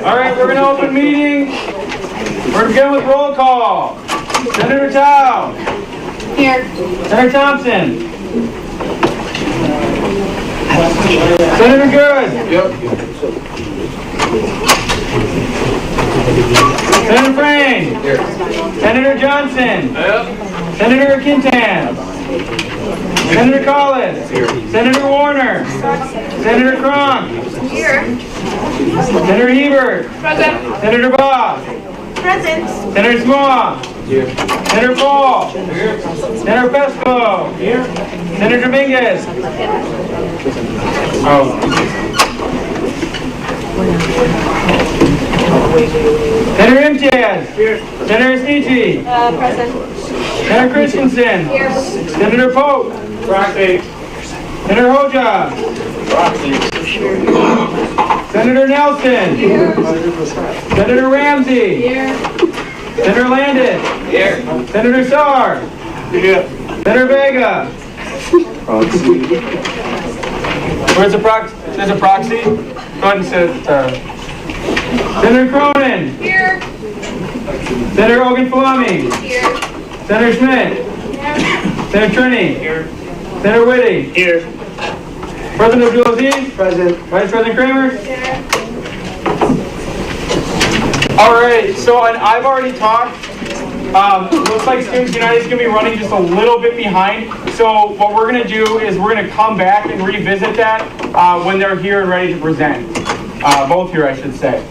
All right, we're going to open meeting. We're going to begin with roll call. Senator Tao. Here. Senator Thompson. Senator Good. Yep. Senator Frayne. Here. Senator Johnson. Yep. Senator Quintan. Senator Collins. Here. Senator Warner. Senator Cronk. Here. Senator Hebert. Present. Senator Bob. Present. Senator Smoa. Here. Senator Paul. Here. Senator Pesco. Here. Senator Dominguez. Oh. Senator Imtiaz. Here. Senator Sneechy. Present. Senator Christensen. Here. Senator Pope. Proxy. Senator Hoja. Proxy. Senator Nelson. Here. Senator Ramsey. Here. Senator Landis. Here. Senator Saar. Here. Senator Vega. Where's the proxy? There's a proxy. Go ahead and sit. Senator Cronin. Here. Senator Ogunfalami. Here. Senator Schmidt. Senator Trini. Here. Senator Whitty. Here. President Abdulaziz. Present. Vice President Kramer. Here. All right, so I've already talked. Looks like Students United is going to be running just a little bit behind. So what we're going to do is we're going to come back and revisit that when they're here and ready to present. Both here, I should say.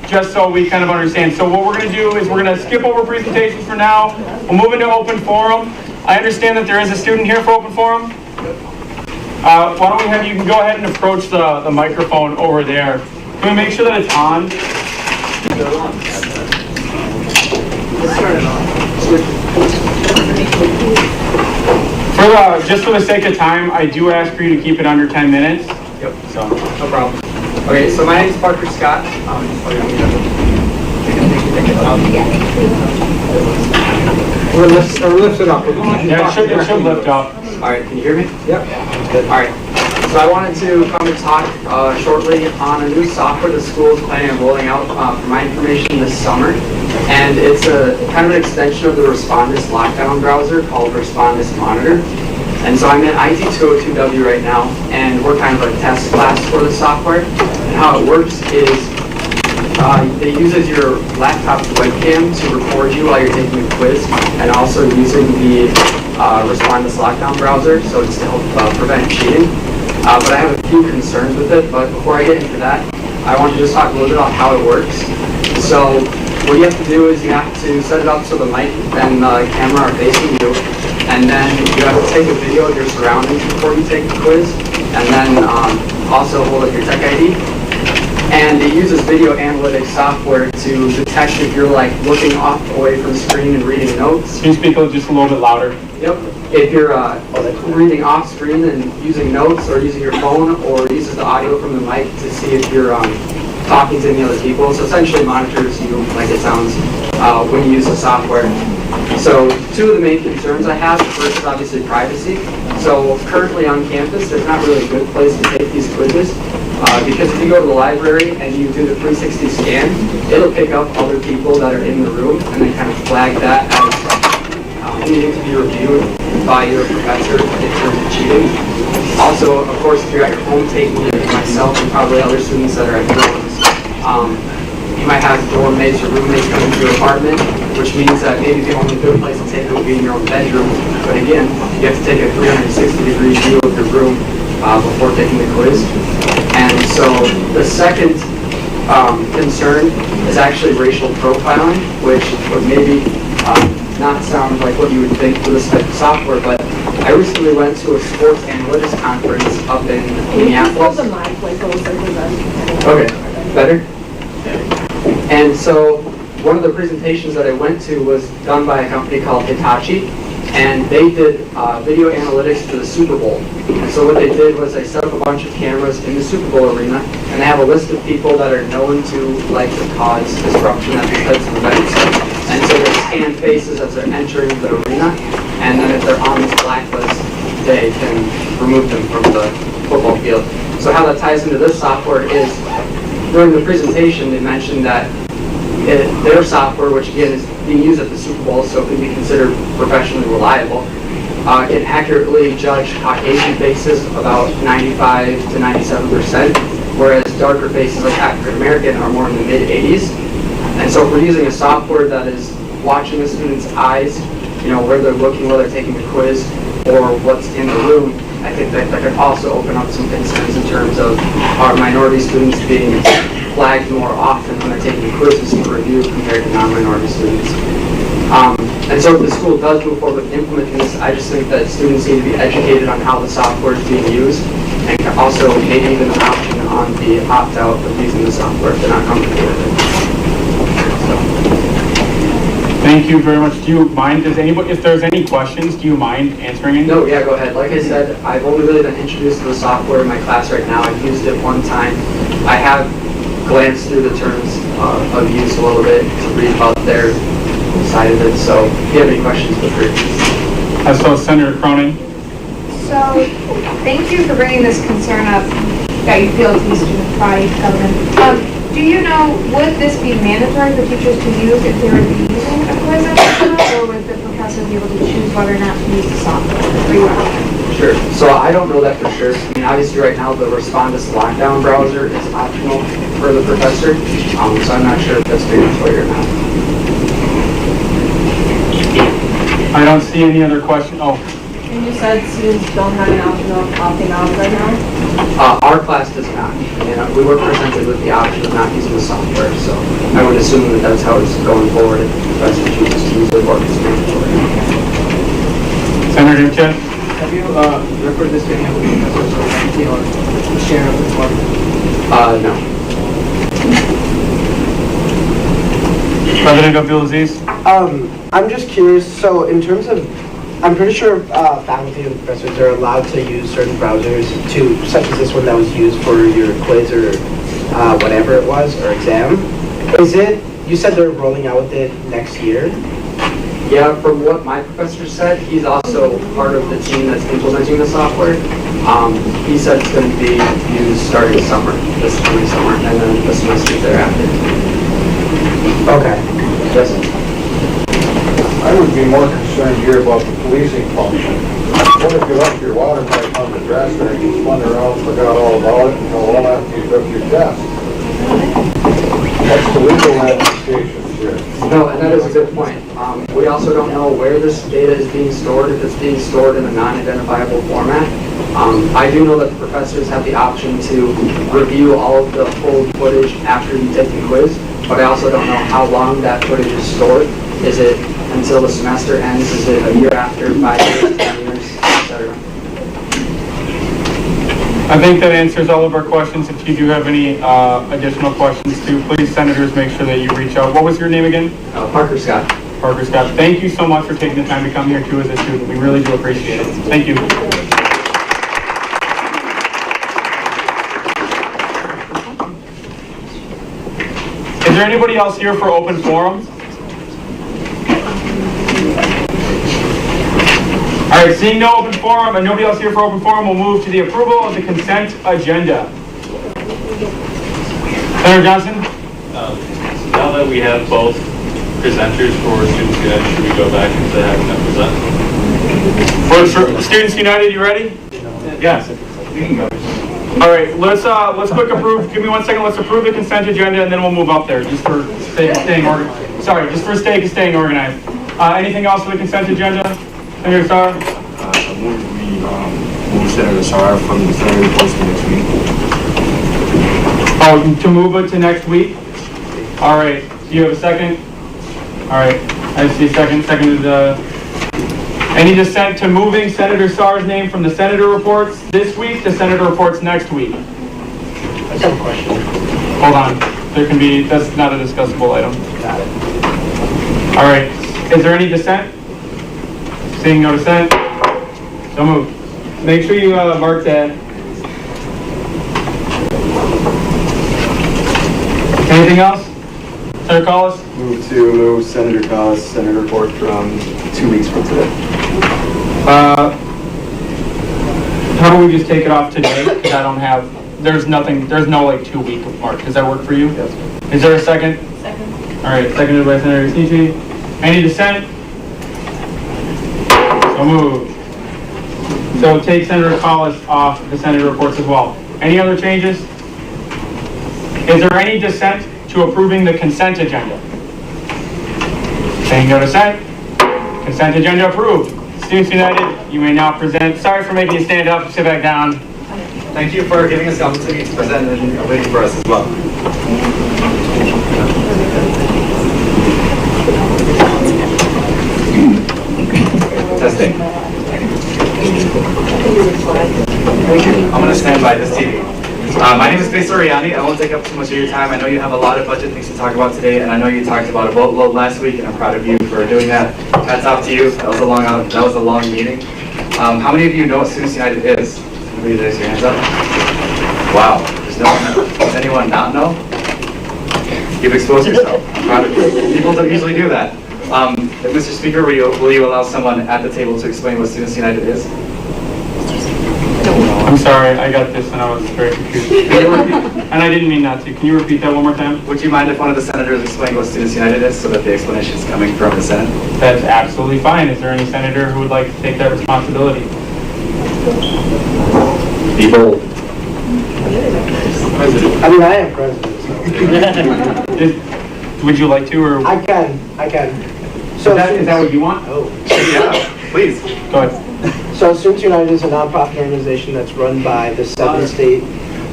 Just so we kind of understand. So what we're going to do is we're going to skip over presentations for now. We'll move into open forum. I understand that there is a student here for open forum. Why don't we have you can go ahead and approach the microphone over there. Can we make sure that it's on? Just for the sake of time, I do ask for you to keep it under 10 minutes. Yep, so no problem. Okay, so my name is Parker Scott. We're lifted up. Yeah, it should lift up. All right, can you hear me? Yep. Good. All right. So I wanted to come and talk shortly on a new software the school is planning on rolling out for my information this summer. And it's a kind of an extension of the Respondus lockdown browser called Respondus Monitor. And so I'm in IT 202W right now, and we're kind of a test class for the software. And how it works is it uses your laptop's webcam to record you while you're taking a quiz, and also using the Respondus lockdown browser, so it's to help prevent cheating. But I have a few concerns with it, but before I get into that, I want to just talk a little bit about how it works. So what you have to do is you have to set it up so the mic and the camera are facing you, and then you have to take a video of your surroundings before you take the quiz, and then also hold up your tech ID. And it uses video analytics software to detect if you're like looking off away from the screen and reading notes. Can you speak just a little bit louder? Yep. If you're reading off screen and using notes, or using your phone, or uses the audio from the mic to see if you're talking to any other people. So essentially monitors you like it sounds when you use the software. So two of the main concerns I have, first is obviously privacy. So currently on campus, there's not really a good place to take these quizzes. Because if you go to the library and you do the 360 scan, it'll pick up other people that are in the room and then kind of flag that as needing to be reviewed by your professor in terms of cheating. Also, of course, if you're at your home taking it, myself and probably other students that are at dorms, you might have dorm mates or roommates coming to your apartment, which means that maybe the only good place to take it would be in your own bedroom. But again, you have to take a 360-degree view of your room before taking the quiz. And so the second concern is actually racial profiling, which would maybe not sound like what you would think for this type of software, but I recently went to a sports analytics conference up in Minneapolis. Okay, better? And so one of the presentations that I went to was done by a company called Hitachi, and they did video analytics for the Super Bowl. And so what they did was they set up a bunch of cameras in the Super Bowl arena, and they have a list of people that are known to like to cause disruption at these types of events. And so they scan faces as they're entering the arena, and then if they're on this blacklist, they can remove them from the football field. So how that ties into this software is during the presentation, they mentioned that their software, which again is being used at the Super Bowl, so it can be considered professionally reliable, can accurately judge Caucasian faces about 95 to 97%, whereas darker faces like African American are more in the mid-80s. And so if we're using a software that is watching the students' eyes, where they're looking while they're taking the quiz, or what's in the room, I think that could also open up some concerns in terms of our minority students being flagged more often when they're taking quizzes for review compared to non-minority students. And so if the school does move forward with implementing this, I just think that students need to be educated on how the software is being used, and also maybe even an option on the opt-out of using the software if they're not comfortable with it. Thank you very much. Do you mind, if there's any questions, do you mind answering any? No, yeah, go ahead. Like I said, I've only really been introduced to the software in my class right now. I've used it one time. I have glanced through the terms of use a little bit to read about their side of it. So if you have any questions, feel free. So Senator Cronin. So, thank you for bringing this concern up that you feel it's the student body government. Do you know, would this be mandatory for teachers to use if they were using a quiz option, or would the professor be able to choose whether or not to use the software for your option? Sure. So I don't know that for sure. I mean, obviously right now the Respondus lockdown browser is optional for the professor, so I'm not sure if that's mandatory or not. I don't see any other question. Oh. And you said students don't have an option of opting out right now? Our class does not. We were presented with the option of not using the software, so I would assume that that's how it's going forward if the professor chooses to use it or if it's mandatory. Senator Dimchak? Have you referred this to any other professors or faculty or share of the department? No. President Abdulaziz? I'm just curious, so in terms of, I'm pretty sure faculty and professors are allowed to use certain browsers such as this one that was used for your quiz or whatever it was, or exam. You said they're rolling out with it next year? Yeah, from what my professor said, he's also part of the team that's implementing the software. He said it's going to be used starting this coming summer, and then the semester thereafter. Okay. Yes. I would be more concerned here about the policing function. What if you left your water pipe on the dresser and you spun around and forgot all about it until all after you took your test? What's the legal ramifications here? No, and that is a good point. We also don't know where this data is being stored, if it's being stored in a non-identifiable format. I do know that the professors have the option to review all of the old footage after you take the quiz, but I also don't know how long that footage is stored. Is it until the semester ends? Is it a year after, 5 years, 10 years, etc.? I think that answers all of our questions. If you do have any additional questions too, please, senators, make sure that you reach out. What was your name again? Parker Scott. Parker Scott. Thank you so much for taking the time to come here too as a student. We really do appreciate it. Thank you. Is there anybody else here for open forum? All right, seeing no open forum and nobody else here for open forum, we'll move to the approval of the consent agenda. Senator Johnson? Now that we have both presenters for Students United, should we go back into having them present? For Students United, you ready? Yes. All right, let's quick approve. Give me 1 second. Let's approve the consent agenda, and then we'll move up there just for staying organized. Sorry, just for staying organized. Anything else for the consent agenda? Senator Sarr? Move Senator Sarr from the Senate reports to next week. Oh, to move it to next week? All right. Do you have a second? All right. I see a second. Seconded. Any dissent to moving Senator Sarr's name from the senator reports this week to senator reports next week? I just have a question. Hold on. That's not a discussable item. Got it. All right. Is there any dissent? Seeing no dissent, so moved. Make sure you mark that. Anything else? Senator Collis? Move Senator Collis' Senate report from 2 weeks from today. How do we just take it off today? Because I don't have there's no like 2-week mark. Does that work for you? Yes. Is there a second? Second. All right, seconded by Senator Sneedy. Any dissent? So moved. So take Senator Collis off the Senate reports as well. Any other changes? Is there any dissent to approving the consent agenda? Saying no dissent. Consent agenda approved. Students United, you may now present. Sorry for making you stand up, sit back down. Thank you for giving us the opportunity to present and waiting for us as well. Testing. I'm going to stand by this TV. My name is Faisal Riani. I won't take up too much of your time. I know you have a lot of budget things to talk about today, and I know you talked about a boatload last week, and I'm proud of you for doing that. Hats off to you. That was a long meeting. How many of you know what Students United is? Everybody raise your hands up. Wow. There's no one. Does anyone not know? You've exposed yourself. I'm proud of you. People don't usually do that. Mr. Speaker, will you allow someone at the table to explain what Students United is? I'm sorry, I got this and I was very confused. And I didn't mean not to. Can you repeat that one more time? Would you mind if one of the senators explained what Students United is so that the explanation is coming from the Senate? That's absolutely fine. Is there any senator who would like to take that responsibility? People. I mean, I am president, so. Would you like to, or? I can. So Is that what you want? Yeah, please. Go ahead. So Students United is a nonprofit organization that's run by the 7 state.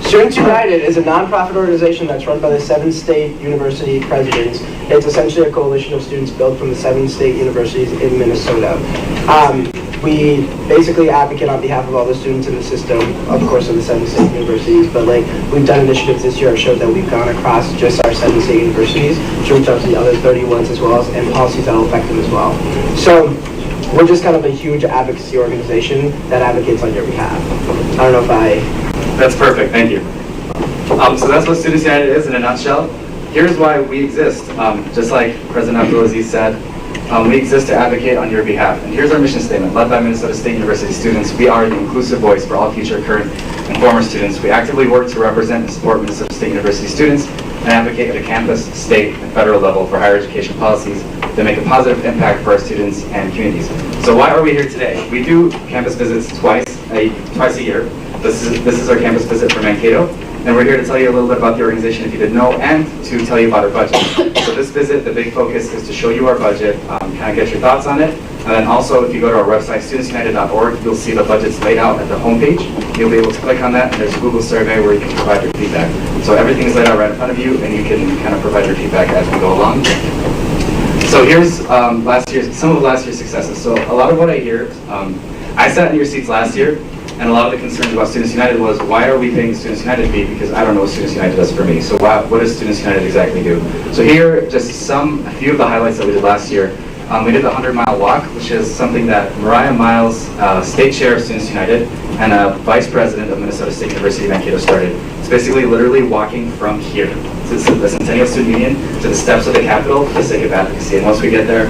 Students United is a nonprofit organization that's run by the 7 state university presidents. It's essentially a coalition of students built from the 7 state universities in Minnesota. We basically advocate on behalf of all the students in the system, of course, of the 7 state universities, but like we've done initiatives this year that showed that we've gone across just our 7 state universities to reach out to the other 30 ones as well, and policies that will affect them as well. So we're just kind of a huge advocacy organization that advocates on your behalf. I don't know if That's perfect, thank you. So that's what Students United is in a nutshell. Here's why we exist. Just like President Abdulaziz said, we exist to advocate on your behalf. And here's our mission statement. Led by Minnesota State University students, we are the inclusive voice for all future, current, and former students. We actively work to represent and support Minnesota State University students and advocate at a campus, state, and federal level for higher education policies that make a positive impact for our students and communities. So why are we here today? We do campus visits twice a year. This is our campus visit for Mankato, and we're here to tell you a little bit about the organization if you didn't know, and to tell you about our budget. So this visit, the big focus is to show you our budget, kind of get your thoughts on it, and then also if you go to our website, studentsunited.org, you'll see the budgets laid out at the homepage. You'll be able to click on that, and there's a Google survey where you can provide your feedback. So everything is laid out right in front of you, and you can kind of provide your feedback as we go along. So here's some of last year's successes. So a lot of what I hear, I sat in your seats last year, and a lot of the concerns about Students United was, why are we paying Students United fee? Because I don't know what Students United does for me. So what does Students United exactly do? So here, just a few of the highlights that we did last year. We did the 100-mile walk, which is something that Mariah Miles, State Chair of Students United, and Vice President of Minnesota State University Mankato started. It's basically literally walking from here to the Centennial Student Union to the steps of the Capitol for the sake of advocacy. And once we get there,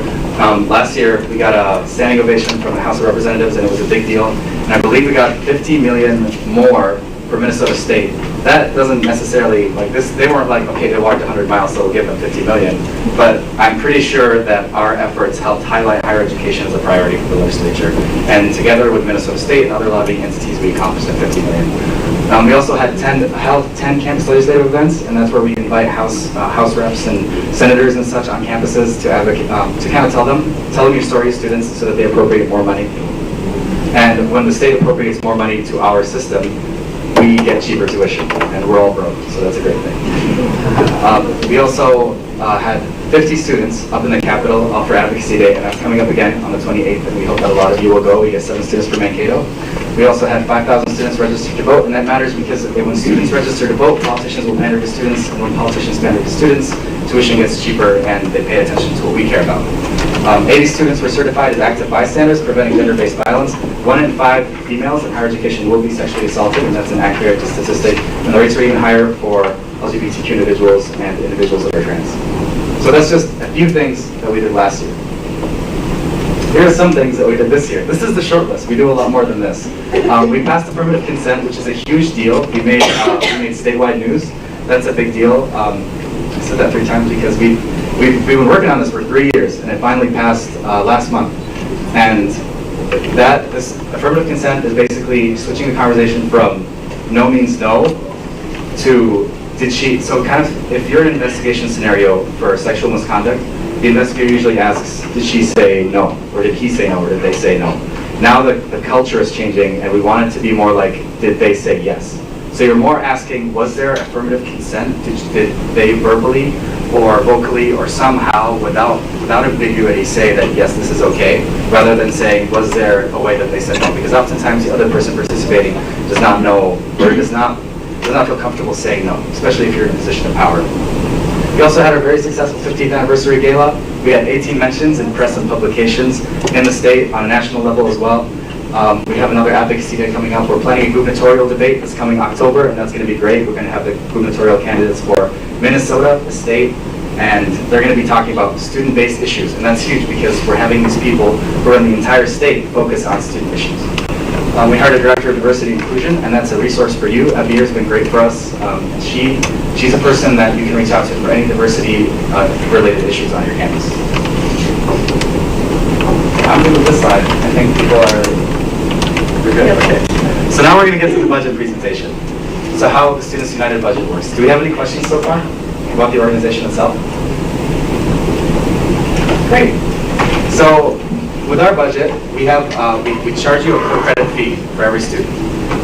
last year we got a standing ovation from the House of Representatives, and it was a big deal. And I believe we got 50 million more for Minnesota State. That doesn't necessarily, like this, they weren't like, okay, they walked 100 miles, so we'll give them 50 million. But I'm pretty sure that our efforts helped highlight higher education as a priority for the legislature. And together with Minnesota State and other lobbying entities, we accomplished that 50 million. We also had 10 campus legislative events, and that's where we invite House reps and senators and such on campuses to advocate, to kind of tell them your story, students, so that they appropriate more money. And when the state appropriates more money to our system, we get cheaper tuition, and we're all broke, so that's a great thing. We also had 50 students up in the Capitol for Advocacy Day, and that's coming up again on the 28th, and we hope that a lot of you will go. We get 7 students for Mankato. We also had 5,000 students registered to vote, and that matters because when students register to vote, politicians will pander to students, and when politicians pander to students, tuition gets cheaper, and they pay attention to what we care about. 80 students were certified as active bystanders, preventing gender-based violence. 1 in 5 females in higher education will be sexually assaulted, and that's an accurate statistic. And the rates are even higher for LGBTQ individuals and individuals that are trans. So that's just a few things that we did last year. Here are some things that we did this year. This is the short list. We do a lot more than this. We passed affirmative consent, which is a huge deal. We made statewide news. That's a big deal. I said that 3 times because we've been working on this for 3 years, and it finally passed last month. And this affirmative consent is basically switching the conversation from no means no to did she, so kind of, if you're in an investigation scenario for sexual misconduct, the investigator usually asks, did she say no? Or did he say no? Or did they say no? Now the culture is changing, and we want it to be more like, did they say yes? So you're more asking, was there affirmative consent? Did they verbally or vocally or somehow, without ambiguity, say that yes, this is okay, rather than saying, was there a way that they said no? Because oftentimes the other person participating does not know, or does not feel comfortable saying no, especially if you're in a position of power. We also had our very successful 15th anniversary gala. We had 18 mentions in press and publications in the state on a national level as well. We have another advocacy day coming up. We're planning a gubernatorial debate that's coming October, and that's going to be great. We're going to have the gubernatorial candidates for Minnesota, the state, and they're going to be talking about student-based issues, and that's huge because we're having these people who are in the entire state focus on student issues. We hired a director of diversity and inclusion, and that's a resource for you. Abir has been great for us. She's a person that you can reach out to for any diversity-related issues on your campus. I'm good with this slide. I think people we're good. Okay. So now we're going to get to the budget presentation. So how the Students United budget works. Do we have any questions so far about the organization itself? Great. So with our budget, we have we charge you a per credit fee for every student,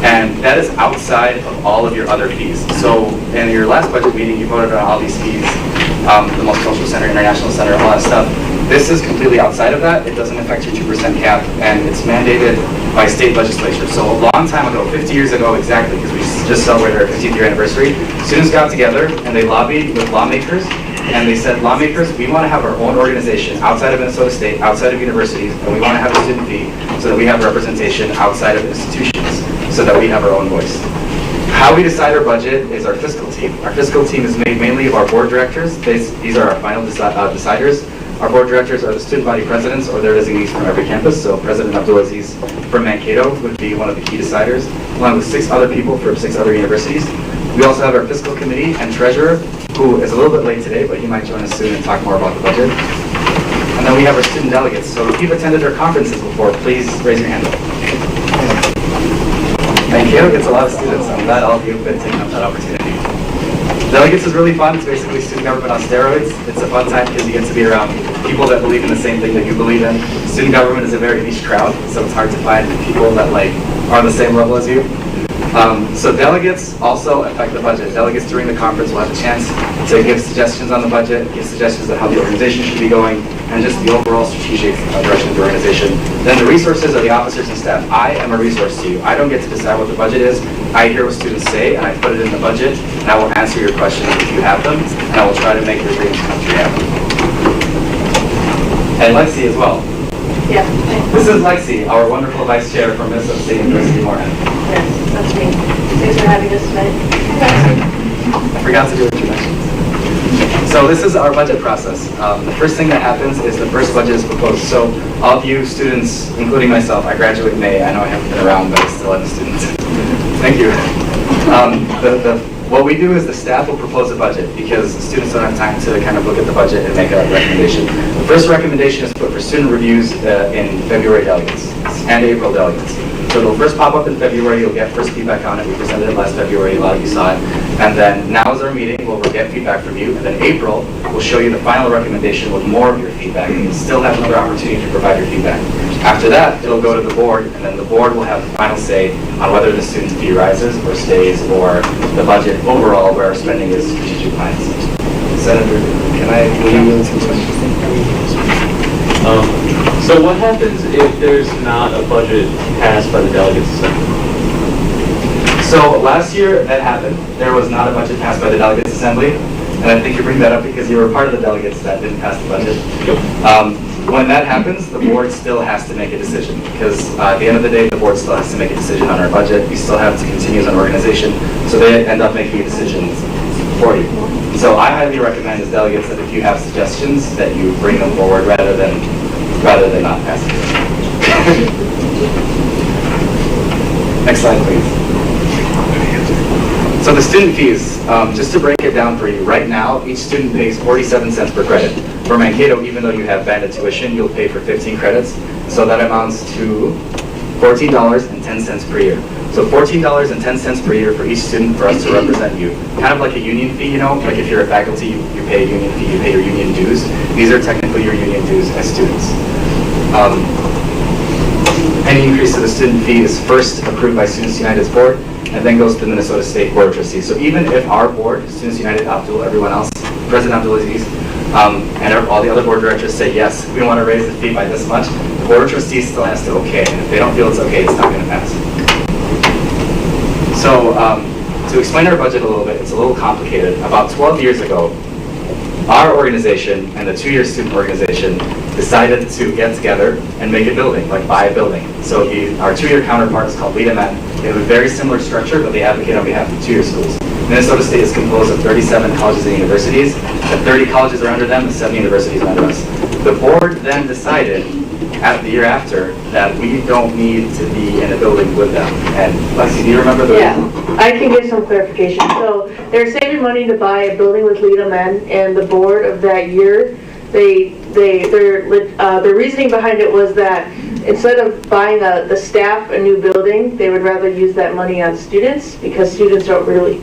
and that is outside of all of your other fees. So in your last budget meeting, you voted on all these fees, the Multicultural Center, International Center, all that stuff. This is completely outside of that. It doesn't affect your 2% cap, and it's mandated by state legislature. So a long time ago, 50 years ago exactly, because we just celebrated our 50th year anniversary, students got together and they lobbied with lawmakers. And they said, lawmakers, we want to have our own organization outside of Minnesota State, outside of universities, and we want to have a student fee so that we have representation outside of institutions, so that we have our own voice. How we decide our budget is our fiscal team. Our fiscal team is made mainly of our board directors. These are our final deciders. Our board directors are the student body presidents or their designees from every campus. So President Abdulaziz from Mankato would be one of the key deciders, along with 6 other people from 6 other universities. We also have our fiscal committee and treasurer, who is a little bit late today, but he might join us soon and talk more about the budget. And then we have our student delegates. So if you've attended our conferences before, please raise your hand. Mankato gets a lot of students. I'm glad all of you have been taking up that opportunity. Delegates is really fun. It's basically student government on steroids. It's a fun time because you get to be around people that believe in the same thing that you believe in. Student government is a very niche crowd, so it's hard to find people that are on the same level as you. So delegates also affect the budget. Delegates during the conference will have a chance to give suggestions on the budget, give suggestions on how the organization should be going, and just the overall strategic direction of the organization. Then the resources are the officers and staff. I am a resource to you. I don't get to decide what the budget is. I hear what students say, and I put it in the budget, and I will answer your questions if you have them, and I will try to make your dreams come true. And Lexi as well. Yeah. This is Lexi, our wonderful vice chair from Minnesota State University Morehead. Yes, that's me. Thanks for having us tonight. I forgot to do introductions. So this is our budget process. The first thing that happens is the first budget is proposed. So all of you students, including myself, I graduate in May. I know I haven't been around, but I still am a student. Thank you. What we do is the staff will propose a budget because the students don't have time to kind of look at the budget and make a recommendation. The first recommendation is put for student reviews in February delegates and April delegates. So it'll first pop up in February, you'll get first feedback on it. We presented it last February, a lot of you saw it. And then now is our meeting where we'll get feedback from you. And then April, we'll show you the final recommendation with more of your feedback. And you'll still have another opportunity to provide your feedback. After that, it'll go to the board, and then the board will have the final say on whether the student fee rises or stays, or the budget overall where our spending is strategic plans. Senator, can I leave you with some questions? So what happens if there's not a budget passed by the delegates assembly? So last year that happened. There was not a budget passed by the delegates assembly, and I think you bring that up because you were part of the delegates that didn't pass the budget. Yep. When that happens, the board still has to make a decision because at the end of the day, the board still has to make a decision on our budget. We still have to continue as an organization, so they end up making a decision for you. So I highly recommend as delegates that if you have suggestions, that you bring them forward rather than rather than not passing. Next slide, please. So the student fees, just to break it down for you, right now, each student pays 47 cents per credit. For Mankato, even though you have banded tuition, you'll pay for 15 credits. So that amounts to $14.10 per year. So $14.10 per year for each student for us to represent you. Kind of like a union fee, you know, like if you're a faculty, you pay a union fee, you pay your union dues. These are technically your union dues as students. Any increase to the student fee is first approved by Students United's board and then goes to the Minnesota State Board of Trustees. So even if our board, Students United, Abdul, everyone else, President Abdulaziz, and all the other board directors say, yes, we want to raise the fee by this much, the Board of Trustees still has to okay it. And if they don't feel it's okay, it's not going to pass. So to explain our budget a little bit, it's a little complicated. About 12 years ago, our organization and the two-year student organization decided to get together and make a building, like buy a building. So our two-year counterpart is called Lead Men. They have a very similar structure, but they advocate on behalf of two-year schools. Minnesota State is composed of 37 colleges and universities. The 30 colleges are under them, the 7 universities are under us. The board then decided, the year after, that we don't need to be in a building with them. And Lexi, do you remember the Yeah, I can give some clarification. So they're saving money to buy a building with Leda Men, and the board of that year, their reasoning behind it was that instead of buying the staff a new building, they would rather use that money on students because students don't rarely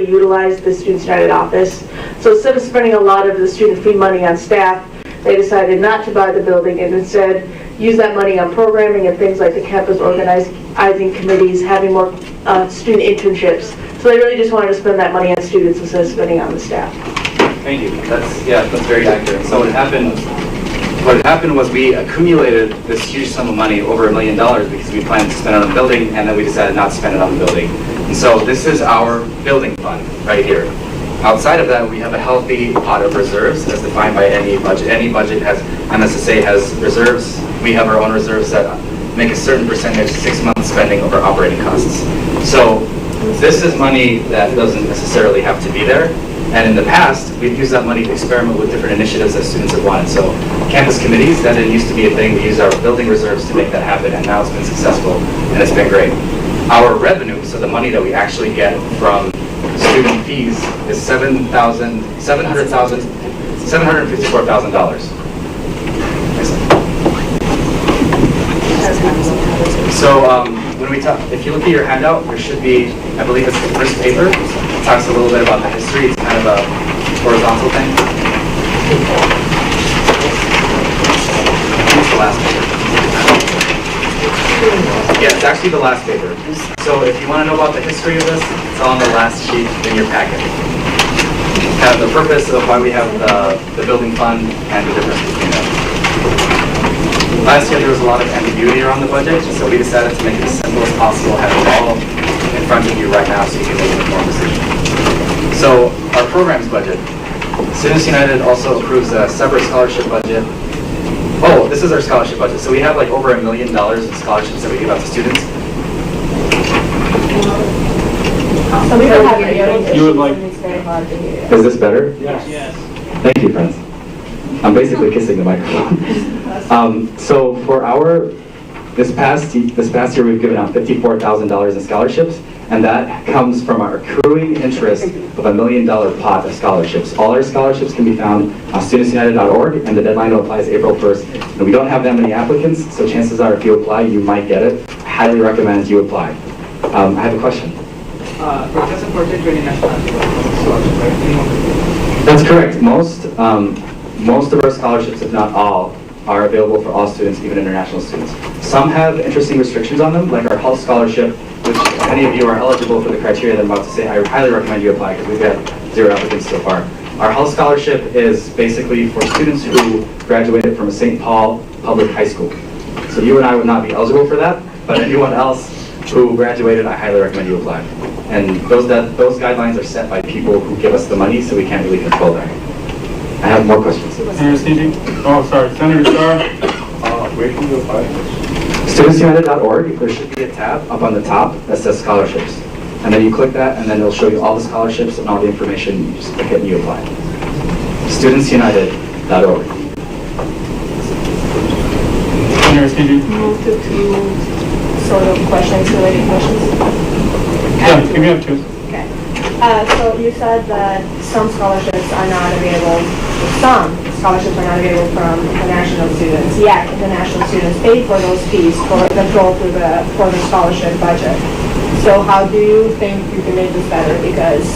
utilize the Students United office. So instead of spending a lot of the student fee money on staff, they decided not to buy the building and instead use that money on programming and things like the campus organizing committees, having more student internships. So they really just wanted to spend that money on students instead of spending on the staff. Thank you. That's very accurate. So what happened was we accumulated this huge sum of money, over $1 million, because we planned to spend it on the building, and then we decided not to spend it on the building. And so this is our building fund right here. Outside of that, we have a healthy pot of reserves as defined by any budget. Any budget has, MSSA has reserves. We have our own reserves that make a certain percentage 6 months spending over operating costs. So this is money that doesn't necessarily have to be there. And in the past, we've used that money to experiment with different initiatives that students have wanted. So campus committees, that didn't used to be a thing. We used our building reserves to make that happen, and now it's been successful, and it's been great. Our revenue, so the money that we actually get from student fees, is $754,000. So when we talk, if you look at your handout, there should be, I believe it's the first paper. It talks a little bit about the history. It's kind of a horizontal thing. It's the last paper. Yeah, it's actually the last paper. So if you want to know about the history of this, it's on the last sheet in your packet. Kind of the purpose of why we have the building fund and the difference between them. Last year there was a lot of ambiguity around the budget, so we decided to make it as simple as possible, have it all in front of you right now so you can make an informed decision. So our programs budget. Students United also approves a separate scholarship budget. Oh, this is our scholarship budget. So we have like over $1 million in scholarships that we give out to students. Some people have any You would like- It's very hard to hear. Is this better? Yes. Thank you, friends. I'm basically kissing the microphone. So for this past year, we've given out $54,000 in scholarships, and that comes from our accruing interest of $1 million pot of scholarships. All our scholarships can be found on studentsunited.org, and the deadline to apply is April 1st. And we don't have that many applicants, so chances are if you apply, you might get it. Highly recommend you apply. I have a question. It doesn't protect your nationality, right? That's correct. Most of our scholarships, if not all, are available for all students, even international students. Some have interesting restrictions on them, like our health scholarship, which if any of you are eligible for the criteria that I'm about to say, I highly recommend you apply because we've had 0 applicants so far. Our health scholarship is basically for students who graduated from a St. Paul public high school. So you and I would not be eligible for that, but anyone else who graduated, I highly recommend you apply. And those guidelines are set by people who give us the money, so we can't really control that. I have more questions. Senator Stevie? Oh, sorry, Senator Starr? Where can you apply? Studentsunited.org, there should be a tab up on the top that says scholarships. And then you click that, and then it'll show you all the scholarships and all the information. You just click it and you apply. Studentsunited.org. Nurse, did you? Move to two sort of questions, related questions. Yeah, you can have two. Okay. So you said that some scholarships are not available from international students, yet international students pay for those fees that go through for the scholarship budget. So how do you think you can make this better, because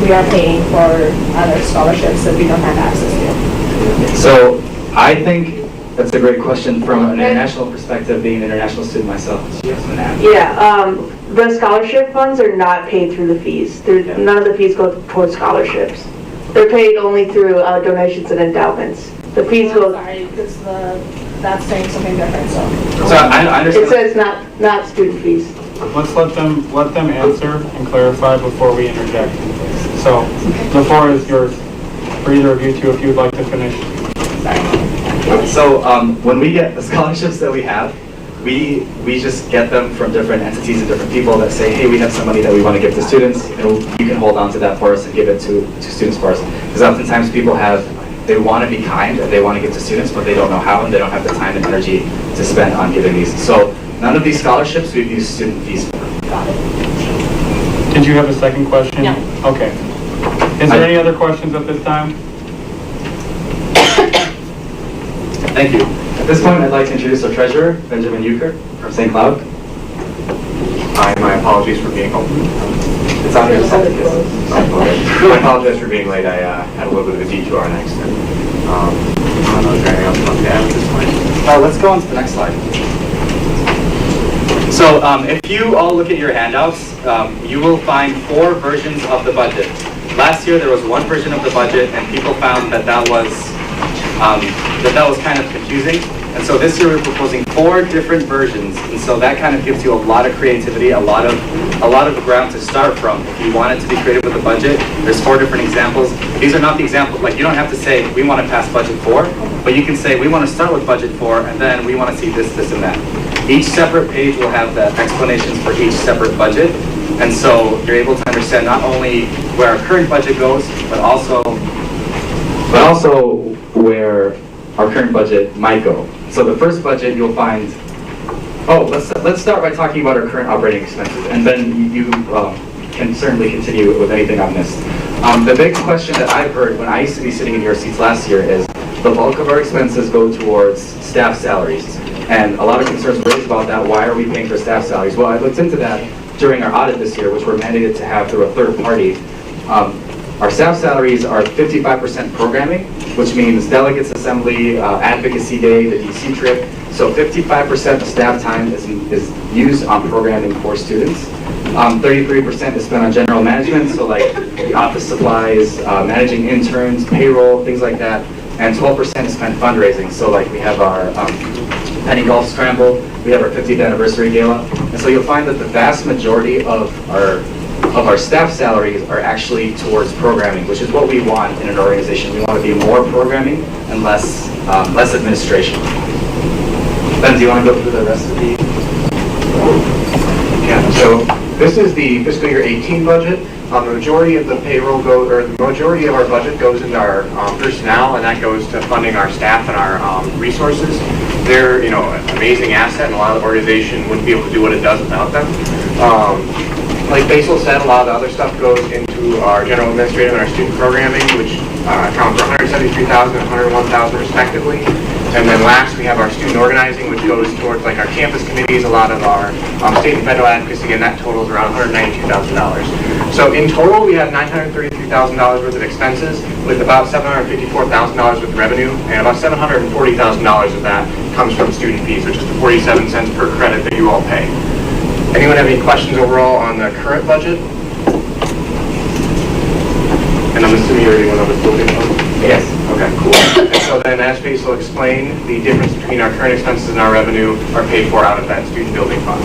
we are paying for other scholarships that we don't have access to? So I think that's a great question from an international perspective, being an international student myself. Yeah, the scholarship funds are not paid through the fees. None of the fees go towards scholarships. They're paid only through donations and endowments. The fees go. Sorry, because that's saying something different, so. So I understand. It says not student fees. Let's let them answer and clarify before we interject. So the floor is yours for either of you two if you'd like to finish. So when we get the scholarships that we have, we just get them from different entities and different people that say, hey, we have some money that we want to give to students, and you can hold on to that for us and give it to students for us. Because oftentimes people they want to be kind and they want to give to students, but they don't know how and they don't have the time and energy to spend on giving these. So none of these scholarships we've used student fees for. Did you have a second question? No. Okay. Is there any other questions at this time? Thank you. At this point, I'd like to introduce our treasurer, Benjamin Uecker from St. Cloud. My apologies for being It's on your side. I apologize for being late. I had a little bit of a detour on accident. I don't know if there's anything else you want to add at this point. Let's go on to the next slide. So if you all look at your handouts, you will find 4 versions of the budget. Last year there was one version of the budget, and people found that was kind of confusing. And so this year we're proposing 4 different versions, and so that kind of gives you a lot of creativity, a lot of ground to start from. If you wanted to be creative with the budget, there's 4 different examples. These are not the examples, like you don't have to say we want to pass budget 4, but you can say we want to start with budget 4, and then we want to see this, this, and that. Each separate page will have the explanations for each separate budget, and so you're able to understand not only where our current budget goes, but also where our current budget might go. So the first budget you'll find, let's start by talking about our current operating expenses, and then you can certainly continue with anything I've missed. The big question that I've heard when I used to be sitting in your seats last year is the bulk of our expenses go towards staff salaries. And a lot of concerns were raised about that. Why are we paying for staff salaries? Well, I looked into that during our audit this year, which we're mandated to have through a third party. Our staff salaries are 55% programming, which means delegates assembly, advocacy day, the DC trip. So 55% of staff time is used on programming for students. 33% is spent on general management, so like the office supplies, managing interns, payroll, things like that. And 12% is spent fundraising, so like we have our Penny Golf Scramble, we have our 50th anniversary gala. And so you'll find that the vast majority of our staff salaries are actually towards programming, which is what we want in an organization. We want to be more programming and less administration. Ben, do you want to go through the rest of the? Yeah, so this is the fiscal year 18 budget. The majority of the payroll the majority of our budget goes into our personnel, and that goes to funding our staff and our resources. They're, an amazing asset, and a lot of the organization wouldn't be able to do what it does without them. Like Basil said, a lot of the other stuff goes into our general administrative and our student programming, which account for $173,000 and $101,000 respectively. And then last, we have our student organizing, which goes towards like our campus committees, a lot of our state and federal advocacy, and that totals around $192,000. So in total, we have $933,000 worth of expenses, with about $754,000 with revenue, and about $740,000 of that comes from student fees, which is the 47 cents per credit that you all pay. Anyone have any questions overall on the current budget? And I'm assuming you already went over the building fund? Yes. Okay, cool. And so then as Basil explained, the difference between our current expenses and our revenue are paid for out of that student building fund.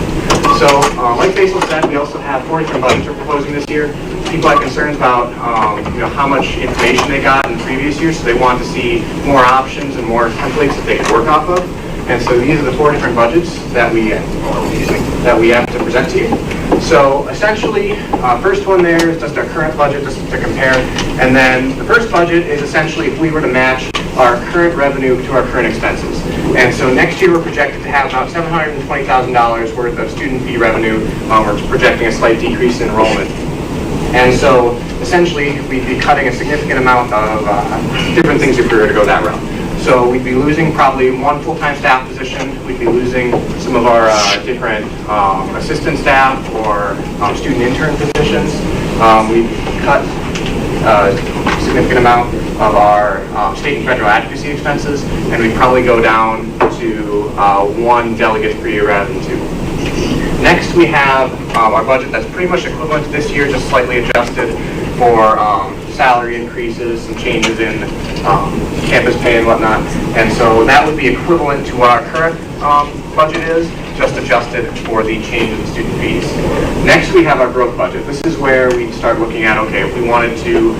So like Basil said, we also have 4 different budgets we're proposing this year. People had concerns about how much information they got in the previous year, so they wanted to see more options and more templates that they could work off of. And so these are the 4 different budgets that we have to present to you. So essentially, first one there is just our current budget, just to compare. And then the first budget is essentially if we were to match our current revenue to our current expenses. And so next year we're projected to have about $720,000 worth of student fee revenue. We're projecting a slight decrease in enrollment. And so essentially we'd be cutting a significant amount of different things if we were to go that route. So we'd be losing probably one full-time staff position. We'd be losing some of our different assistant staff or student intern positions. We'd cut a significant amount of our state and federal advocacy expenses, and we'd probably go down to one delegate per year rather than two. Next, we have our budget that's pretty much equivalent to this year, just slightly adjusted for salary increases, some changes in campus pay and whatnot. And so that would be equivalent to what our current budget is, just adjusted for the change in the student fees. Next, we have our growth budget. This is where we start looking at, okay, if we wanted to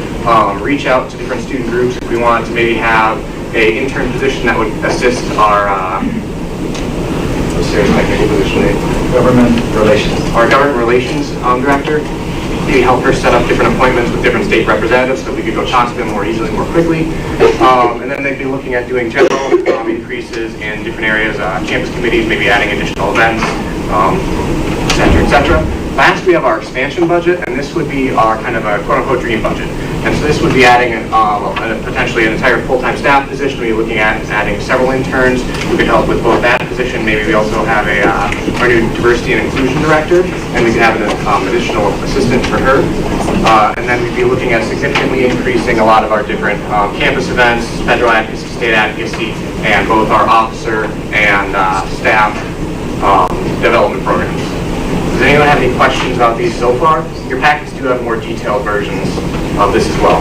reach out to different student groups, if we wanted to maybe have an intern position that would assist our what's their technical position name? Government relations. Our government relations director. Maybe help her set up different appointments with different state representatives so that we could go talk to them more easily, more quickly. And then they'd be looking at doing general increases in different areas, campus committees, maybe adding additional events, et cetera. Last, we have our expansion budget, and this would be our kind of a quote-unquote dream budget. And so this would be adding potentially an entire full-time staff position. We'd be looking at adding several interns who could help with both that position. Maybe we also have our new diversity and inclusion director, and we could have an additional assistant for her. And then we'd be looking at significantly increasing a lot of our different campus events, federal advocacy, state advocacy, and both our officer and staff development programs. Does anyone have any questions about these so far? Your packets do have more detailed versions of this as well.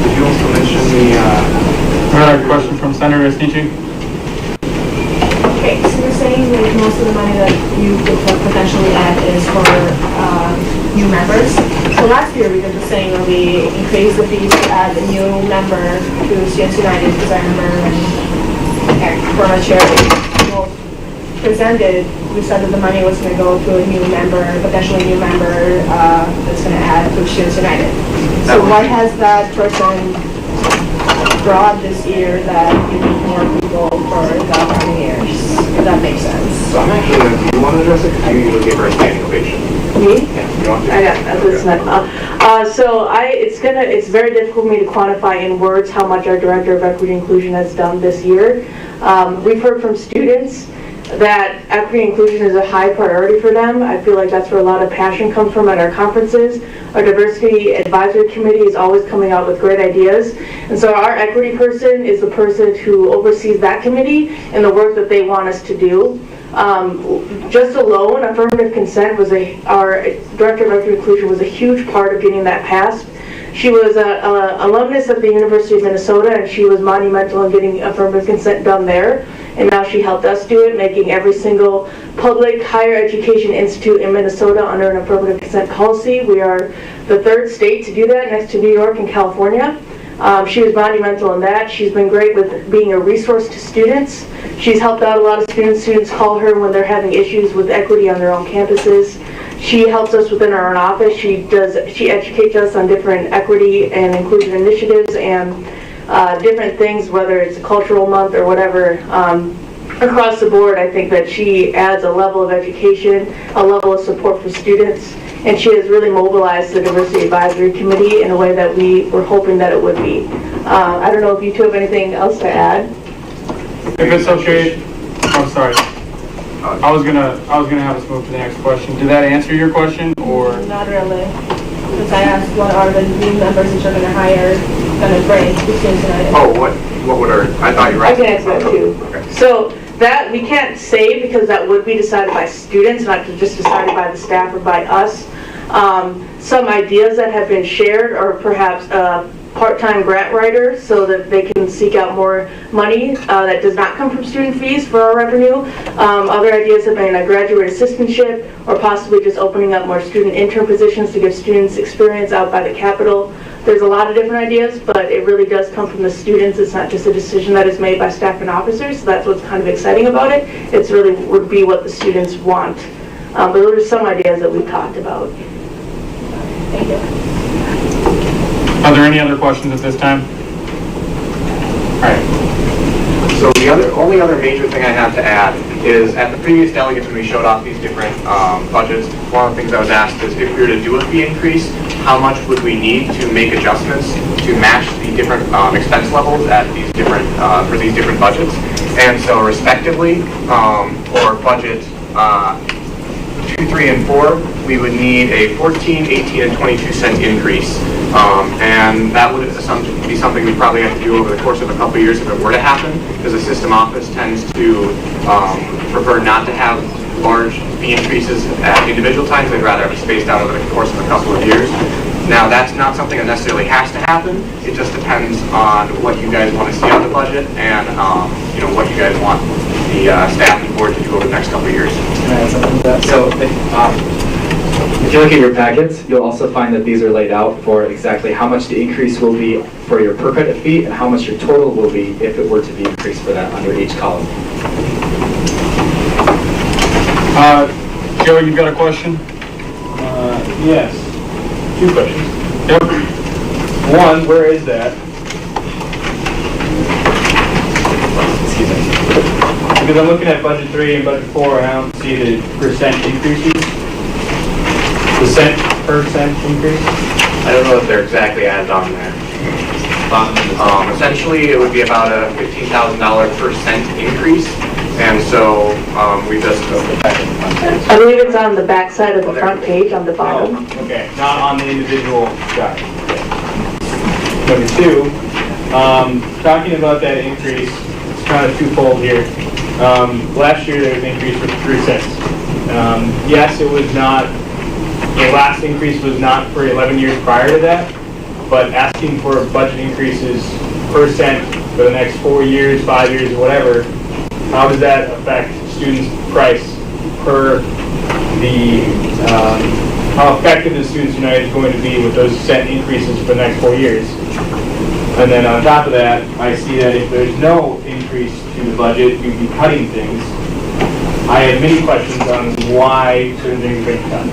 Did you also mention the... question from Senator Esnici? Okay, so you're saying that most of the money that you could potentially add is for new members. So last year we did the same where we increased the fees to add a new member to Students United, because I remember when former chair presented, we said that the money was going to go to a new member, potentially new member that's going to add to Students United. So what has that person brought this year that you need more people for the upcoming years? If that makes sense. So I'm actually going to, do you want to address it? Because you usually give her a standing ovation. Me? Yeah, you want to? I got that. So it's very difficult for me to quantify in words how much our Director of Equity and Inclusion has done this year. We've heard from students that equity and inclusion is a high priority for them. I feel like that's where a lot of passion comes from at our conferences. Our diversity advisory committee is always coming out with great ideas. And so our equity person is the person who oversees that committee and the work that they want us to do. Just alone, affirmative consent was our Director of Equity and Inclusion was a huge part of getting that passed. She was an alumnus at the University of Minnesota, and she was monumental in getting affirmative consent done there. And now she helped us do it, making every single public higher education institute in Minnesota under an affirmative consent policy. We are the third state to do that, next to New York and California. She was monumental in that. She's been great with being a resource to students. She's helped out a lot of students. Students call her when they're having issues with equity on their own campuses. She helps us within our own office. She educates us on different equity and inclusion initiatives and different things, whether it's a cultural month or whatever. Across the board, I think that she adds a level of education, a level of support for students, and she has really mobilized the Diversity Advisory Committee in a way that we were hoping that it would be. I don't know if you two have anything else to add. If it's okay, I'm sorry. I was gonna have us move to the next question. Did that answer your question, or? Not really. Because I asked what are the new members that you're going to hire going to bring to Students United? Oh, what would our, I thought you were I can asking. answer that too. Okay. So that we can't say because that would be decided by students, not just decided by the staff or by us. Some ideas that have been shared are perhaps part-time grant writers so that they can seek out more money that does not come from student fees for our revenue. Other ideas have been a graduate assistantship or possibly just opening up more student intern positions to give students experience out by the Capitol. There's a lot of different ideas, but it really does come from the students. It's not just a decision that is made by staff and officers, so that's what's kind of exciting about it. It's really would be what the students want. But those are some ideas that we've talked about. Thank you. Are there any other questions at this time? So the only other major thing I have to add is at the previous delegates when we showed off these different budgets, one of the things I was asked is if we were to do a fee increase, how much would we need to make adjustments to match the different expense levels at these different for these different budgets? And so respectively, for budget 2, 3, and 4, we would need a 14, 18, and 22 cent increase. And that would be something we probably have to do over the course of a couple of years if it were to happen, because the system office tends to prefer not to have large fee increases at individual times. They'd rather have it spaced out over the course of a couple of years. Now, that's not something that necessarily has to happen. It just depends on what you guys want to see on the budget and what you guys want the staff and board to do over the next couple of years. Can I add something to that? So if you look at your packets, you'll also find that these are laid out for exactly how much the increase will be for your per credit fee and how much your total will be if it were to be increased for that under each column. Joe, you've got a question? Yes. 2 questions. Yep. One, where is that? Excuse me. Because I'm looking at budget 3 and budget 4, and I don't see the percent increases. The percent increase? I don't know if they're exactly added on there. Essentially, it would be about a $15,000 % increase, and so we just. I believe it's on the back side of the front page on the bottom. Okay, not on the individual guide. Number 2, talking about that increase, it's kind of twofold here. Last year there was an increase for 3 cents. Yes, it was not, the last increase was not for 11 years prior to that, but asking for budget increases % for the next 4 years, 5 years, or whatever, how does that affect students' price per the, how effective is Students United going to be with those cent increases for the next 4 years? And then on top of that, I see that if there's no increase to the budget, you'd be cutting things. I have many questions on why certain things are being cut.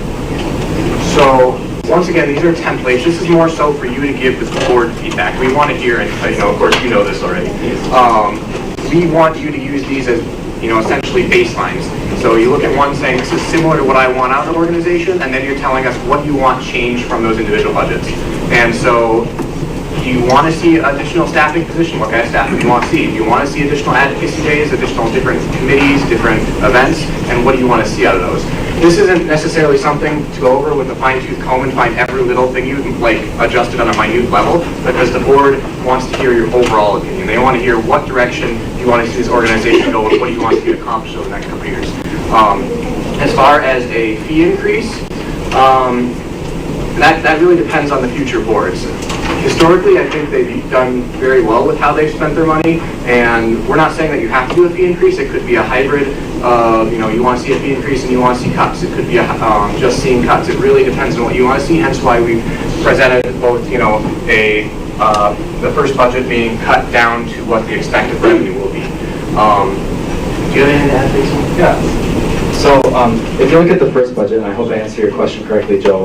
So, once again, these are templates. This is more so for you to give the board feedback. We want to hear, and of course you know this already. We want you to use these as, essentially baselines. So you look at one saying, this is similar to what I want out of the organization, and then you're telling us what you want changed from those individual budgets. And so, do you want to see additional staffing position? What kind of staffing do you want to see? Do you want to see additional advocacy days, additional different committees, different events, and what do you want to see out of those? This isn't necessarily something to go over with a fine-tooth comb and find every little thing you adjusted on a minute level, because the board wants to hear your overall opinion. They want to hear what direction you want to see this organization go and what do you want to see accomplished over the next couple of years. As far as a fee increase, that really depends on the future boards. Historically, I think they've done very well with how they've spent their money, and we're not saying that you have to do a fee increase. It could be a hybrid of, you want to see a fee increase and you want to see cuts. It could be just seeing cuts. It really depends on what you want to see, hence why we've presented both, the first budget being cut down to what the expected revenue will be. Do you have anything to add, Jason? Yeah. So if you look at the first budget, and I hope I answer your question correctly, Joe,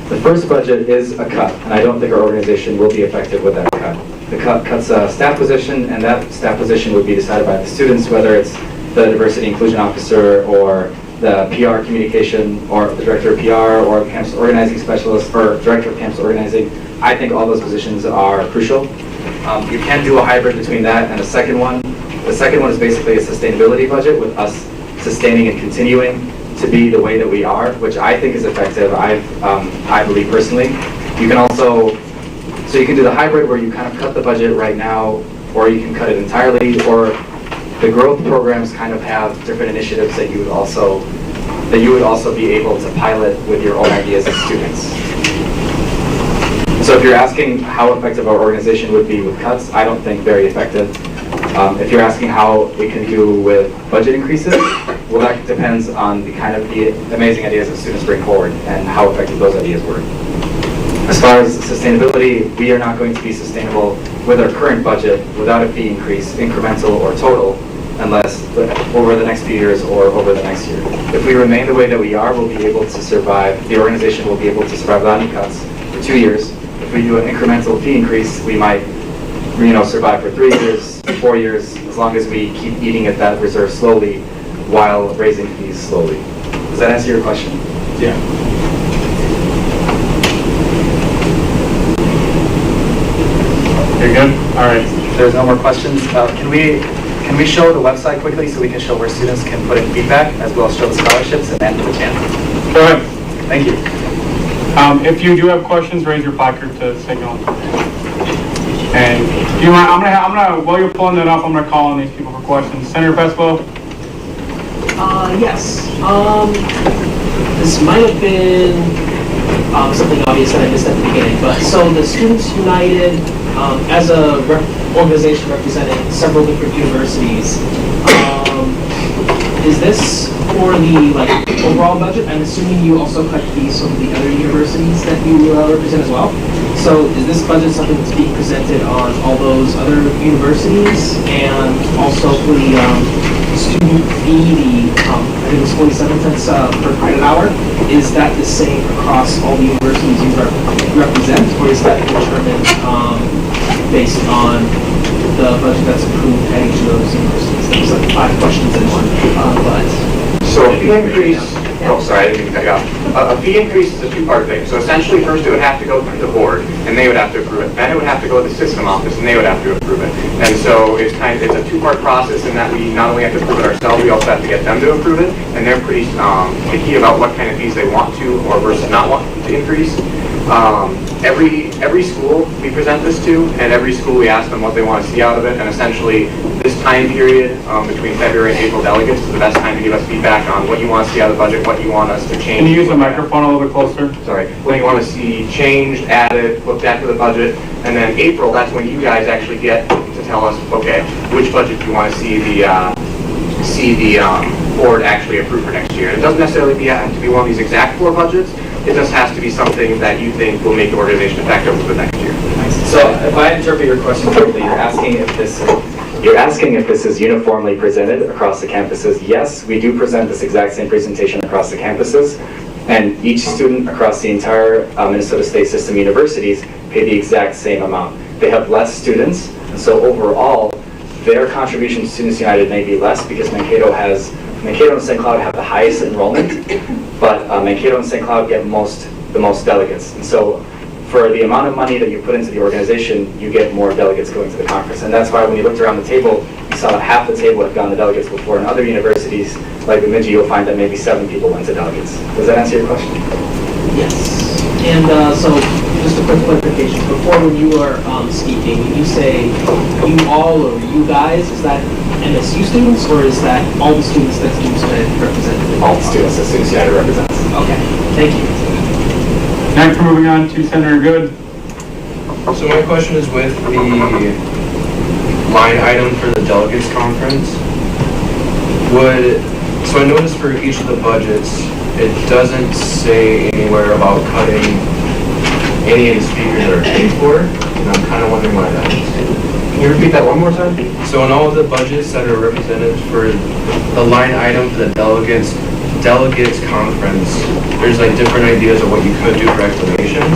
the first budget is a cut, and I don't think our organization will be effective with that cut. The cut cuts a staff position, and that staff position would be decided by the students, whether it's the diversity inclusion officer or the PR communication or the director of PR or campus organizing specialist or director of campus organizing. I think all those positions are crucial. You can do a hybrid between that and the second one. The second one is basically a sustainability budget with us sustaining and continuing to be the way that we are, which I think is effective. I believe personally. You can also, so you can do the hybrid where you kind of cut the budget right now, or you can cut it entirely, or the growth programs kind of have different initiatives that you would also be able to pilot with your own ideas as students. So if you're asking how effective our organization would be with cuts, I don't think very effective. If you're asking how it can do with budget increases, well, that depends on the kind of amazing ideas that students bring forward and how effective those ideas were. As far as sustainability, we are not going to be sustainable with our current budget without a fee increase, incremental or total, unless over the next few years or over the next year. If we remain the way that we are, we'll be able to survive, the organization will be able to survive without any cuts for 2 years. If we do an incremental fee increase, we might survive for 3 years, 4 years, as long as we keep eating at that reserve slowly while raising fees slowly. Does that answer your question? Yeah. You're good? All right. If there's no more questions, can we show the website quickly so we can show where students can put in feedback, as well as show the scholarships and end the chance? Go ahead. Thank you. If you do have questions, raise your placard to signal. And do you mind, I'm gonna, while you're pulling that up, I'm gonna call on these people for questions. Senator Peslow? Yes. This might have been something obvious that I missed at the beginning, but so the Students United, as a organization representing several different universities, is this for the overall budget? I'm assuming you also cut fees from the other universities that you represent as well. So is this budget something that's being presented on all those other universities, and also for the student fee, I think it's 47 cents per credit hour? Is that the same across all the universities you represent, or is that determined based on the budget that's approved at each of those universities? There's like 5 questions in one, but... So a fee increase, oh sorry, I didn't mean to cut you off. A fee increase is a two-part thing. So essentially first it would have to go through the board and they would have to approve it. Then it would have to go to the system office and they would have to approve it. And so it's a two-part process in that we not only have to approve it ourselves, we also have to get them to approve it. And they're pretty picky about what kind of fees they want to or versus not want to increase. Every school we present this to, and every school we ask them what they want to see out of it, and essentially this time period between February and April delegates is the best time to give us feedback on what you want to see out of the budget, what you want us to change. Can you use the microphone a little bit closer? Sorry. What you want to see changed, added, looked at for the budget, and then April, that's when you guys actually get to tell us, okay, which budget you want to see the board actually approve for next year. And it doesn't necessarily have to be one of these exact 4 budgets. It just has to be something that you think will make the organization effective for the next year. So if I interpret your question correctly, you're asking if this is uniformly presented across the campuses. Yes, we do present this exact same presentation across the campuses, and each student across the entire Minnesota State System universities pay the exact same amount. They have less students, and so overall, their contribution to Students United may be less because Mankato and St. Cloud have the highest enrollment, but Mankato and St. Cloud get the most delegates. And so for the amount of money that you put into the organization, you get more delegates going to the conference. And that's why when you looked around the table, you saw that half the table have gone to delegates before. In other universities, like Bemidji, you'll find that maybe 7 people went to delegates. Does that answer your question? Yes. And so, just a quick clarification. Before, when you were speaking, you say you all or you guys, is that MSU students, or is that all the students that Students United represent? All the students that Students United represents. Okay, thank you. Next, we're moving on to Senator Good. So my question is with the line item for the delegates conference. So I noticed for each of the budgets, it doesn't say anywhere about cutting any of the speakers that are paid for, and I'm kind of wondering why that is. Can you repeat that one more time? So in all of the budgets that are represented for the line item for the delegates conference, there's like different ideas of what you could do for explanations.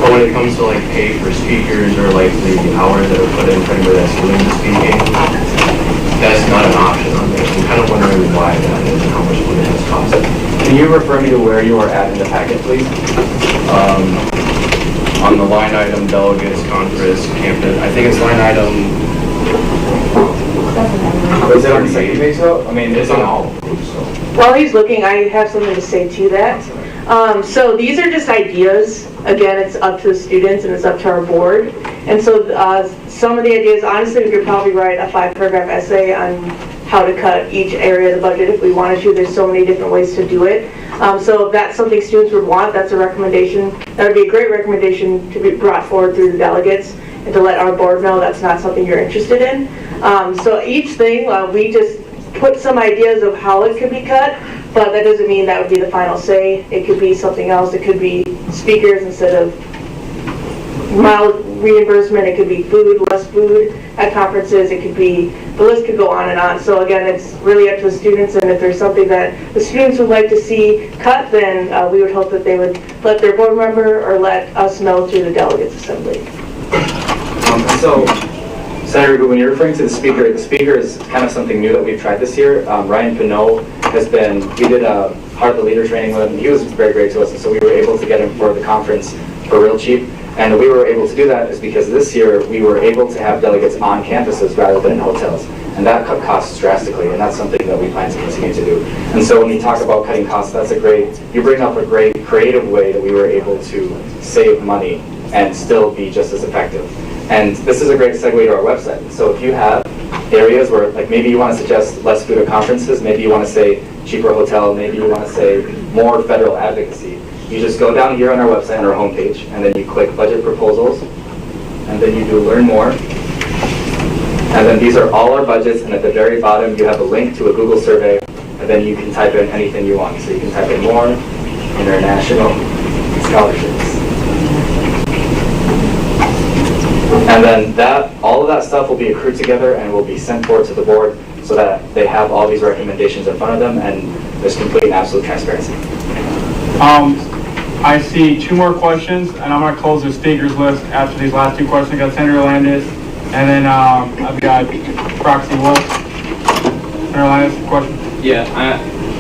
But when it comes to like pay for speakers or like the hours that are put in for anybody that's doing the speaking, that's not an option on there. I'm kind of wondering why that is and how much money that's costing. Can you refer me to where you are at in the packet, please? On the line item delegates conference campus, I think it's line item. Is it on the second page though? I mean, It's on all of them, so. While he's looking, I have something to say to that. So these are just ideas. Again, it's up to the students and it's up to our board. And so some of the ideas, honestly, we could probably write a 5-paragraph essay on how to cut each area of the budget if we wanted to. There's so many different ways to do it. So if that's something students would want, that's a recommendation. That would be a great recommendation to be brought forward through the delegates and to let our board know that's not something you're interested in. So each thing, we just put some ideas of how it could be cut, but that doesn't mean that would be the final say. It could be something else. It could be speakers instead of mild reimbursement. It could be food, less food at conferences. It could be, the list could go on and on. So again, it's really up to the students, and if there's something that the students would like to see cut, then we would hope that they would let their board member or let us know through the delegates assembly. So, Senator, when you're referring to the speaker is kind of something new that we've tried this year. Ryan Pinot we did a Heart of the Leader training with him. He was very great to us, and so we were able to get him for the conference for real cheap. And we were able to do that is because this year we were able to have delegates on campuses rather than in hotels. And that cut costs drastically, and that's something that we plan to continue to do. And so when you talk about cutting costs, you bring up a great creative way that we were able to save money and still be just as effective. And this is a great segue to our website. So if you have areas where, like, maybe you want to suggest less food at conferences, maybe you want to say cheaper hotel, maybe you want to say more federal advocacy, you just go down here on our website, on our homepage, and then you click budget proposals, and then you do learn more. And then these are all our budgets, and at the very bottom you have a link to a Google survey, and then you can type in anything you want. So you can type in more international scholarships. And then all of that stuff will be accrued together and will be sent forward to the board so that they have all these recommendations in front of them, and there's complete and absolute transparency. I see 2 more questions, and I'm going to close the speakers list after these last 2 questions. I got Senator Landis, and then I've got Proxy Wolf. Senator Landis, question? Yeah,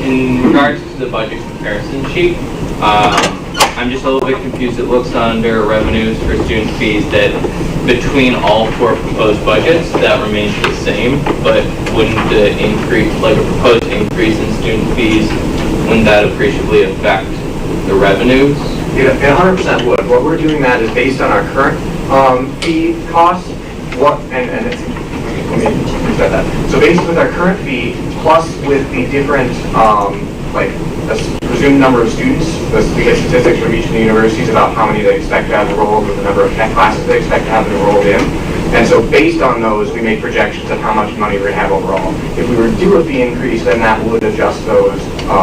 in regards to the budget comparison sheet, I'm just a little bit confused. It looks under revenues for student fees that between all 4 proposed budgets, that remains the same, but wouldn't the increase, like a proposed increase in student fees, wouldn't that appreciably affect the revenues? Yeah, it 100% would. What we're doing that is based on our current fee costs. Let me reset that. So based with our current fee, plus with the different, presumed number of students, we get statistics from each of the universities about how many they expect to have enrolled, or the number of classes they expect to have enrolled in. And so based on those, we make projections of how much money we're going to have overall. If we were to do a fee increase, then that would adjust those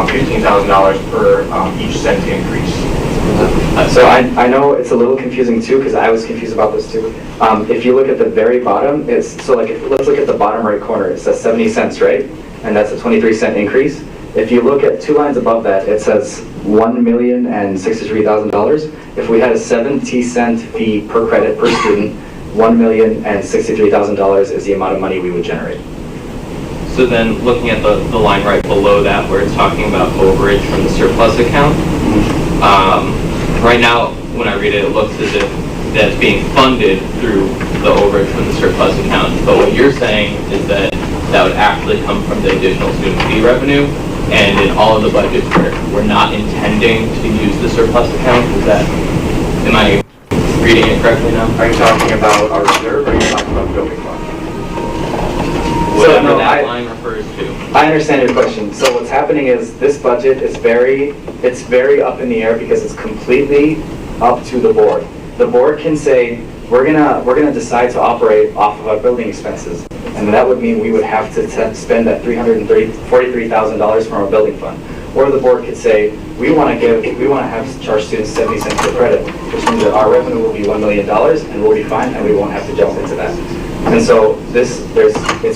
$15,000 per each cent increase. So I know it's a little confusing too, because I was confused about this too. If you look at the very bottom, let's look at the bottom right corner. It says 70 cents, right? And that's a 23-cent increase. If you look at 2 lines above that, it says $1,063,000. If we had a 70-cent fee per credit per student, $1,063,000 is the amount of money we would generate. So then looking at the line right below that where it's talking about overage from the surplus account, right now when I read it, it looks as if that's being funded through the overage from the surplus account. But what you're saying is that that would actually come from the additional student fee revenue, and in all of the budgets we're not intending to use the surplus account. Am I reading it correctly now? Are you talking about our reserve, or are you talking about building fund? Whatever that line refers to. I understand your question. So what's happening is this budget is very up in the air because it's completely up to the board. The board can say, we're gonna decide to operate off of our building expenses, and that would mean we would have to spend that $43,000 from our building fund. Or the board could say, we want to charge students 70 cents per credit, which means that our revenue will be $1 million and we'll be fine and we won't have to jump into that. And so it's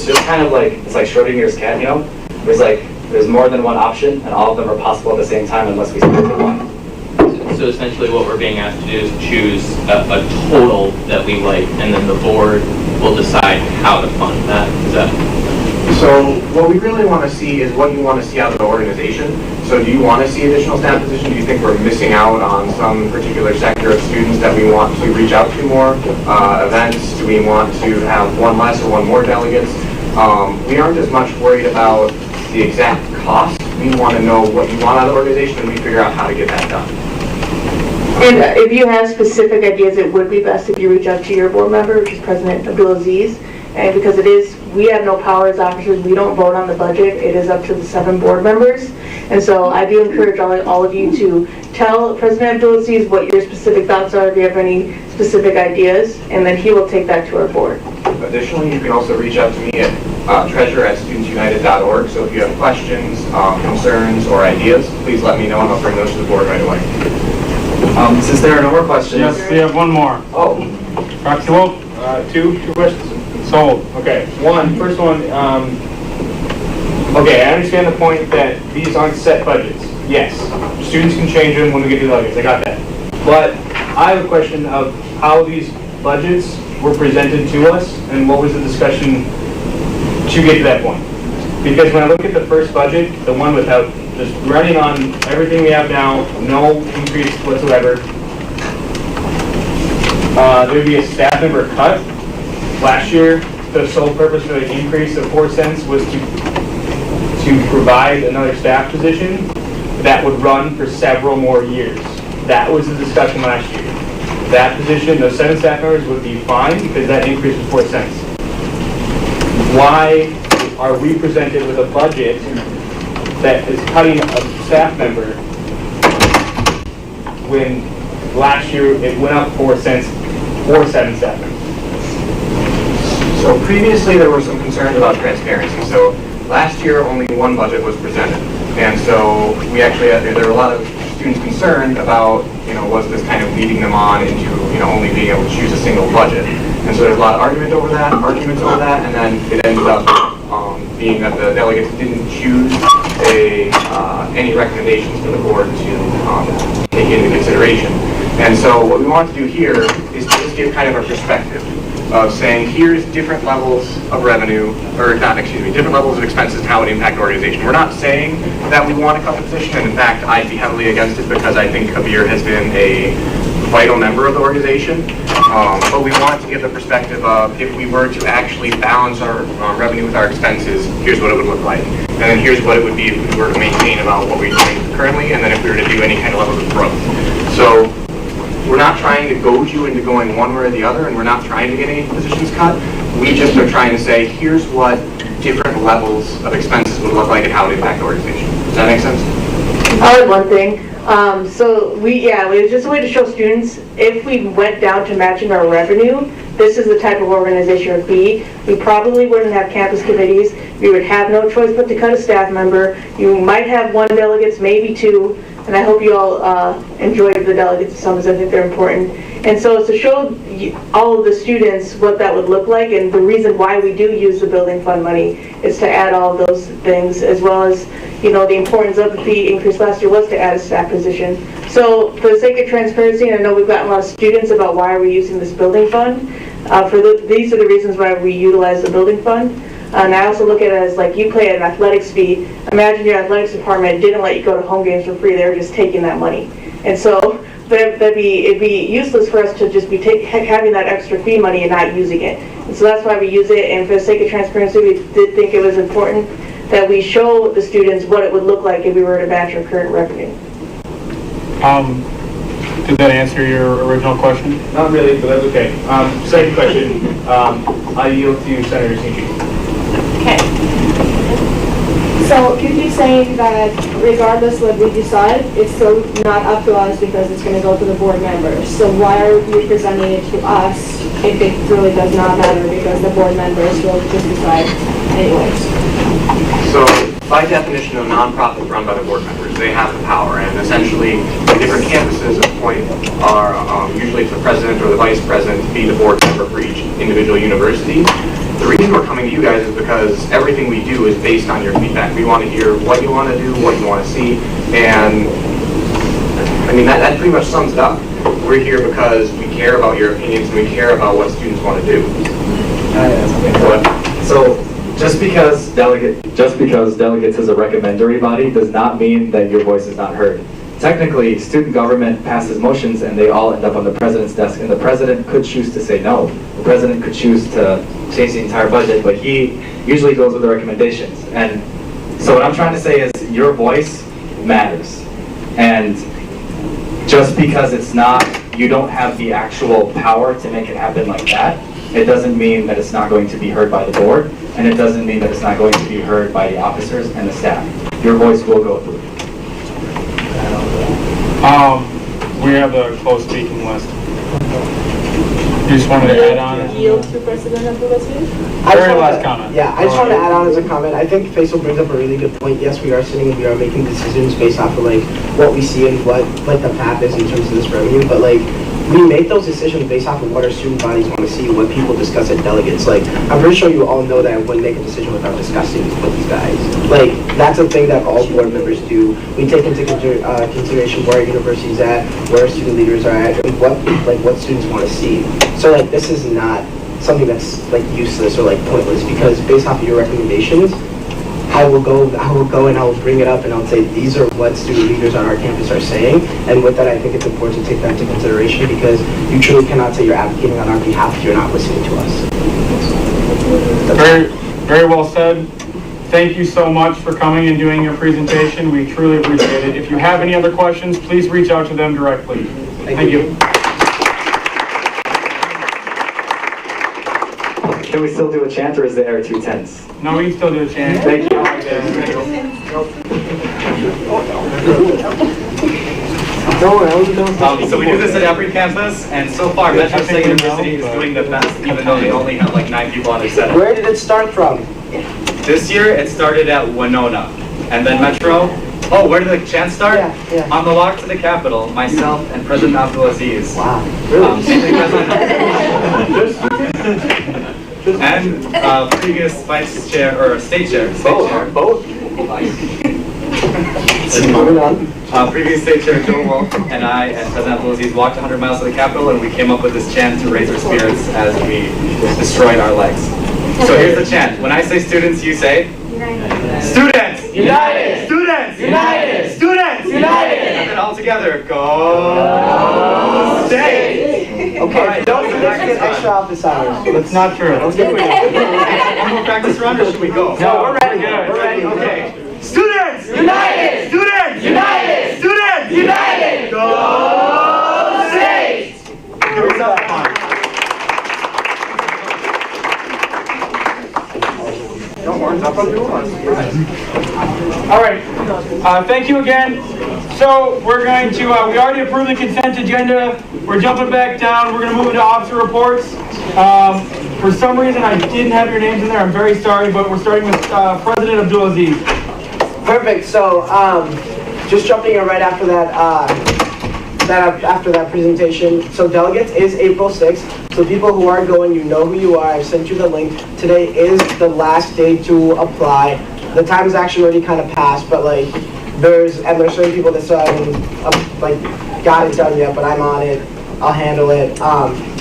just kind of like, it's like Schrodinger's cat, you know? There's more than one option, and all of them are possible at the same time unless we stick to one. So essentially what we're being asked to do is choose a total that we like, and then the board will decide how to fund that. Is that? So what we really want to see is what you want to see out of the organization. So do you want to see additional staff positions? Do you think we're missing out on some particular sector of students that we want to reach out to more? Events? Do we want to have one less or one more delegates? We aren't as much worried about the exact cost. We want to know what you want out of the organization, and we figure out how to get that done. And if you have specific ideas, it would be best if you reach out to your board member, which is President Abdulaziz. And because we have no power as officers, we don't vote on the budget. It is up to the 7 board members. And so I do encourage all of you to tell President Abdulaziz what your specific thoughts are, if you have any specific ideas, and then he will take that to our board. Additionally, you can also reach out to me at treasurer@studentsunited.org. So if you have questions, concerns, or ideas, please let me know and I'll bring those to the board right away. Since there are no more questions. Yes, we have one more. Oh. Proxy Wolf? Two questions. Sold. Okay. First one, okay, I understand the point that these aren't set budgets. Yes, students can change them when we get to the budgets. I got that. But I have a question of how these budgets were presented to us, and what was the discussion to get to that point? Because when I look at the first budget, the one without, just running on everything we have now, no increase whatsoever, there'd be a staff member cut. Last year, the sole purpose for the increase of 4 cents was to provide another staff position that would run for several more years. That was the discussion last year. That position, those 7 staff members would be fine because that increase was 4 cents. Why are we presented with a budget that is cutting a staff member when last year it went up 4 cents for 7 staff members? So previously there were some concerns about transparency. So last year only one budget was presented. And so we actually had, there were a lot of students concerned about, was this kind of leading them on into, only being able to choose a single budget. And so there's a lot of arguments over that, and then it ended up being that the delegates didn't choose any recommendations for the board to take into consideration. And so what we want to do here is to just give kind of a perspective of saying, here's different levels of revenue, or not, excuse me, different levels of expenses and how it impact the organization. We're not saying that we want to cut the position, and in fact, I'd be heavily against it because I think Kabir has been a vital member of the organization. But we want to give the perspective of if we were to actually balance our revenue with our expenses, here's what it would look like. And then here's what it would be if we were to maintain about what we're doing currently, and then if we were to do any kind of level of growth. So we're not trying to goad you into going one way or the other, and we're not trying to get any positions cut. We just are trying to say, here's what different levels of expenses would look like and how it impact the organization. Does that make sense? I'll add one thing. It was just a way to show students if we went down to matching our revenue, this is the type of organization it would be. We probably wouldn't have campus committees. We would have no choice but to cut a staff member. You might have 1 delegates, maybe 2. And I hope you all enjoyed the delegates some, because I think they're important. And so it's to show all of the students what that would look like, and the reason why we do use the building fund money is to add all of those things, as well as, the importance of the fee increase last year was to add a staff position. So for the sake of transparency, and I know we've gotten a lot of students about why are we using this building fund, these are the reasons why we utilize the building fund. And I also look at it as like you pay an athletics fee. Imagine your athletics department didn't let you go to home games for free. They were just taking that money. And so it'd be useless for us to just be having that extra fee money and not using it. And so that's why we use it. And for the sake of transparency, we did think it was important that we show the students what it would look like if we were to match our current revenue. Did that answer your original question? Not really, but that's okay. Second question, I yield to Senator Sinchi. Okay. So you keep saying that regardless what we decide, it's still not up to us because it's going to go to the board members. So why are you presenting it to us if it really does not matter because the board members will just decide anyways? So by definition, a nonprofit run by the board members, they have the power, and essentially the different campuses appoint are usually it's the president or the vice president to be the board member for each individual university. The reason we're coming to you guys is because everything we do is based on your feedback. We want to hear what you want to do, what you want to see, and I mean, that pretty much sums it up. We're here because we care about your opinions and we care about what students want to do. So, just because delegates is a recommendatory body does not mean that your voice is not heard. Technically, student government passes motions and they all end up on the president's desk, and the president could choose to say no. The president could choose to change the entire budget, but he usually goes with the recommendations. And so what I'm trying to say is your voice matters. And just because it's not, you don't have the actual power to make it happen like that, it doesn't mean that it's not going to be heard by the board, and it doesn't mean that it's not going to be heard by the officers and the staff. Your voice will go through. We have the closed speaking list. You just wanted to add on? Yield to President Abdulaziz? Very last comment. Yeah, I just want to add on as a comment. I think Faisal brings up a really good point. Yes, we are sitting and we are making decisions based off of like what we see and what like the path is in terms of this revenue. But like we make those decisions based off of what our student bodies want to see, what people discuss at delegates. Like, I'm pretty sure you all know that I wouldn't make a decision without discussing with these guys. Like, that's a thing that all board members do. We take into consideration where our university's at, where our student leaders are at, and what students want to see. So like, this is not something that's like useless or like pointless, because based off of your recommendations, I will go and I will bring it up and I'll say, these are what student leaders on our campus are saying. And with that, I think it's important to take that into consideration, because you truly cannot say you're advocating on our behalf if you're not listening to us. Very, very well said. Thank you so much for coming and doing your presentation. We truly appreciate it. If you have any other questions, please reach out to them directly. Thank you. Can we still do a chant, or is the air too tense? No, we can still do a chant. Thank you. So we do this at every campus, and so far Metro State University is doing the best, even though they only have like 9 people on their setup. Where did it start from? This year it started at Winona, and then Metro. Oh, where did the chant start? Yeah. On the walk to the Capitol, myself and President Abdulaziz. Wow, really? And previous vice chair, or state chair. Both. Previous state chair Joe Wolf and I and President Abdulaziz walked 100 miles to the Capitol, and we came up with this chant to raise our spirits as we destroyed our legs. So here's the chant. When I say students, you say? United. Students! United! Students! United! Students! United! And then all together, go state! Okay, right, don't forget to get extra office hours. That's not true. Let's get it. One more practice round, or should we go? No, we're ready. We're ready. Okay. Students! United! Students! United! Students! United! Go state! Give yourself a hand. All right. Thank you again. So we're going to, we already approved the consent agenda. We're jumping back down. We're going to move into officer reports. For some reason, I didn't have your names in there. I'm very sorry, but we're starting with President Abdulaziz. Perfect. So, just jumping in right after that, after that presentation. So delegates is April 6th. So people who are going, you know who you are. I sent you the link. Today is the last day to apply. The time is actually already kind of passed, but like there's certain people that still haven't like got it done yet, but I'm on it. I'll handle it.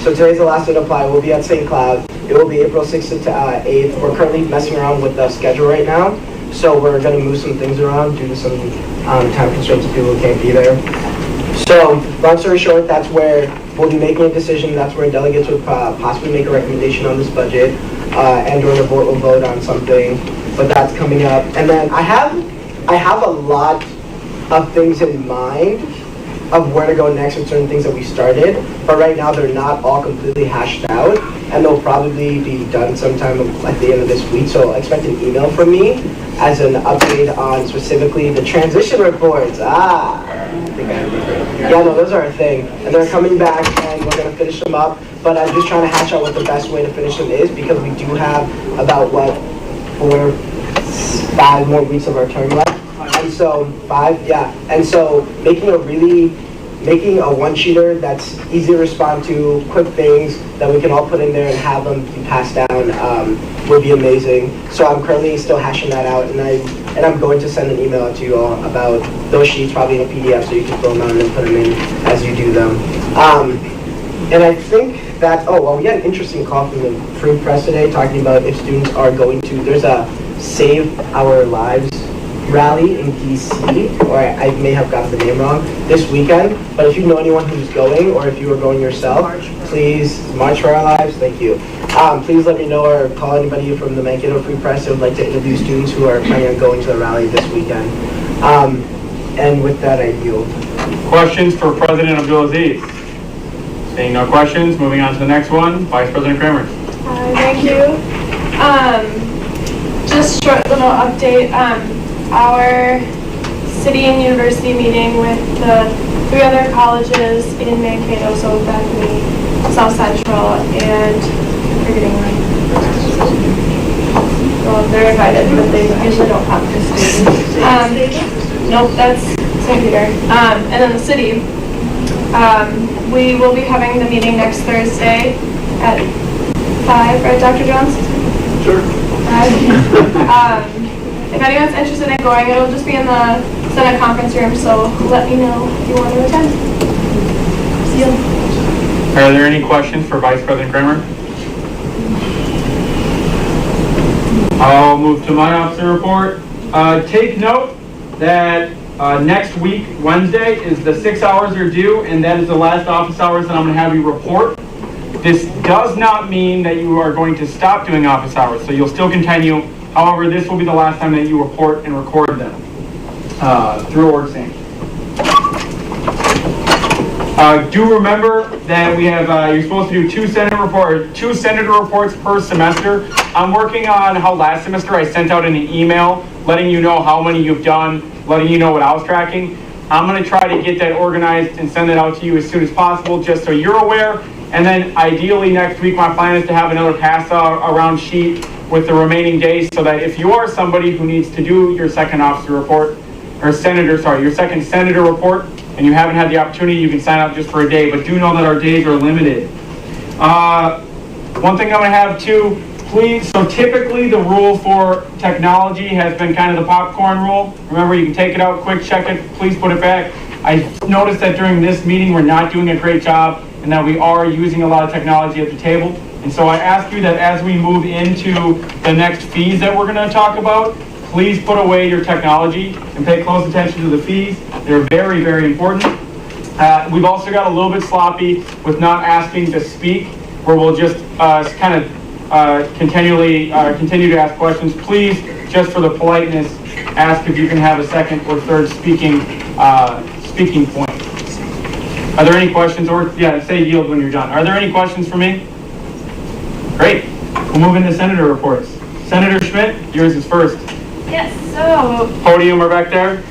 So today's the last day to apply. We'll be at St. Cloud. It will be April 6th to 8th. We're currently messing around with the schedule right now. So we're going to move some things around due to some time constraints of people who can't be there. So long story short, that's where we'll be making a decision. That's where delegates would possibly make a recommendation on this budget, and or the board will vote on something. But that's coming up. And then I have a lot of things in mind of where to go next with certain things that we started, but right now they're not all completely hashed out, and they'll probably be done sometime at the end of this week. So expect an email from me as an update on specifically the transition reports. I think I remember. Yeah, no, those are a thing, and they're coming back, and we're gonna finish them up. But I'm just trying to hash out what the best way to finish them is, because we do have about 5 more weeks of our term left. And so 5, yeah. And so making a one-sheeter that's easy to respond to, quick things that we can all put in there and have them be passed down would be amazing. So I'm currently still hashing that out, and I'm going to send an email out to you all about those sheets, probably in a PDF, so you can fill them out and then put them in as you do them. And I think that, we had an interesting call from the Free Press today talking about if students are going to, there's a Save Our Lives rally in DC, or I may have got the name wrong, this weekend. But if you know anyone who's going, or if you are going yourself, please March for Our Lives. Thank you. Please let me know, or call anybody from the Mankato Free Press who would like to interview students who are planning on going to the rally this weekend. And with that, I yield. Questions for President Abdulaziz? Seeing no questions, moving on to the next one. Vice President Kramer. Thank you. Just short little update. Our city and university meeting with the 3 other colleges in Mankato, so Bethany, South Central, and I'm forgetting one. Well, they're invited, but they usually don't have to. Nope, that's St. Peter. And then the city. We will be having the meeting next Thursday at 5, right, Dr. Jones? Sure. 5. If anyone's interested in going, it'll just be in the Senate conference room, so let me know if you want to attend. See you. Are there any questions for Vice President Kramer? I'll move to my officer report. Take note that next week, Wednesday, is the 6 hours are due, and that is the last office hours that I'm going to have you report. This does not mean that you are going to stop doing office hours, so you'll still continue. However, this will be the last time that you report and record them through OrgSync. Do remember that we have, you're supposed to do two senator reports per semester. I'm working on how last semester I sent out an email letting you know how many you've done, letting you know what I was tracking. I'm going to try to get that organized and send it out to you as soon as possible, just so you're aware. And then ideally next week, my plan is to have another pass around sheet with the remaining days, so that if you are somebody who needs to do your second officer report, or your second senator report, and you haven't had the opportunity, you can sign up just for a day, but do know that our days are limited. One thing I'm going to have too, please, so typically the rule for technology has been kind of the popcorn rule. Remember, you can take it out, quick check it, please put it back. I noticed that during this meeting, we're not doing a great job, and that we are using a lot of technology at the table. And so I ask you that as we move into the next fees that we're going to talk about, please put away your technology and pay close attention to the fees. They're very, very important. We've also got a little bit sloppy with not asking to speak, where we'll just kind of continue to ask questions. Please, just for the politeness, ask if you can have a second or third speaking point. Are there any questions? Or, yeah, say yield when you're done. Are there any questions for me? Great. We'll move into senator reports. Senator Schmidt, yours is first. Yes, so. Podium or back there?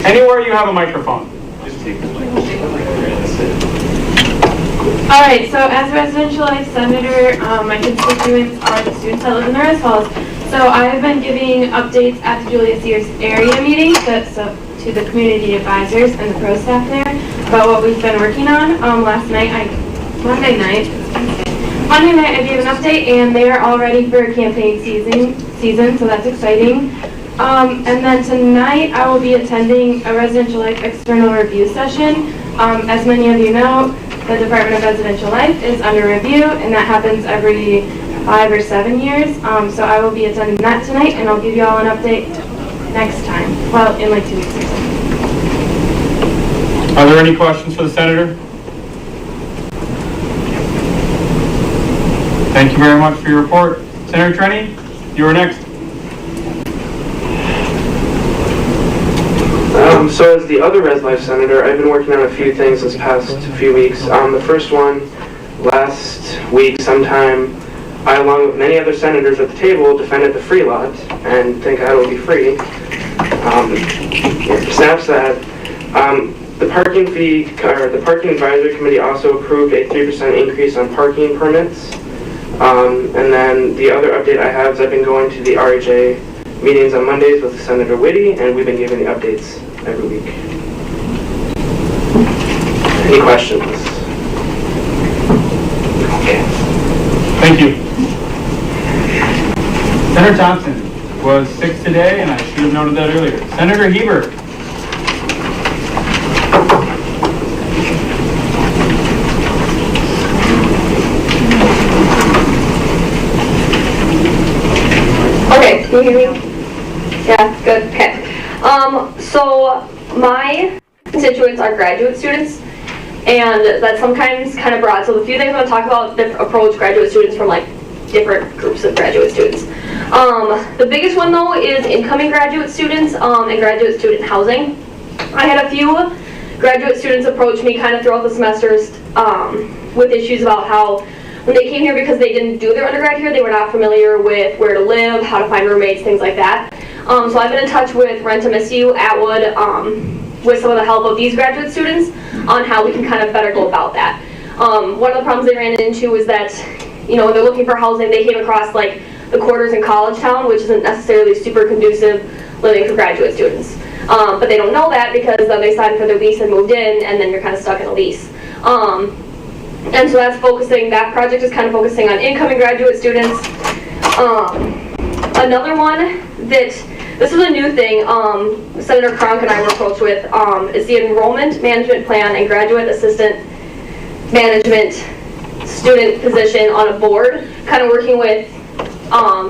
Anywhere you have a microphone. Just take the mic. All right, so as residential life senator, my constituents are the students that live in the Rest Halls. So I have been giving updates at the Julius Sears area meeting to the community advisors and the pro staff there about what we've been working on. Monday night, I gave an update, and they are all ready for campaign season, so that's exciting. And then tonight, I will be attending a residential life external review session. As many of you know, the Department of Residential Life is under review, and that happens every 5 or 7 years. So I will be attending that tonight, and I'll give you all an update next time. Well, in like 2 weeks or so. Are there any questions for the senator? Thank you very much for your report. Senator Trenny, you are next. So as the other Res Life Senator, I've been working on a few things this past few weeks. The first one, last week sometime, I, along with many other senators at the table, defended the free lot, and thank God it will be free. Snaps that. The parking fee, or the Parking Advisory Committee also approved a 3% increase on parking permits. And then the other update I have is I've been going to the RHA meetings on Mondays with Senator Whitty, and we've been giving the updates every week. Any questions? Okay. Thank you. Senator Thompson was sick today, and I should have noted that earlier. Senator Hebert. Okay, can you hear me? Yeah, good, okay. So my constituents are graduate students, and that's sometimes kind of broad. So the few things I'm going to talk about that approach graduate students from like different groups of graduate students. The biggest one though is incoming graduate students and graduate student housing. I had a few graduate students approach me kind of throughout the semesters with issues about how when they came here because they didn't do their undergrad here, they were not familiar with where to live, how to find roommates, things like that. So I've been in touch with Rent-A-Miss-U, Atwood, with some of the help of these graduate students on how we can kind of better go about that. One of the problems they ran into is that, you know, when they're looking for housing, they came across like the quarters in College Town, which isn't necessarily super conducive living for graduate students. But they don't know that because then they signed for their lease and moved in, and then you're kind of stuck in a lease. And so that's focusing, that project is kind of focusing on incoming graduate students. Another one that, this is a new thing, Senator Cronk and I were approached with, is the enrollment management plan and graduate assistant management student position on a board, kind of working with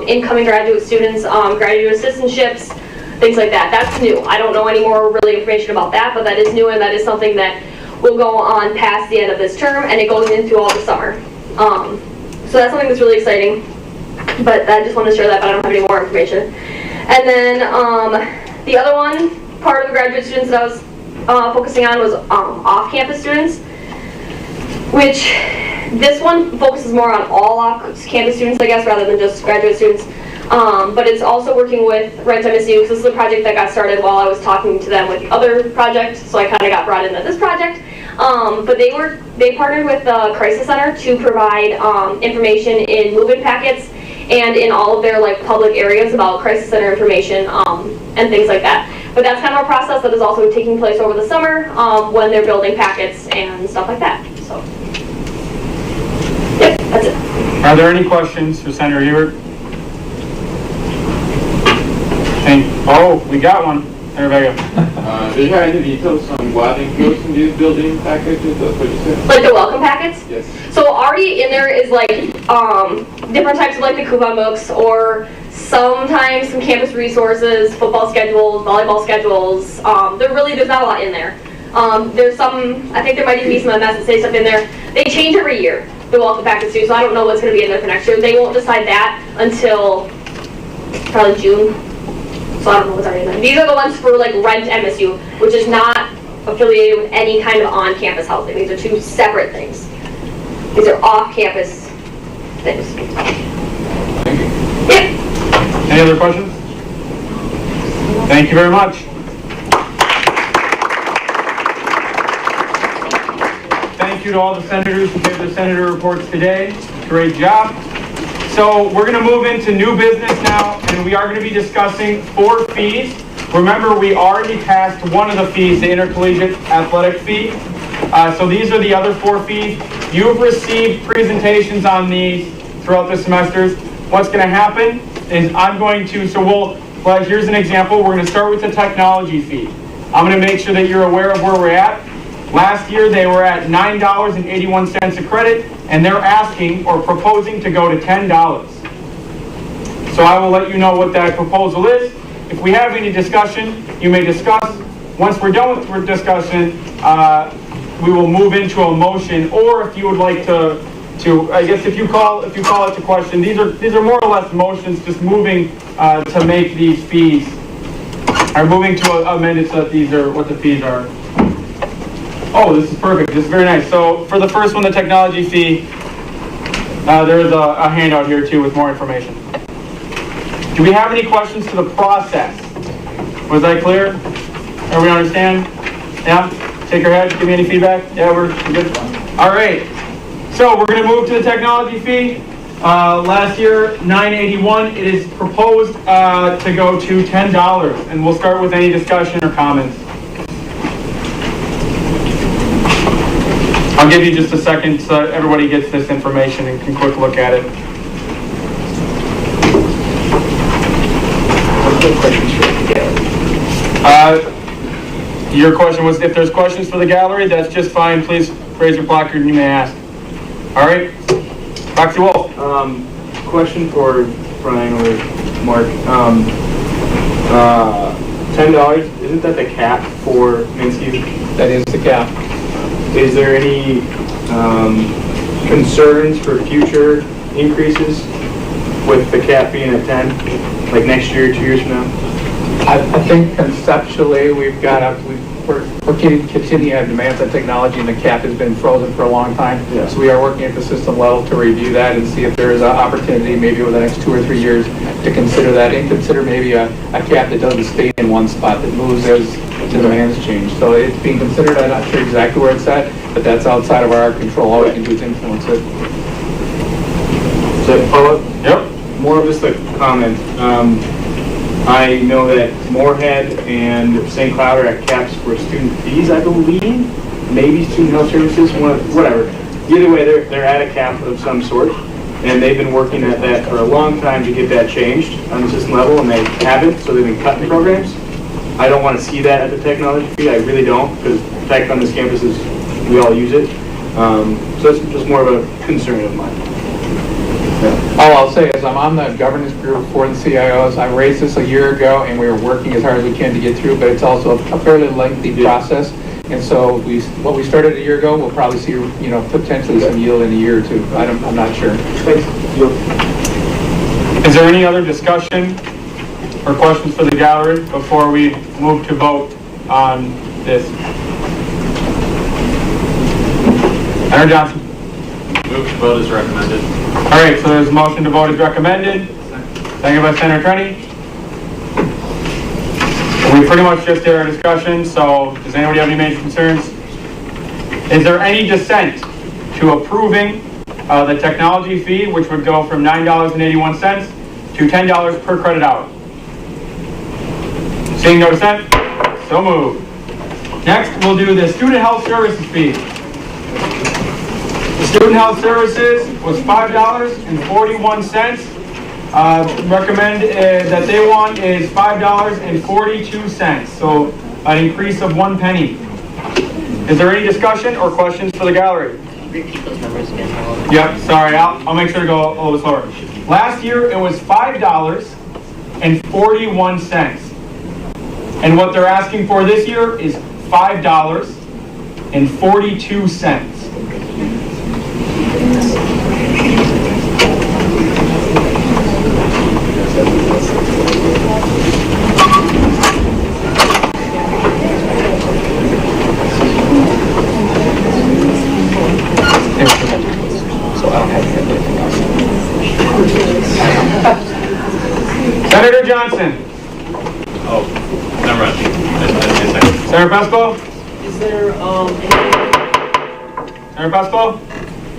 incoming graduate students, graduate assistantships, things like that. That's new. I don't know any more really information about that, but that is new, and that is something that will go on past the end of this term, and it goes into all the summer. So that's something that's really exciting, but I just wanted to share that, but I don't have any more information. And then the other one, part of the graduate students that I was focusing on was off-campus students, which this one focuses more on all off-campus students, I guess, rather than just graduate students. But it's also working with Rent MSU, because this is a project that got started while I was talking to them with the other project, so I kind of got brought into this project. But they partnered with the Crisis Center to provide information in move-in packets and in all of their like public areas about Crisis Center information and things like that. But that's kind of a process that is also taking place over the summer when they're building packets and stuff like that. So, yep, that's it. Are there any questions for Senator Ewert? Oh, we got one. There we go. Do you have any details on what includes in these building packages? That's what you said? Like the welcome packets? Yes. So already in there is like different types of like the coupon books, or sometimes some campus resources, football schedules, volleyball schedules. There's not a lot in there. There's some, I think there might even be some MS that say stuff in there. They change every year, the welcome packets do, so I don't know what's going to be in there for next year. They won't decide that until probably June. So I don't know what's already in there. These are the ones for like Rent MSU, which is not affiliated with any kind of on-campus housing. These are two separate things. These are off-campus things. Yeah. Any other questions? Thank you very much. Thank you to all the senators who gave the senator reports today. Great job. So we're going to move into new business now, and we are going to be discussing 4 fees. Remember, we already passed one of the fees, the intercollegiate athletic fee. So these are the other 4 fees. You've received presentations on these throughout the semesters. What's going to happen is I'm going to, well, here's an example. We're going to start with the technology fee. I'm going to make sure that you're aware of where we're at. Last year, they were at $9.81 a credit, and they're asking or proposing to go to $10. So I will let you know what that proposal is. If we have any discussion, you may discuss. Once we're done with our discussion, we will move into a motion, or if you would like to I guess if you call it to question, these are more or less motions, just moving to make these fees, or moving to amend it so that these are what the fees are. Oh, this is perfect. This is very nice. So for the first one, the technology fee, there is a handout here too with more information. Do we have any questions to the process? Was that clear? Everybody understand? Yeah? Shake your head. Give me any feedback. Yeah, we're good. All right. So we're going to move to the technology fee. Last year, $9.81. It is proposed to go to $10, and we'll start with any discussion or comments. I'll give you just a second so everybody gets this information and can quick look at it. Your question was if there's questions for the gallery. That's just fine. Please raise your placard and you may ask. All right. Dr. Wolf. Question for Brian or Mark. $10, isn't that the cap for Minsky? That is the cap. Is there any concerns for future increases with the cap being at 10, like next year, 2 years from now? I think conceptually we're continuing to have demands on technology, and the cap has been frozen for a long time. Yeah. So we are working at the system level to review that and see if there is an opportunity maybe over the next 2 or 3 years to consider that, and consider maybe a cap that doesn't stay in one spot, that moves as the demands change. So it's being considered. I'm not sure exactly where it's at, but that's outside of our control. All we can do is influence it. Is that follow-up? Yep. More of just a comment. I know that Moorhead and St. Cloud are at caps for student fees, I believe, maybe student health services, whatever. Either way, they're at a cap of some sort, and they've been working at that for a long time to get that changed on the system level, and they haven't, so they've been cutting programs. I don't want to see that at the technology fee, I really don't, because tech on this campus is, we all use it. So it's just more of a concern of mine. All I'll say is I'm on the governance group for the CIOs. I raised this a year ago, and we were working as hard as we can to get through, but it's also a fairly lengthy process. And so what we started a year ago, we'll probably see, potentially some yield in a year or two. I'm not sure. Is there any other discussion or questions for the gallery before we move to vote on this? Senator Johnson. Move to vote as recommended. All right, so there's a motion to vote as recommended. Second by Senator Trenny. We pretty much just did our discussion, so does anybody have any major concerns? Is there any dissent to approving the technology fee, which would go from $9.81 to $10 per credit hour? Seeing no dissent, so moved. Next, we'll do the student health services fee. The student health services was $5.41. Recommend that they want is $5.42, so an increase of 1 penny. Is there any discussion or questions for the gallery? Repeat those numbers again. Yep, sorry, I'll make sure to go a little slower. Last year, it was $5.41. And what they're asking for this year is $5.42. Senator Johnson. Oh, never mind. Senator Pesco? Is there, Senator Pesco?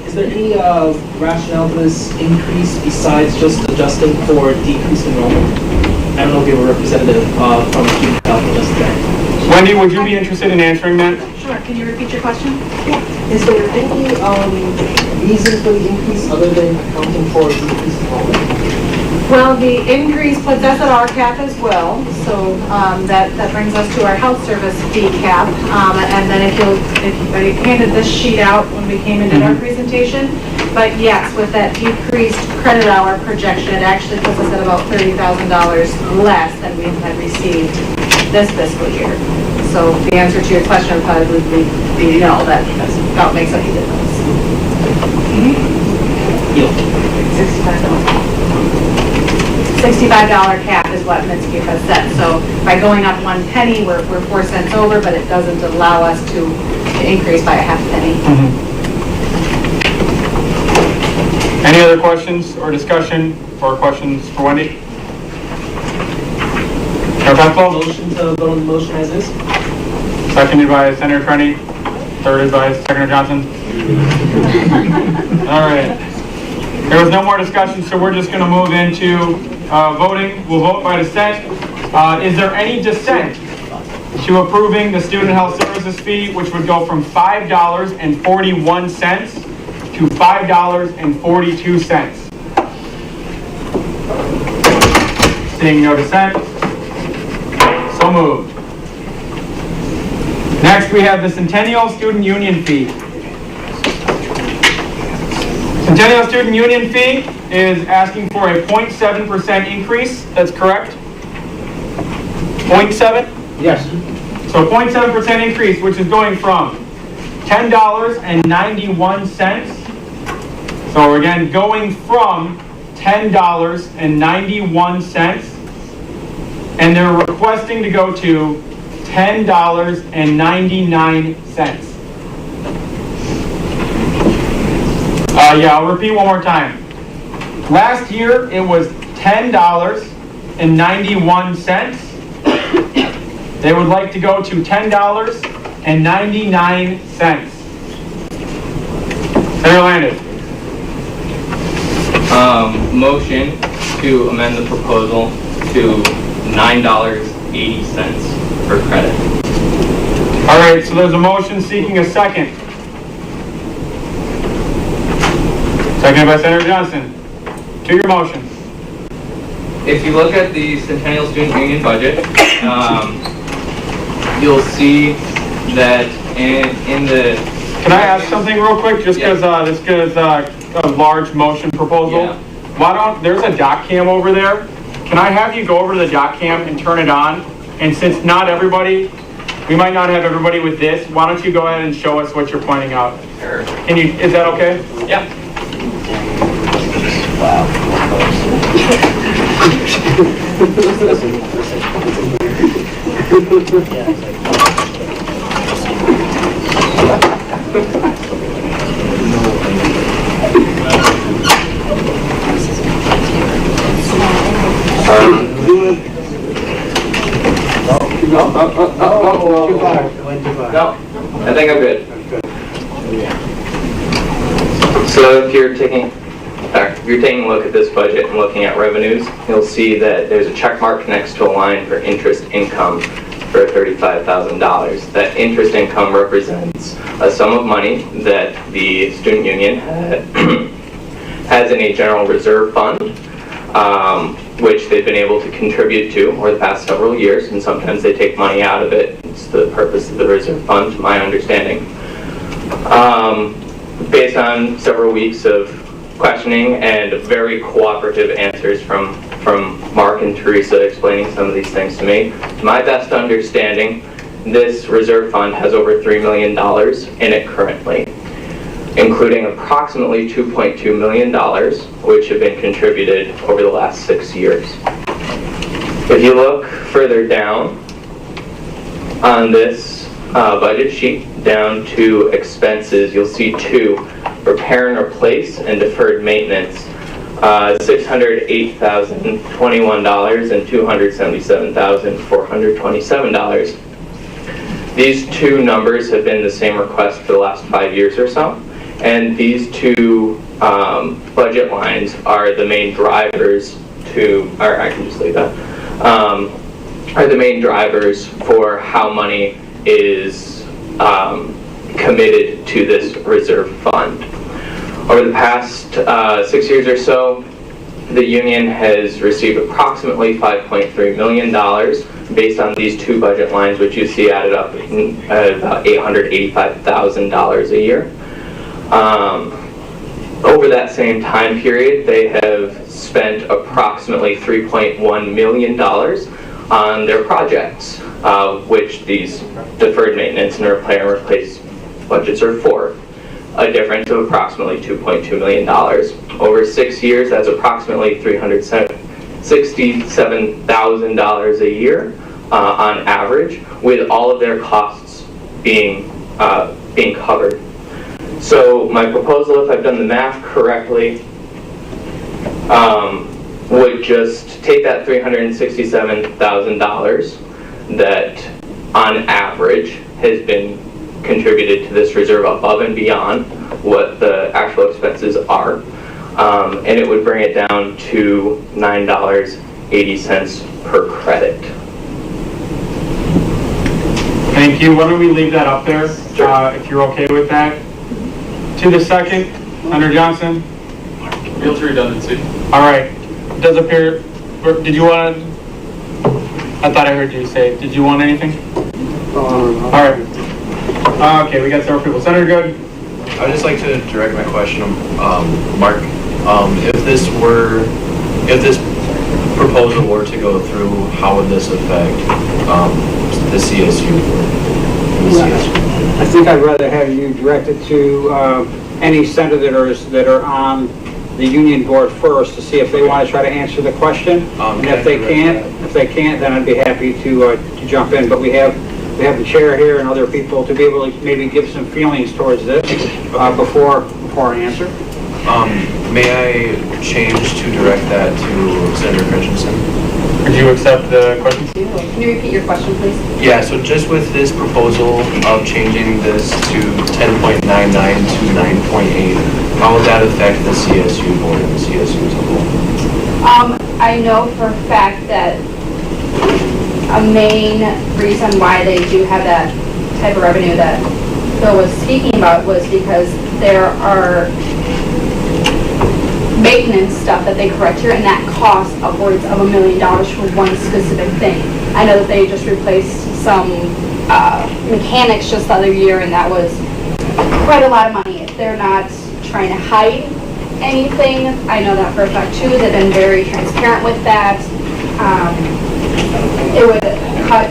Is there any rationale for this increase besides just adjusting for decreased enrollment? I don't know if you have a representative from student health with us today. Wendy, would you be interested in answering that? Sure, can you repeat your question? Is there any reason for the increase other than accounting for decreased enrollment? Well, the increase puts us at our cap as well, so that brings us to our health service fee cap. And then if I handed this sheet out when we came into our presentation, but yes, with that decreased credit hour projection, it actually puts us at about $30,000 less than we had received this fiscal year. So the answer to your question would probably be no, that about makes up the difference. $65 cap is what Mitsubishi has set. So by going up 1 penny, we're 4 cents over, but it doesn't allow us to increase by a half penny. Any other questions or discussion or questions for Wendy? Motion to vote on the motion as is. Seconded by Senator Trenny, thirded by Senator Johnson. All right. There was no more discussion, so we're just going to move into voting. We'll vote by dissent. Is there any dissent to approving the student health services fee, which would go from $5.41 to $5.42? Seeing no dissent, so moved. Next, we have the Centennial Student Union fee. Centennial Student Union fee is asking for a 0.7% increase. That's correct? 0.7? Yes. So 0.7% increase, which is going from $10.91. So again, going from $10.91, and they're requesting to go to $10.99. Yeah, I'll repeat one more time. Last year, it was $10.91. They would like to go to $10.99. Senator Landis. Motion to amend the proposal to $9.80 per credit. All right, so there's a motion seeking a second. Seconded by Senator Johnson. To your motion. If you look at the Centennial Student Union budget, you'll see that in the... Can I ask something real quick, just because this is a large motion proposal? Yeah. Why don't, there's a doc cam over there. Can I have you go over to the doc cam and turn it on? And since not everybody, we might not have everybody with this, why don't you go ahead and show us what you're pointing out? Sure. Can you, is that okay? Yeah. No, I think I'm good. So if you're taking a look at this budget and looking at revenues, you'll see that there's a check mark next to a line for interest income for $35,000. That interest income represents a sum of money that the student union has in a general reserve fund, which they've been able to contribute to over the past several years, and sometimes they take money out of it. It's the purpose of the reserve fund, to my understanding. Based on several weeks of questioning and very cooperative answers from Mark and Teresa explaining some of these things to me, to my best understanding, this reserve fund has over $3 million in it currently, including approximately $2.2 million, which have been contributed over the last 6 years. If you look further down on this budget sheet, down to expenses, you'll see two: repair and replace and deferred maintenance, $608,021 and $277,427. These two numbers have been the same request for the last 5 years or so, and these two budget lines are the main drivers or I can just leave that, are the main drivers for how money is committed to this reserve fund. Over the past 6 years or so, the union has received approximately $5.3 million based on these two budget lines, which you see added up at about $885,000 a year. Over that same time period, they have spent approximately $3.1 million on their projects, which these deferred maintenance and repair and replace budgets are for. A difference of approximately $2.2 million. Over 6 years, that's approximately $367,000 a year on average, with all of their costs being covered. So my proposal, if I've done the math correctly, would just take that $367,000 that on average has been contributed to this reserve above and beyond what the actual expenses are, and it would bring it down to $9.80 per credit. Thank you. Why don't we leave that up there, if you're okay with that? To the second, Senator Johnson. Yield to redundancy. All right. It does appear. Did you want? I thought I heard you say. Did you want anything? All right. Okay, we got several people. Senator Good. I would just like to direct my question, Mark. If this proposal were to go through, how would this affect the CSU? I think I'd rather have you direct it to any senators that are on the union board first to see if they want to try to answer the question. And if they can't, then I'd be happy to jump in. But we have the chair here and other people to be able to maybe give some feelings towards this before I answer. May I change to direct that to Senator Christensen? Could you accept the question? Can you repeat your question, please? Yeah, so just with this proposal of changing this to 10.99 to 9.8, how would that affect the CSU board and the CSU as a whole? I know for a fact that a main reason why they do have that type of revenue that Bill was speaking about was because there are maintenance stuff that they correct here, and that costs upwards of $1 million for one specific thing. I know that they just replaced some mechanics just the other year, and that was quite a lot of money. They're not trying to hide anything. I know that for a fact too. They've been very transparent with that. It would cut,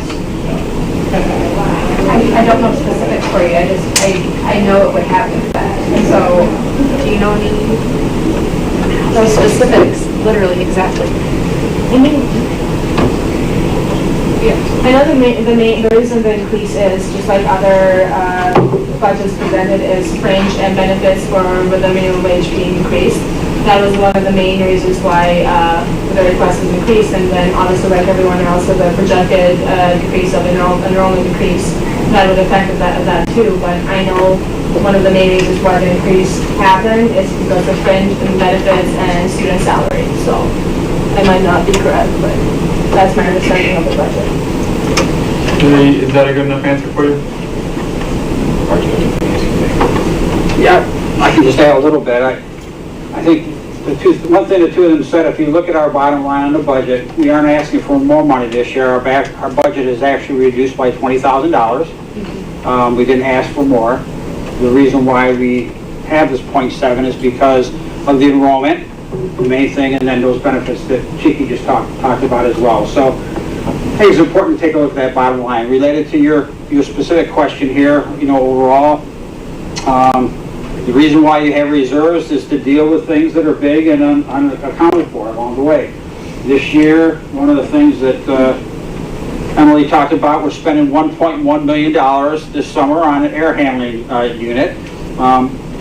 I don't know specifics for you, I know it would happen with that. So, do you know any, those specifics, literally, exactly? Yeah. I know the reason the increase is, just like other budgets presented, is fringe and benefits for the minimum wage being increased. That was one of the main reasons why the request was increased, and then obviously like everyone else, with the projected decrease of enrollment decrease, that would affect that too. But I know one of the main reasons why the increase happened is because of fringe and benefits and student salary. So I might not be correct, but that's my understanding of the budget. Is that a good enough answer for you? Yeah, I can just add a little bit. I think one thing the two of them said, if you look at our bottom line on the budget, we aren't asking for more money this year. Our budget is actually reduced by $20,000. We didn't ask for more. The reason why we have this 0.7 is because of the enrollment, the main thing, and then those benefits that Chiki just talked about as well. So I think it's important to take a look at that bottom line. Related to your specific question here, overall, the reason why you have reserves is to deal with things that are big and unaccounted for along the way. This year, one of the things that Emily talked about, we're spending $1.1 million this summer on an air handling unit.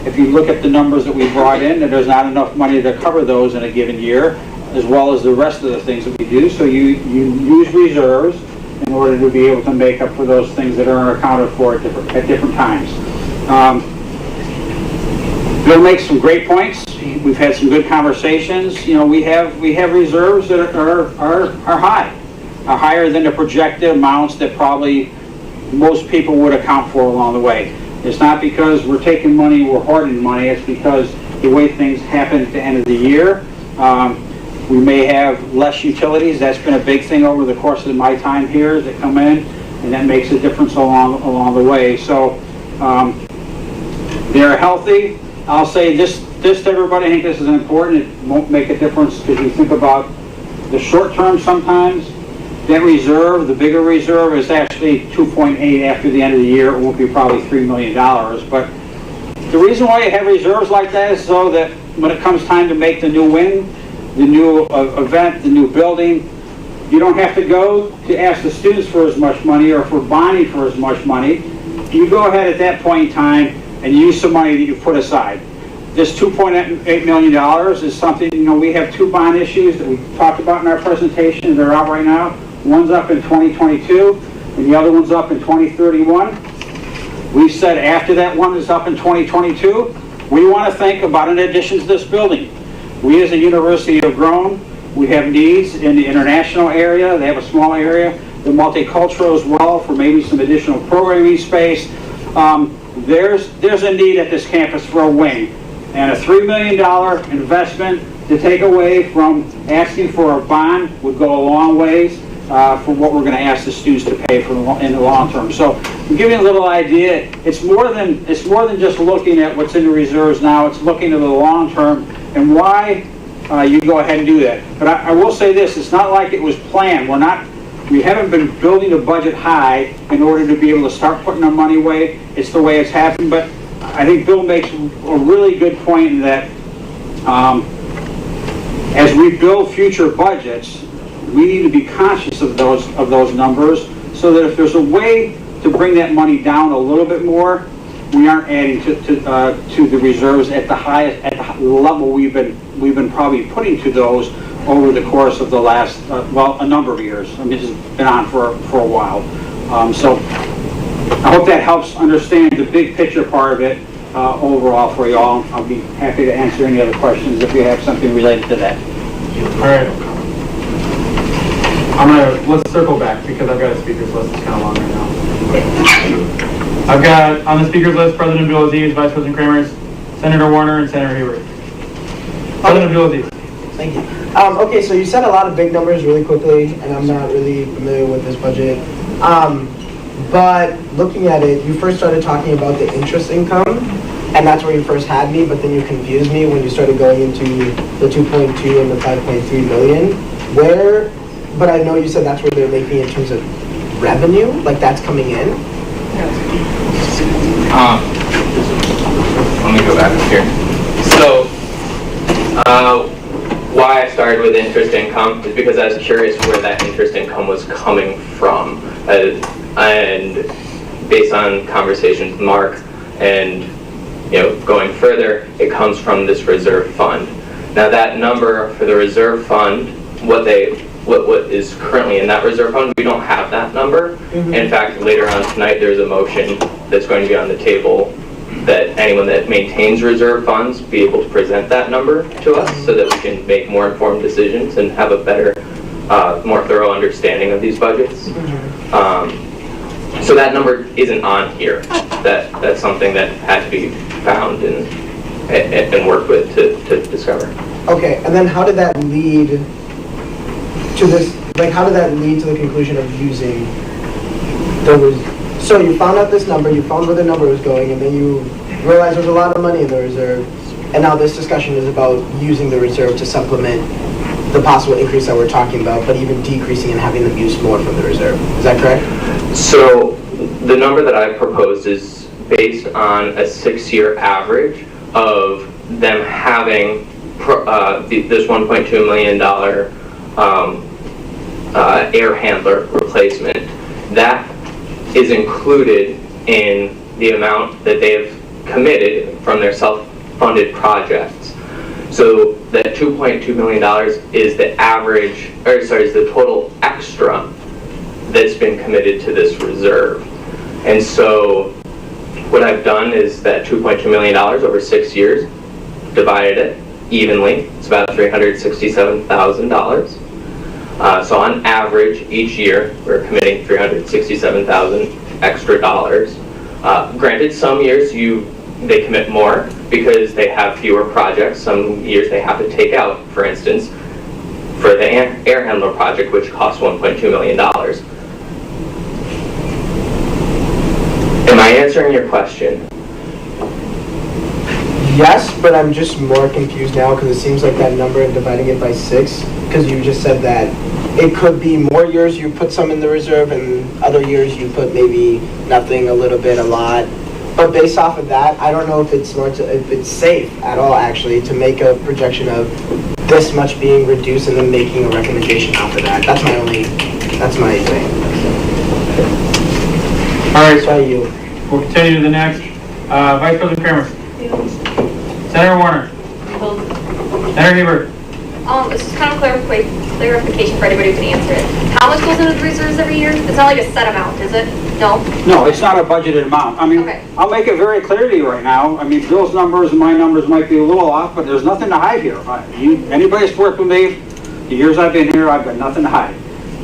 If you look at the numbers that we brought in, there's not enough money to cover those in a given year, as well as the rest of the things that we do. So you use reserves in order to be able to make up for those things that are accounted for at different times. Bill makes some great points. We've had some good conversations. We have reserves that are higher than the projected amounts that probably most people would account for along the way. It's not because we're taking money, we're hoarding money. It's because the way things happen at the end of the year. We may have less utilities. That's been a big thing over the course of my time here that come in, and that makes a difference along the way. So they're healthy. I'll say this to everybody. I think this is important. It won't make a difference because you think about the short term sometimes. That reserve, the bigger reserve, is actually 2.8 after the end of the year. It won't be probably $3 million. But the reason why you have reserves like that is so that when it comes time to make the new win, the new event, the new building, you don't have to go to ask the students for as much money or for bonding for as much money. You go ahead at that point in time and use some money that you put aside. This $2.8 million is something, we have two bond issues that we talked about in our presentation. They're out right now. One's up in 2022 and the other one's up in 2031. We said after that one is up in 2022, we want to think about an addition to this building. We as a university have grown. We have needs in the international area. They have a small area. The multicultural as well for maybe some additional programming space. There's a need at this campus for a wing. And a $3 million investment to take away from asking for a bond would go a long ways for what we're going to ask the students to pay for in the long term. So to give you a little idea, it's more than just looking at what's in the reserves now. It's looking at the long term and why you go ahead and do that. But I will say this: it's not like it was planned. We haven't been building the budget high in order to be able to start putting our money away. It's the way it's happened. But I think Bill makes a really good point in that as we build future budgets, we need to be conscious of those numbers so that if there's a way to bring that money down a little bit more, we aren't adding to the reserves at the level we've been probably putting to those over the course of the last a number of years. I mean, it's been on for a while. So I hope that helps understand the big picture part of it overall for you all. I'll be happy to answer any other questions if you have something related to that. All right. let's circle back because I've got a speakers list that's kind of long right now. I've got on the speakers list President Abdulaziz, Vice President Kramer, Senator Warner, and Senator Hayward. President Abdulaziz. Thank you. Okay, so you said a lot of big numbers really quickly, and I'm not really familiar with this budget. But looking at it, you first started talking about the interest income, and that's where you first had me, but then you confused me when you started going into the 2.2 and the 5.3 million. But I know you said that's where they're making in terms of revenue, like that's coming in. Let me go back up here. So, why I started with interest income is because I was curious where that interest income was coming from. And based on conversations with Mark and going further, it comes from this reserve fund. Now that number for the reserve fund, what is currently in that reserve fund, we don't have that number. In fact, later on tonight, there's a motion that's going to be on the table that anyone that maintains reserve funds be able to present that number to us so that we can make more informed decisions and have a better, more thorough understanding of these budgets. So that number isn't on here. That's something that had to be found and worked with to discover. Okay, and then how did that lead to this, like how did that lead to the conclusion of using so you found out this number, you found where the number was going, and then you realized there's a lot of money in the reserve, and now this discussion is about using the reserve to supplement the possible increase that we're talking about, but even decreasing and having them use more from the reserve. Is that correct? So the number that I proposed is based on a 6-year average of them having this $1.2 million air handler replacement. That is included in the amount that they've committed from their self-funded projects. So that $2.2 million is the average, is the total extra that's been committed to this reserve. And so what I've done is that $2.2 million over 6 years, divided it evenly. It's about $367,000. So on average, each year, we're committing $367,000 extra dollars. Granted, some years they commit more because they have fewer projects. Some years they have to take out, for instance, for the air handler project, which costs $1.2 million. Am I answering your question? Yes, but I'm just more confused now because it seems like that number and dividing it by 6, because you just said that it could be more years you put some in the reserve and other years you put maybe nothing, a little bit, a lot. But based off of that, I don't know if it's if it's safe at all actually to make a projection of this much being reduced and then making a recommendation off of that. That's my thing. All right, so we'll continue to the next. Vice President Kramer. Senator Warner. Senator Hayward. This is kind of clarification for anybody who can answer it. How much goes into the reserves every year? It's not like a set amount, is it? No? No, it's not a budgeted amount. I mean, Okay. I'll make it very clear to you right now. I mean, Bill's numbers and my numbers might be a little off, but there's nothing to hide here. Anybody that's worked with me, the years I've been here, I've got nothing to hide.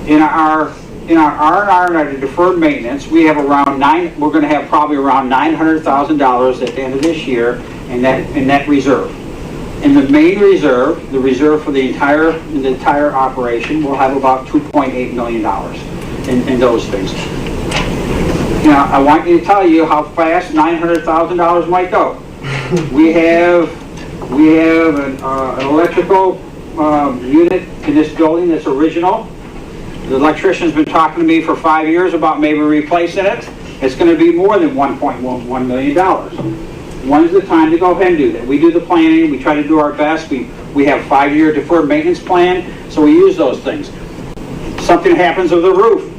In our R&R and our deferred maintenance, we have we're going to have probably around $900,000 at the end of this year in that reserve. In the main reserve, the reserve for the entire operation, will have about $2.8 million in those things. Now, I want you to tell you how fast $900,000 might go. We have an electrical unit in this building that's original. The electrician's been talking to me for 5 years about maybe replacing it. It's going to be more than $1.1 million. When's the time to go ahead and do that? We do the planning, we try to do our best, we have 5-year deferred maintenance plan, so we use those things. Something happens with the roof.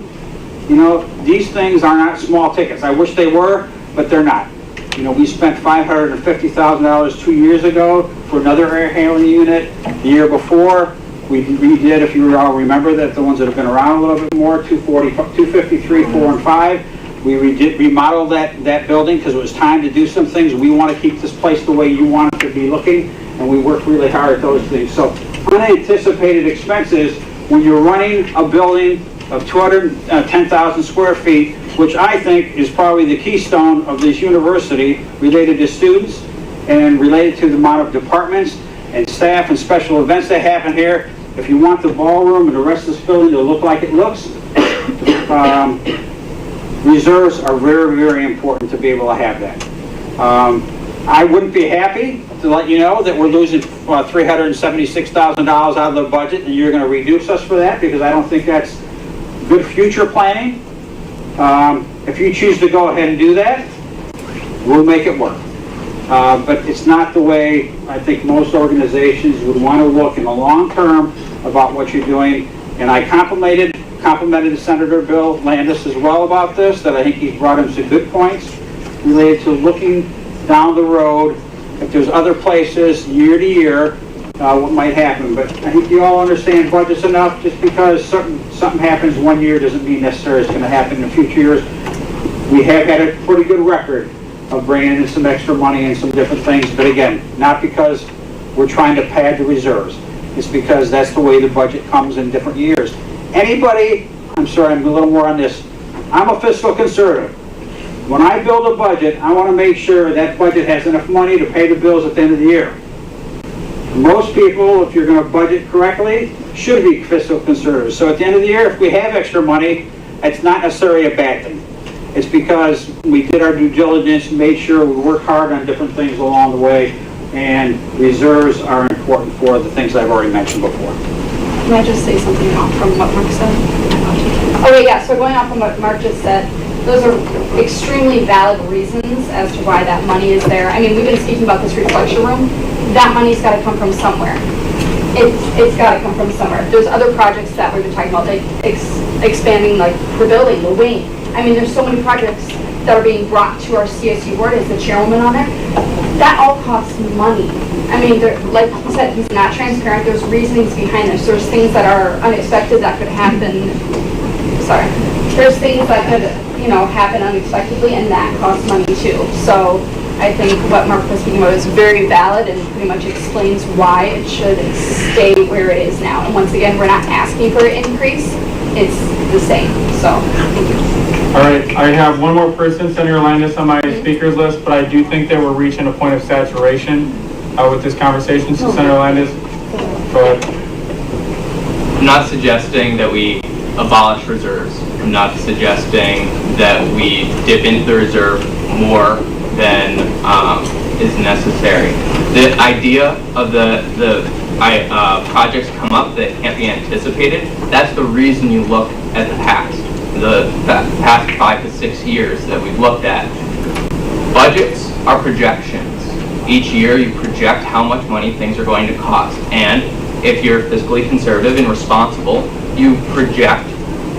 These things are not small tickets. I wish they were, but they're not. We spent $550,000 2 years ago for another air handling unit. The year before, we redid, if you all remember that, the ones that have been around a little bit more, 253, 4, and 5. We remodeled that building because it was time to do some things. We want to keep this place the way you want it to be looking, and we worked really hard at those things. So unanticipated expenses when you're running a building of 210,000 square feet, which I think is probably the keystone of this university related to students and related to the amount of departments and staff and special events that happen here. If you want the ballroom and the rest of this building to look like it looks, reserves are very, very important to be able to have that. I wouldn't be happy to let you know that we're losing $376,000 out of the budget and you're going to reduce us for that, because I don't think that's good future planning. If you choose to go ahead and do that, we'll make it work. But it's not the way I think most organizations would want to look in the long term about what you're doing. And I complimented Senator Bill Landis as well about this, that I think he's brought him some good points related to looking down the road if there's other places year to year what might happen. But I think you all understand budgets enough. Just because something happens one year doesn't mean necessarily it's going to happen in future years. We have had a pretty good record of bringing in some extra money and some different things, but again, not because we're trying to pad the reserves. It's because that's the way the budget comes in different years. Anybody, I'm sorry, I'm a little more on this. I'm a fiscal conservative. When I build a budget, I want to make sure that budget has enough money to pay the bills at the end of the year. Most people, if you're going to budget correctly, should be fiscal conservatives. So at the end of the year, if we have extra money, it's not necessarily a bad thing. It's because we did our due diligence, made sure we worked hard on different things along the way, and reserves are important for the things I've already mentioned before. Can I just say something from what Mark said? Okay, yeah, so going off from what Mark just said, those are extremely valid reasons as to why that money is there. I mean, we've been speaking about this reflection room. That money's got to come from somewhere. It's got to come from somewhere. There's other projects that we've been talking about, like expanding like the building, the wing. I mean, there's so many projects that are being brought to our CSU board as the chairwoman on there. That all costs money. I mean, like he said, he's not transparent. There's reasonings behind this. There's things that are unexpected that could happen. Sorry. There's things that could, happen unexpectedly, and that costs money too. So I think what Mark was speaking about is very valid and pretty much explains why it should stay where it is now. And once again, we're not asking for an increase. It's the same. So, thank you. All right, I have one more person, Senator Landis, on my speakers list, but I do think that we're reaching a point of saturation with this conversation. So, Senator Landis, go ahead. I'm not suggesting that we abolish reserves. I'm not suggesting that we dip into the reserve more than is necessary. The idea of the projects come up that can't be anticipated, that's the reason you look at the past 5 to 6 years that we've looked at. Budgets are projections. Each year you project how much money things are going to cost, and if you're fiscally conservative and responsible, you project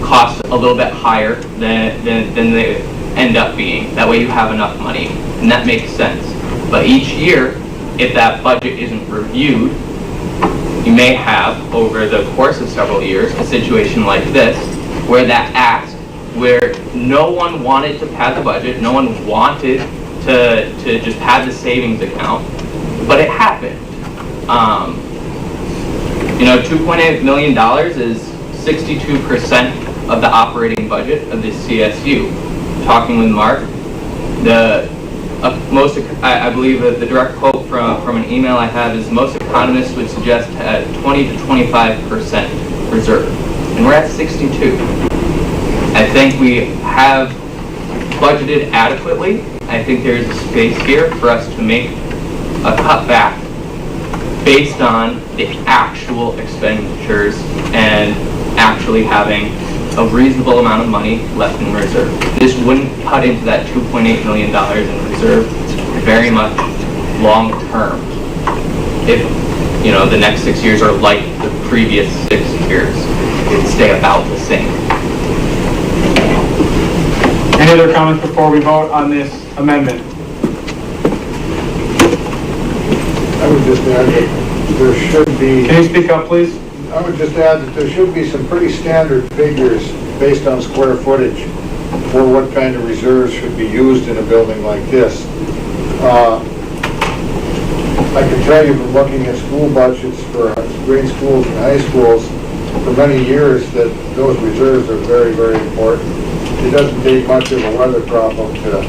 costs a little bit higher than they end up being. That way you have enough money, and that makes sense. But each year, if that budget isn't reviewed, you may have, over the course of several years, a situation like this, where where no one wanted to pad the budget, no one wanted to just pad the savings account, but it happened. $2.8 million is 62% of the operating budget of the CSU. Talking with Mark, I believe that the direct quote from an email I have is most economists would suggest at 20 to 25% reserve, and we're at 62. I think we have budgeted adequately. I think there is a space here for us to make a cutback based on the actual expenditures and actually having a reasonable amount of money left in reserve. This wouldn't cut into that $2.8 million in reserve. It's very much long term. If, the next 6 years are like the previous 6 years, it would stay about the same. Any other comments before we vote on this amendment? I would just add that there should be... Can you speak up, please? I would just add that there should be some pretty standard figures based on square footage for what kind of reserves should be used in a building like this. I can tell you from looking at school budgets for grade schools and high schools, for many years that those reserves are very, very important. It doesn't take much of a weather problem to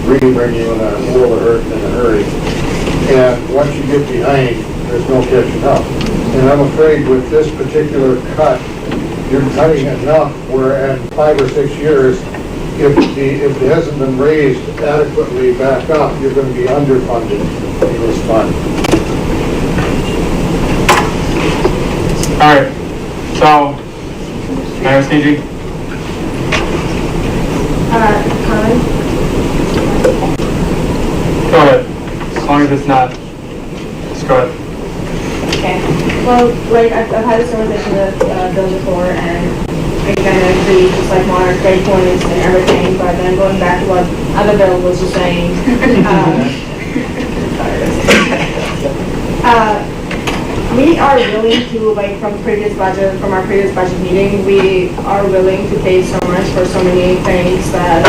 really bring you in a world of hurt in a hurry. And once you get behind, there's no catching up. And I'm afraid with this particular cut, you're cutting enough where in 5 or 6 years, if it hasn't been raised adequately back up, you're going to be underfunded in this fund. All right, so, Stevie? Comment? Go ahead, as long as it's not, just go ahead. Okay. Well, like, I've had this conversation with Bill before, and I kind of agree, just like Monarch, great points and everything, but then going back to what other Bill was just saying, we are willing to, like, from our previous budget meeting, we are willing to pay so much for so many things that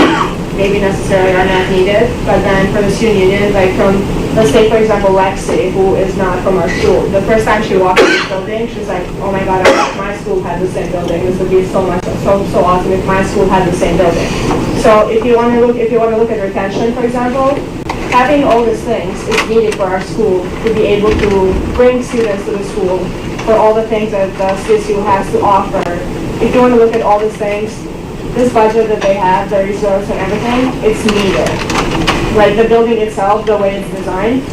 maybe necessarily are not needed, but then for the student union, like from, let's say for example, Lexi, who is not from our school, the first time she walked in this building, she's like, oh my god, I wish my school had the same building. This would be so awesome if my school had the same building. So if you want to look at retention, for example, having all these things is needed for our school to be able to bring students to the school for all the things that the CSU has to offer. If you want to look at all these things, this budget that they have, the reserves and everything, it's needed. Like the building itself, the way it's designed,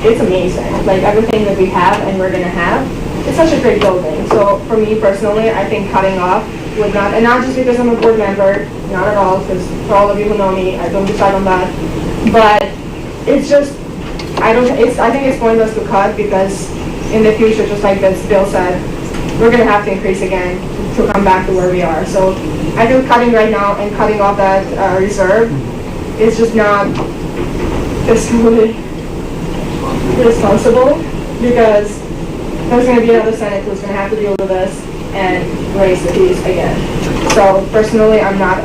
it's amazing. Like everything that we have and we're gonna have, it's such a great building. So for me personally, I think cutting off would not, and not just because I'm a board member, not at all, because for all of you who know me, I don't decide on that. But it's just, I think it's pointless to cut because in the future, just like this Bill said, we're gonna have to increase again to come back to where we are. So I think cutting right now and cutting off that reserve is just not fiscally responsible because there's going to be another Senate who's going to have to deal with this and raise the fees again. So personally, I'm not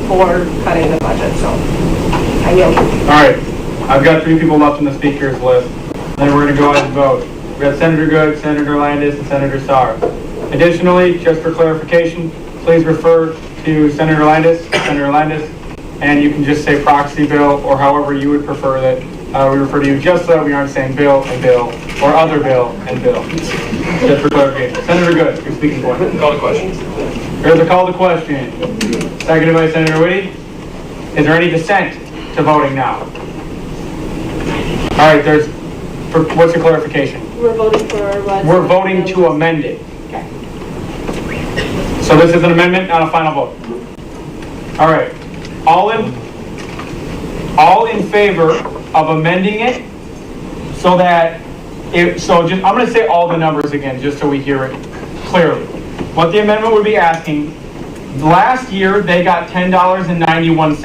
for cutting the budget. So I yield. All right, I've got 3 people left on the speakers list. Then we're going to go ahead and vote. We got Senator Good, Senator Landis, and Senator Sauer. Additionally, just for clarification, please refer to Senator Landis, and you can just say proxy Bill or however you would prefer that we refer to you, just so that we aren't saying Bill and Bill or other Bill and Bill. Just for clarification. Senator Good, your speaking point. Call the question. Here's the call to question. Seconded by Senator Whitty. Is there any dissent to voting now? All right, what's the clarification? We're voting for what? We're voting to amend it. Okay. So this is an amendment, not a final vote. All right. All in favor of amending it so that I'm going to say all the numbers again just so we hear it clearly. What the amendment would be asking, last year they got $10.91.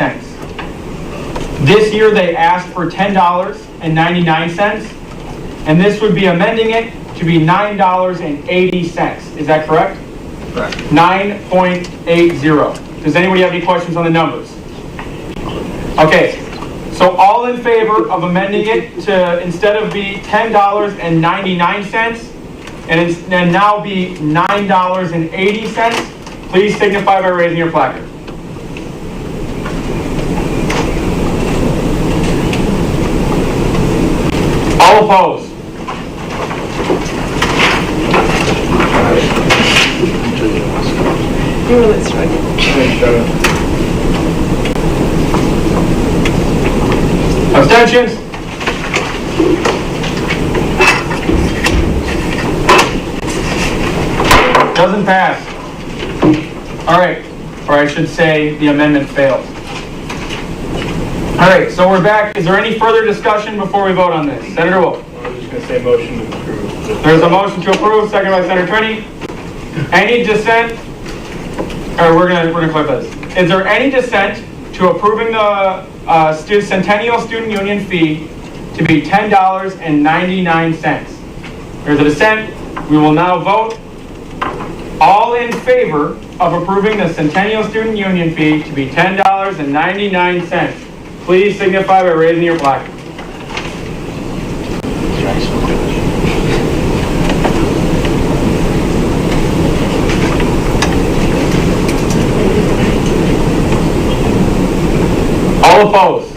This year they asked for $10.99, and this would be amending it to be $9.80. Is that correct? Correct. 9.80. Does anybody have any questions on the numbers? Okay, so all in favor of amending it to instead of be $10.99 and now be $9.80, please signify by raising your placard. All opposed? You were really struggling. Abstentions? Doesn't pass. All right, or I should say the amendment fails. All right, so we're back. Is there any further discussion before we vote on this? Senator Wolf. I was just going to say motion to approve. There's a motion to approve, second by Senator Trini. Any dissent? All right, we're gonna clarify this. Is there any dissent to approving the Centennial Student Union fee to be $10.99? There's a dissent. We will now vote. All in favor of approving the Centennial Student Union fee to be $10.99, please signify by raising your placard. All opposed?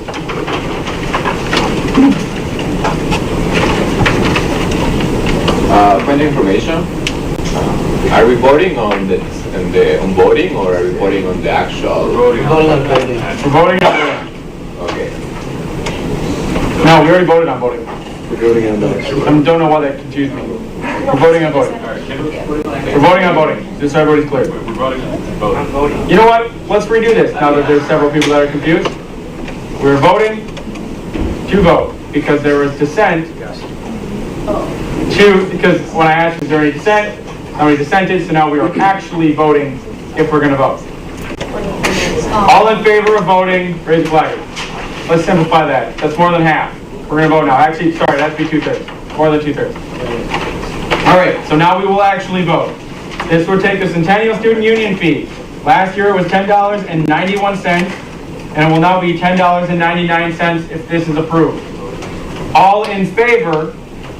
Point of information. Are we voting on the voting, or are we voting on the actual? We're voting on voting. Okay. No, we already voted on voting. We're voting on the. I don't know why that confused me. We're voting on voting. We're voting on voting, just so everybody's clear. We're voting on voting. You know what? Let's redo this now that there's several people that are confused. We're voting to vote because there was dissent. Because when I asked was there any dissent, nobody dissented, so now we are actually voting if we're going to vote. All in favor of voting, raise your flag. Let's simplify that. That's more than half. We're going to vote now. Actually, sorry, that's be 2/3. More than 2/3. All right, so now we will actually vote. This will take the Centennial Student Union fee. Last year it was $10.91, and it will now be $10.99 if this is approved. All in favor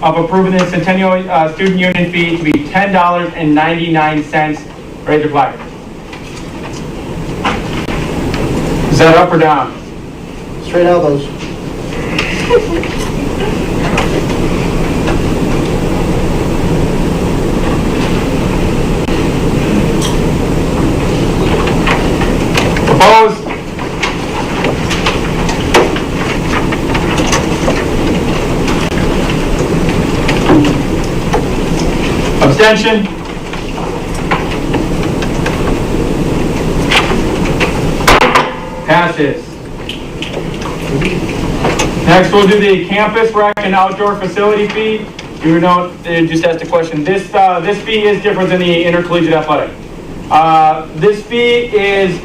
of approving the Centennial Student Union fee to be $10.99, raise your flag. Is that up or down? Straight elbows. Opposed? Abstention? Passes. Next, we'll do the campus rec and outdoor facility fee. You know, just asked a question. This fee is different than the intercollegiate athletic. This fee is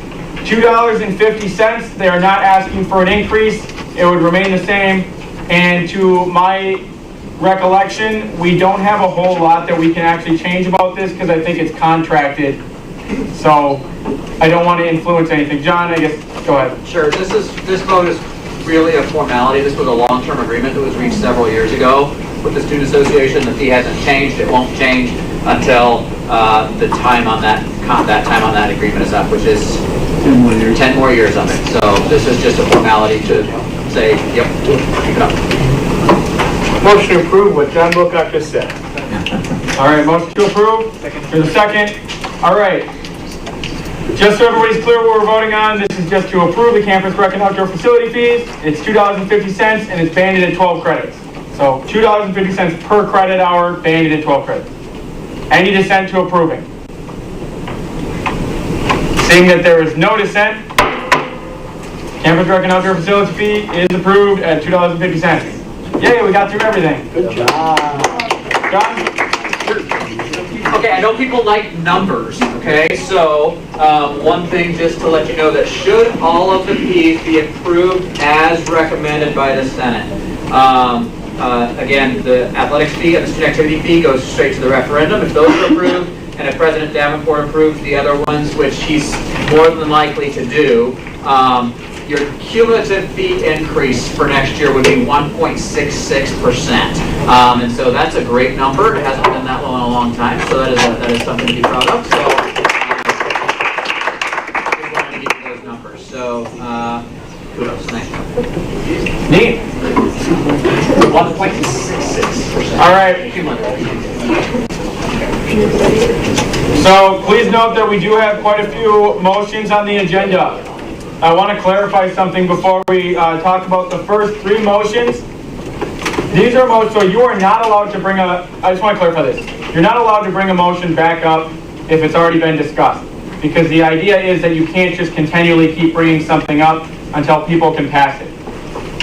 $2.50. They are not asking for an increase. It would remain the same. And to my recollection, we don't have a whole lot that we can actually change about this because I think it's contracted. So I don't want to influence anything. John, I guess, go ahead. Sure. This vote is really a formality. This was a long-term agreement that was reached several years ago with the Student Association. The fee hasn't changed. It won't change until the time on that time on that agreement is up, which is 10 more years of it. So this is just a formality to say, yep, keep it up. Motion to approve what John Wilcox just said. All right, motion to approve. There's a second. All right. Just so everybody's clear what we're voting on, this is just to approve the campus rec and outdoor facility fees. It's $2.50 and it's banded at 12 credits. So $2.50 per credit hour, banded at 12 credits. Any dissent to approving? Seeing that there is no dissent, campus rec and outdoor facility fee is approved at $2.50. Yay, we got through everything. Good job. John? Okay, I know people like numbers, okay? So, one thing just to let you know that should all of the fees be approved as recommended by the Senate. Again, the athletics fee and the student activity fee goes straight to the referendum. If those are approved, and if President Davenport approves the other ones, which he's more than likely to do, your cumulative fee increase for next year would be 1.66%. And so that's a great number. It hasn't been that low in a long time, so that is something to be proud of. So I wanted to give you those numbers. So kudos. Thank you. Neat. 1.66%. All right. So please note that we do have quite a few motions on the agenda. I want to clarify something before we talk about the first three motions. These are motions, so you are not allowed to bring I just want to clarify this. You're not allowed to bring a motion back up if it's already been discussed. Because the idea is that you can't just continually keep bringing something up until people can pass it.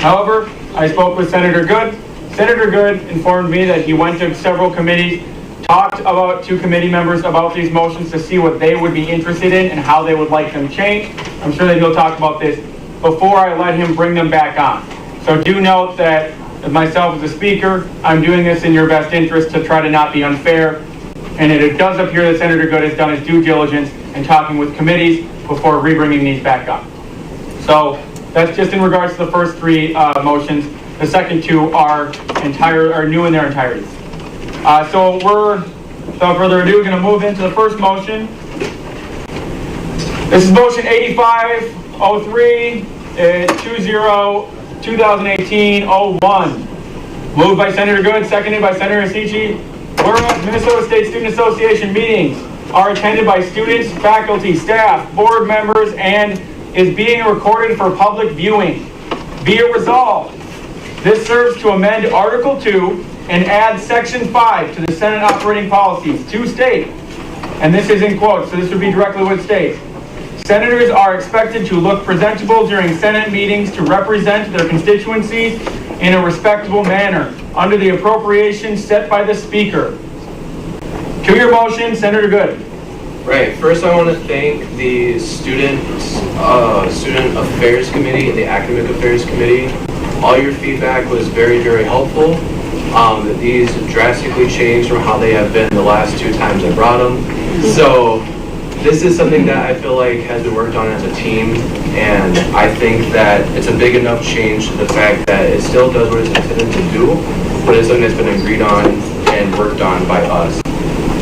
However, I spoke with Senator Good. Senator Good informed me that he went to several committees, talked to committee members about these motions to see what they would be interested in and how they would like them changed. I'm sure that he'll talk about this before I let him bring them back on. So do note that as myself as a speaker, I'm doing this in your best interest to try to not be unfair. And it does appear that Senator Good has done his due diligence in talking with committees before re-bringing these back up. So that's just in regards to the first three motions. The second two are new in their entirety. So we're, without further ado, going to move into the first motion. This is motion 8503. It's 2018-01. Moved by Senator Good, seconded by Senator Asici. Whereas Minnesota State Student Association meetings are attended by students, faculty, staff, board members, and is being recorded for public viewing. Be it resolved, this serves to amend Article 2 and add Section 5 to the Senate operating policies to state, and this is in quotes, so this would be directly what it states. Senators are expected to look presentable during Senate meetings to represent their constituencies in a respectable manner under the appropriations set by the Speaker. To your motion, Senator Good. Right, first I want to thank the Student Affairs Committee and the Academic Affairs Committee. All your feedback was very, very helpful. These drastically changed from how they have been the last 2 times I brought them. So this is something that I feel like has been worked on as a team, and I think that it's a big enough change to the fact that it still does what it's intended to do, but it's something that's been agreed on and worked on by us.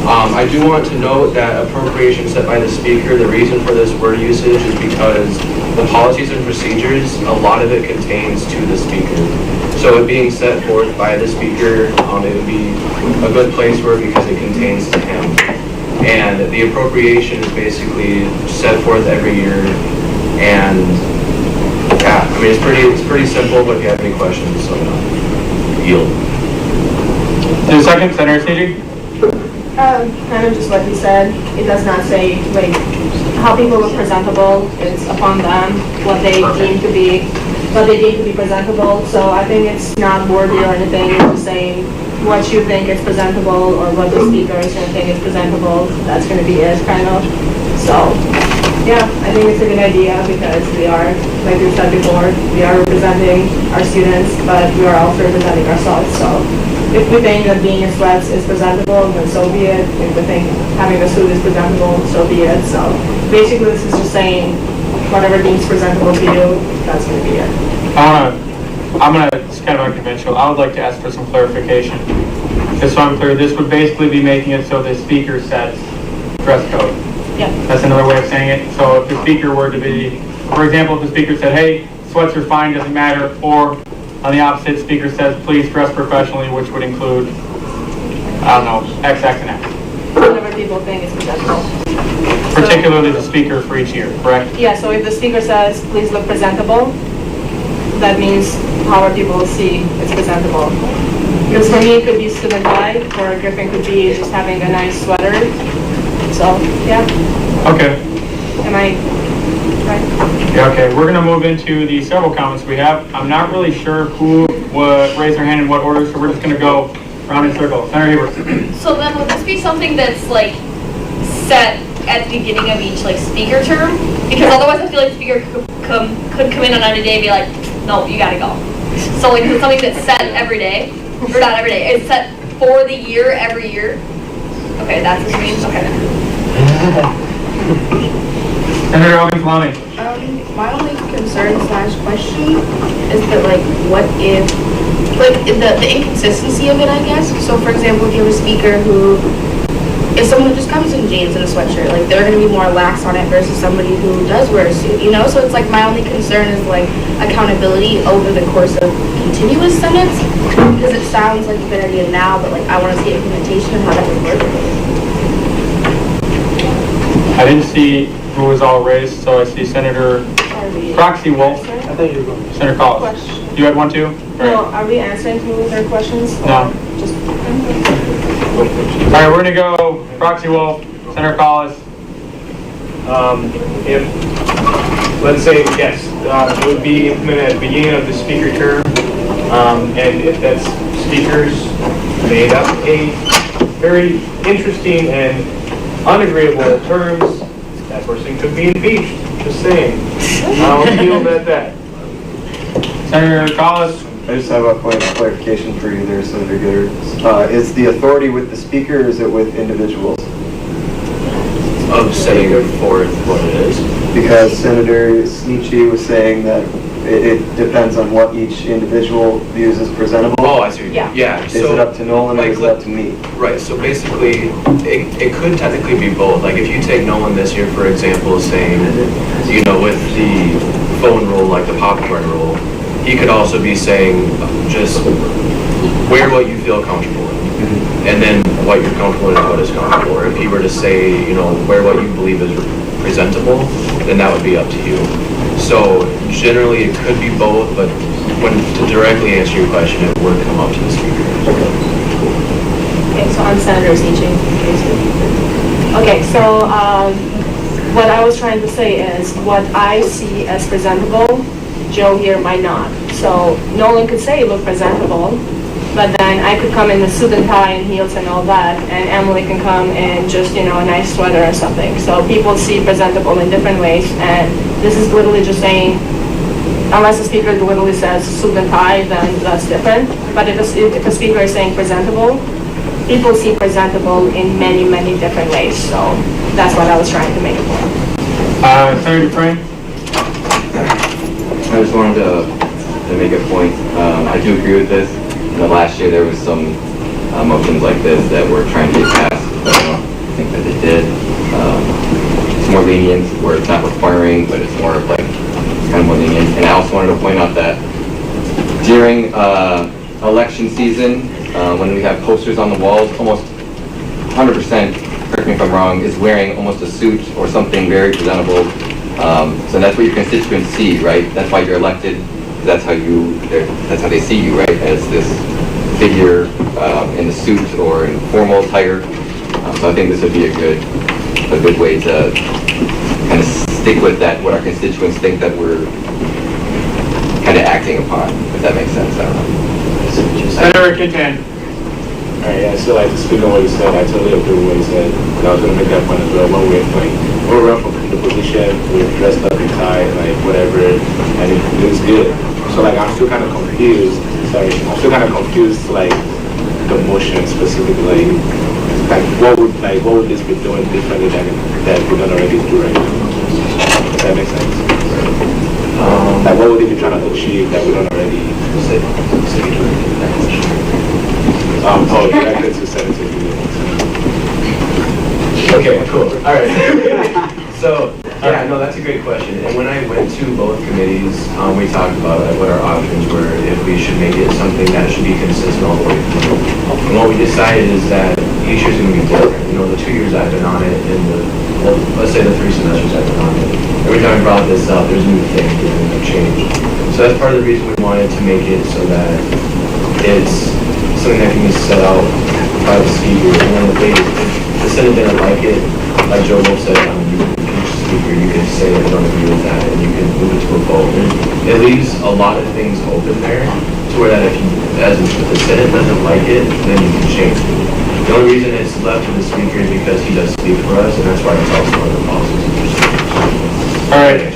I do want to note that appropriation set by the Speaker, the reason for this word usage is because the policies and procedures, a lot of it contains to the Speaker. So it being set forth by the Speaker, it would be a good place for it because it contains to him. And the appropriation is basically set forth every year. And yeah, I mean, it's pretty simple, but if you have any questions, let me know. Yield. To the second, Senator Asici. Kind of just what he said. It does not say like how people look presentable. It's upon them what they deem to be presentable. So I think it's not wordy or anything. It's just saying what you think is presentable or what the speaker is going to think is presentable. That's going to be it, kind of. So yeah, I think it's a good idea because we are, like we said before, we are representing our students, but we are also representing ourselves. So if we think that being in sweats is presentable, then so be it. If we think having a suit is presentable, so be it. So basically this is just saying whatever deems presentable to you, that's going to be it. I'm gonna, it's kind of unconventional. I would like to ask for some clarification. Just so I'm clear, this would basically be making it so the Speaker sets dress code. Yeah. That's another way of saying it. So if the Speaker were to be, for example, if the Speaker said, hey, sweats are fine, doesn't matter, or on the opposite, Speaker says, please dress professionally, which would include, I don't know, X, X, and X. Whatever people think is presentable. Particularly the Speaker for each year, correct? Yeah, so if the speaker says, please look presentable, that means however people see it's presentable. Because for me, it could be student life, or Griffin could be just having a nice sweater. So, yeah. Okay. Am I right? Yeah, okay. We're gonna move into the several comments we have. I'm not really sure who would raise their hand in what order, so we're just gonna go round in circle. Senator Hebert. So then would this be something that's like set at the beginning of each like speaker term? Because otherwise I feel like the speaker could come in on any day and be like, no, you gotta go. So like it's something that's set every day, or not every day, it's set for the year, every year. Okay, that's what you mean? Okay. Senator Alvin-Fleming. My only concern / question is that like, what if, like the inconsistency of it, I guess. So for example, if you have a speaker who is someone who just comes in jeans and a sweatshirt, like they're going to be more lax on it versus somebody who does wear a suit, you know? So it's like my only concern is like accountability over the course of continuous senates, because it sounds like a good idea now, but like I want to see implementation and how that would work. I didn't see who was all raised, so I see Senator Proxy Wolf. I thought you were going to. Senator Collis. You had one too? Well, are we answering through their questions? No. Just. All right, we're gonna go Proxy Wolf, Senator Collis. If, let's say, yes, it would be implemented at the beginning of the speaker term, and if that speaker's made up a very interesting and unagreeable terms, that person could be impeached. Just saying. I'll deal with that. Senator Collis. I just have a point of clarification for you there, Senator Gooder. Is the authority with the speaker, or is it with individuals? Of setting forth what it is. Because Senator Sneechy was saying that it depends on what each individual views as presentable. Oh, I see. Yeah. Is it up to Nolan or is it up to me? Right, so basically, it could technically be both. Like if you take Nolan this year, for example, saying, you know, with the phone rule, like the popcorn rule, he could also be saying, just wear what you feel comfortable in, and then what you're comfortable in and what is comfortable. Or if he were to say, you know, wear what you believe is presentable, then that would be up to you. So generally it could be both, but to directly answer your question, it would come up to the speaker. Okay, so I'm Senator Sneechy. Okay, so what I was trying to say is what I see as presentable, Joe here might not. So Nolan could say look presentable, but then I could come in a suit and tie and heels and all that, and Emily can come in just, you know, a nice sweater or something. So people see presentable in different ways, and this is literally just saying, unless the speaker literally says suit and tie, then that's different. But if a speaker is saying presentable, people see presentable in many, many different ways. So that's what I was trying to make it for. Senator Dufresne? I just wanted to make a point. I do agree with this. You know, last year there was some motions like this that were trying to get passed, but I don't think that they did. It's more lenient where it's not requiring, but it's more of like, it's kind of more lenient. And I also wanted to point out that during election season, when we have posters on the walls, almost 100%, correct me if I'm wrong, is wearing almost a suit or something very presentable. So that's what your constituents see, right? That's why you're elected. That's how they see you, right? As this figure in a suit or in formal attire. So I think this would be a good way to kind of stick with that, what our constituents think that we're kind of acting upon, if that makes sense. I don't know. Senator Kintan. Alright, yeah, so like to speak on what you said, I totally agree with what you said. And I was gonna make that point as well. When we run from the position, we're dressed up in tie, like whatever, and it looks good. So like I'm still kind of confused. Like the motion specifically, like what would this be doing differently than that we don't already do right now? Does that make sense? Like what would they be trying to achieve that we don't already say? Directed to Senator. Okay, cool. All right. So, yeah, no, that's a great question. And when I went to both committees, we talked about what our options were, if we should make it something that should be consistent all the way through. And what we decided is that each year's going to be different. You know, the 2 years I've been on it, and let's say the 3 semesters I've been on it, every time I brought this up, there's new things, there's new change. So that's part of the reason we wanted to make it so that it's something that can be set out by the speaker. And then if the Senate didn't like it, like Joe Wolf said, you can say I don't agree with that, and you can move it to a vote. It leaves a lot of things open there, to where that if the Senate doesn't like it, then you can change it. The only reason it's left to the speaker is because he does speak for us, and that's why it's also under policies and procedures. All right,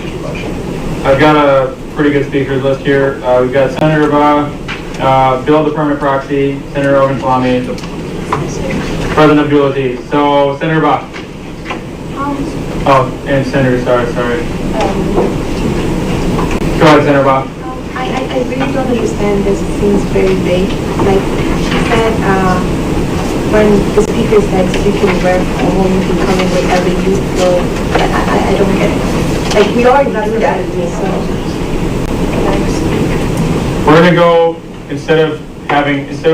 I've got a pretty good speakers list here. We've got Senator Ba, Bill the Permanent Proxy, Senator Owen Salami, President Abdul Aziz. So, Senator Ba. Oh, and Senator, sorry. Go ahead, Senator Bob. I really don't understand this. It seems very vague. Like she said, when the speaker said you can wear formal, you can come in whatever you feel. I don't get it. Like we already do that. So we're gonna go instead of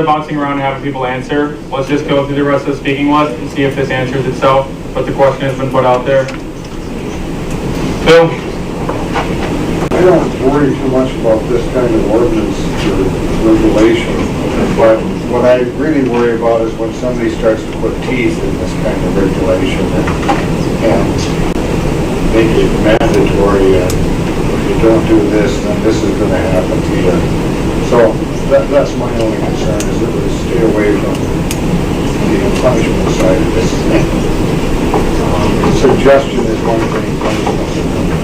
bouncing around and having people answer. Let's just go through the rest of the speaking list and see if this answers itself. But the question has been put out there. Bill? I don't worry too much about this kind of ordinance or regulation, but what I really worry about is when somebody starts to put teeth in this kind of regulation and make it mandatory, and if you don't do this, then this is going to happen to you. So that's my only concern, is that we stay away from the punishment side of this. Suggestion is one thing, punishment is another.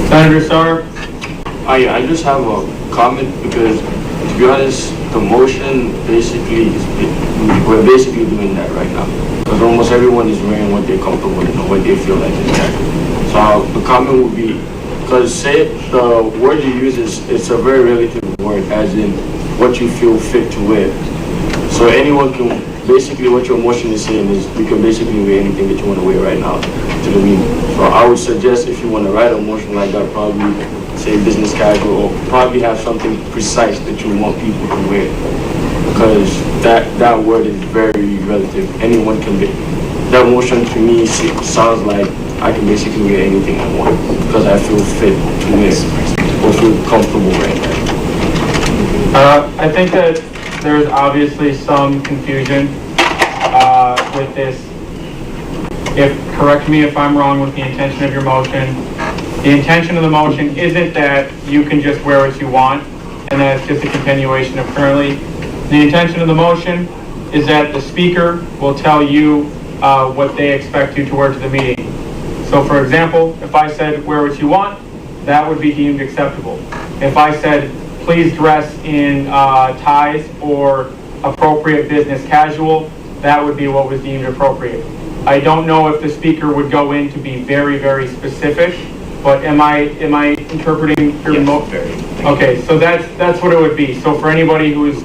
Senator Starr? Yeah, I just have a comment because, to be honest, the motion basically we're basically doing that right now. Because almost everyone is wearing what they're comfortable in or what they feel like is right. So the comment would be, because say the word you use it's a very relative word, as in what you feel fit to wear. So anyone can basically what your motion is saying is you can basically wear anything that you want to wear right now to the meeting. So I would suggest if you want to write a motion like that, probably say business casual, or probably have something precise that you want people to wear. Because that word is very relative. Anyone can be. That motion to me sounds like I can basically wear anything I want because I feel fit to wear or feel comfortable right now. I think that there's obviously some confusion with this. Correct me if I'm wrong with the intention of your motion. The intention of the motion isn't that you can just wear what you want and that it's just a continuation of currently. The intention of the motion is that the speaker will tell you what they expect you to wear to the meeting. So for example, if I said wear what you want, that would be deemed acceptable. If I said please dress in ties or appropriate business casual, that would be what was deemed appropriate. I don't know if the speaker would go in to be very, very specific, but am I interpreting your motion? Okay, so that's what it would be. So for anybody who is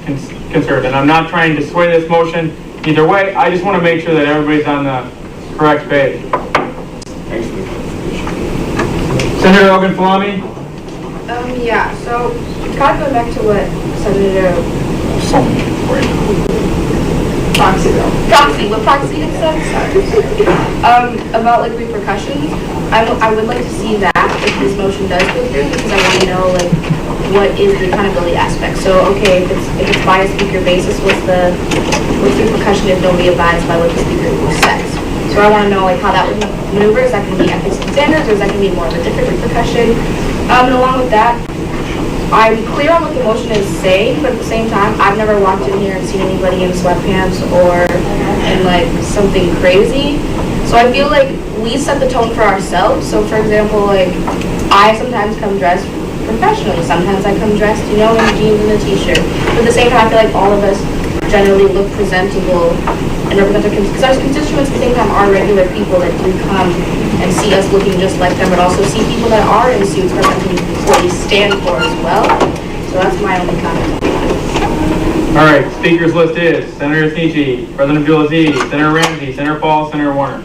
concerned, and I'm not trying to sway this motion either way, I just want to make sure that everybody's on the correct page. Thanks for the clarification. Senator Ogunfalami? Yeah, so kind of going back to what Senator Proxy had said, sorry. About like repercussions, I would like to see that if this motion does go through, because I want to know like what is the accountability aspect. So okay, if it's by a speaker basis, what's the repercussion if nobody abides by what the speaker says? So I want to know like how that would maneuver. Is that going to be ethics and standards, or is that going to be more of a different repercussion? And along with that, I'm clear on what the motion is saying, but at the same time, I've never walked in here and seen anybody in sweatpants or in like something crazy. So I feel like we set the tone for ourselves. So for example, like I sometimes come dressed professionally. Sometimes I come dressed, in jeans and a t-shirt. But at the same time, I feel like all of us generally look presentable and represent our because our constituents at the same time are regular people that do come and see us looking just like them, but also see people that are in suits representing what we stand for as well. So that's my only comment. All right, speakers list is Senator Sneechy, President Abdulaziz, Senator Ramsey, Senator Paul, Senator Warner.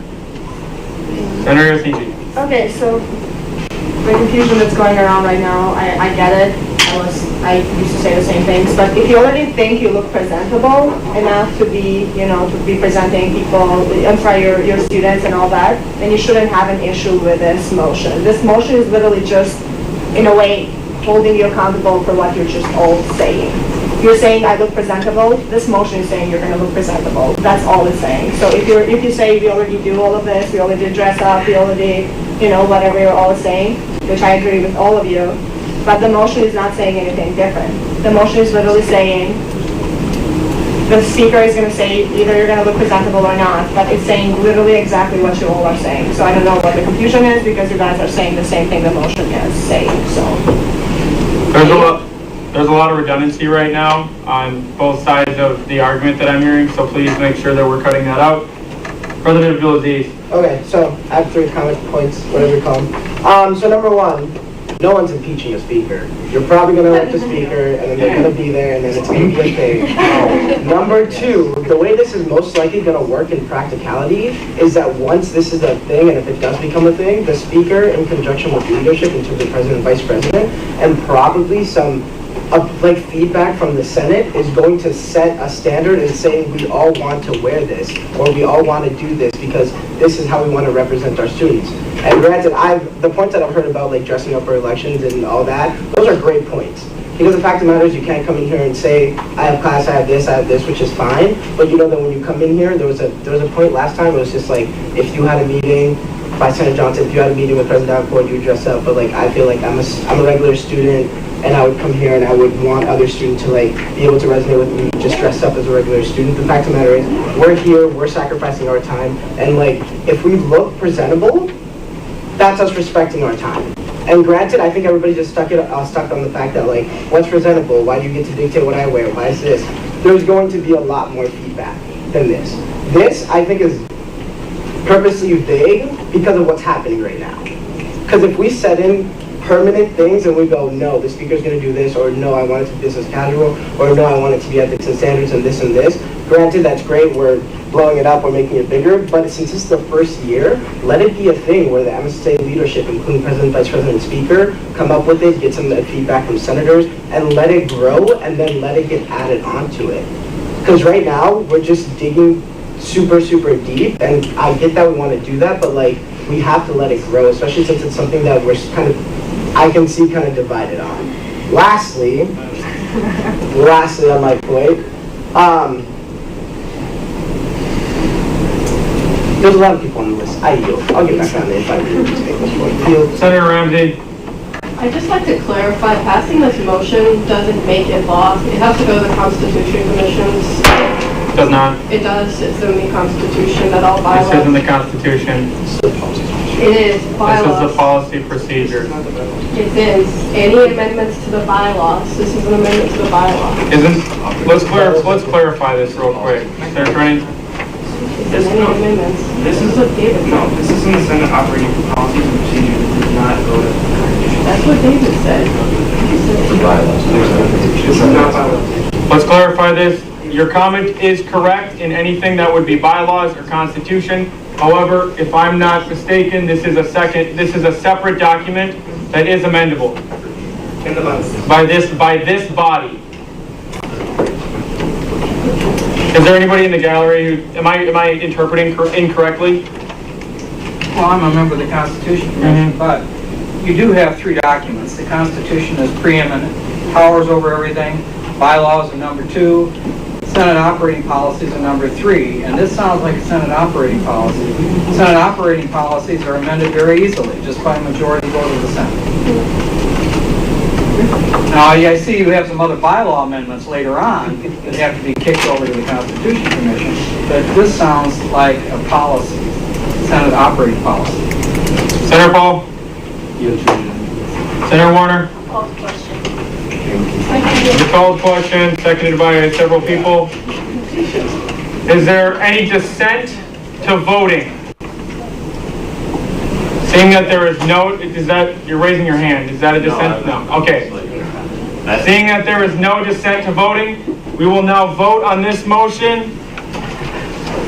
Senator Sneechy. Okay, so the confusion that's going around right now, I get it. I used to say the same things, but if you already think you look presentable enough to be, to be presenting people, your students and all that, then you shouldn't have an issue with this motion. This motion is literally just, in a way, holding you accountable for what you're just all saying. You're saying I look presentable, this motion is saying you're going to look presentable. That's all it's saying. So if you say we already do all of this, we already dress up, we already, whatever you're all saying, which I agree with all of you, but the motion is not saying anything different. The motion is literally saying, the speaker is going to say either you're going to look presentable or not, but it's saying literally exactly what you all are saying. So I don't know what the confusion is, because you guys are saying the same thing the motion is saying, so. There's a lot of redundancy right now on both sides of the argument that I'm hearing, so please make sure that we're cutting that out. President Abdulaziz. Okay, so I have 3 comment points, whatever you call them. So number 1, no one's impeaching a speaker. You're probably going to elect a speaker, and then they're going to be there, and then it's going to be a thing. Number 2, the way this is most likely going to work in practicality is that once this is a thing, and if it does become a thing, the speaker, in conjunction with leadership, in terms of president and vice president, and probably some feedback from the Senate, is going to set a standard and saying we all want to wear this, or we all want to do this because this is how we want to represent our students. And granted, the points that I've heard about like dressing up for elections and all that, those are great points. Because the fact of the matter is you can't come in here and say, I have class, I have this, which is fine. But you know that when you come in here, there was a point last time, it was just like, if you had a meeting, by Senator Johnson, if you had a meeting with President Davenport, you would dress up. But like, I feel like I'm a regular student, and I would come here and I would want other students to like be able to resonate with me, just dressed up as a regular student. The fact of the matter is, we're here, we're sacrificing our time, and like, if we look presentable, that's us respecting our time. And granted, I think everybody just stuck on the fact that like, what's presentable? Why do you get to dictate what I wear? Why is this? There's going to be a lot more feedback than this. This, I think, is purposely vague because of what's happening right now. Because if we set in permanent things and we go, no, the speaker's going to do this, or no, I want it to be business casual, or no, I want it to be ethics and standards and this, granted, that's great, we're blowing it up, we're making it bigger, but since this is the first year, let it be a thing where the MSSA leadership, including President, Vice President, and Speaker, come up with it, get some feedback from senators, and let it grow, and then let it get added onto it. Because right now, we're just digging super, super deep, and I get that we want to do that, but like, we have to let it grow, especially since it's something that we're kind of, I can see kind of divided on. Lastly on my point, there's a lot of people on the list. I yield. I'll get back on there if I need to make this point. Yield. Senator Ramsey. I'd just like to clarify, passing this motion doesn't make it law. It has to go to the Constitution Commission's. Does not. It does. It's in the Constitution that all This bylaws. isn't the Constitution. It is bylaws. This is the policy procedure. It is. Any amendments to the bylaws. This is an amendment to the bylaw. Let's clarify this real quick. Senator Brennan. This is what David said. No, this is in the Senate operating policies and procedures. It does not go to the Constitution. That's what David said. This is not bylaws. Let's clarify this. Your comment is correct in anything that would be bylaws or constitution. However, if I'm not mistaken, this is a separate document that is amendable by this body. Is there anybody in the gallery who, am I interpreting incorrectly? Well, I'm a member of the Constitution Commission, but you do have three documents. The Constitution is preeminent, powers over everything, bylaws are number 2, Senate operating policies are number 3, and this sounds like a Senate operating policy. Senate operating policies are amended very easily, just by a majority vote of the Senate. Now, I see you have some other bylaw amendments later on that have to be kicked over to the Constitution Commission, but this sounds like a policy, Senate operating policy. Senator Paul? Senator Warner? The called question, seconded by several people. Is there any dissent to voting? Seeing that there is no, you're raising your hand, is that a dissent? No. Okay. Seeing that there is no dissent to voting, we will now vote on this motion.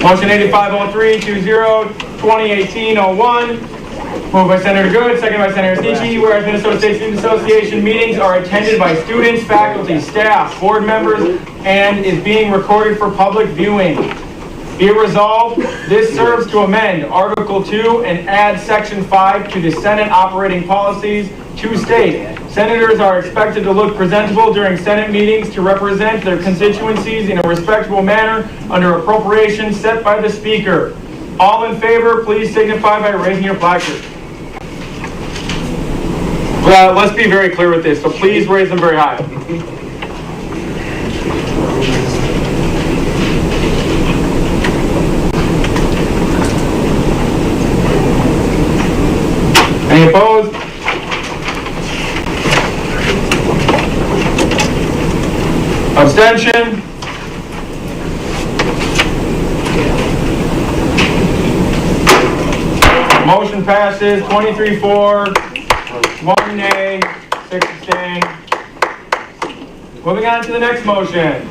Motion 8503-20, 2018-01. Moved by Senator Good, seconded by Senator Sneechy. Whereas Minnesota State Student Association meetings are attended by students, faculty, staff, board members, and is being recorded for public viewing. Be it resolved, this serves to amend Article 2 and add Section 5 to the Senate operating policies to state senators are expected to look presentable during Senate meetings to represent their constituencies in a respectable manner under appropriations set by the Speaker. All in favor, please signify by raising your placard. Let's be very clear with this, so please raise them very high. Any opposed? Abstention? Motion passes 23-4, 1 nay, 6 abstain. Moving on to the next motion.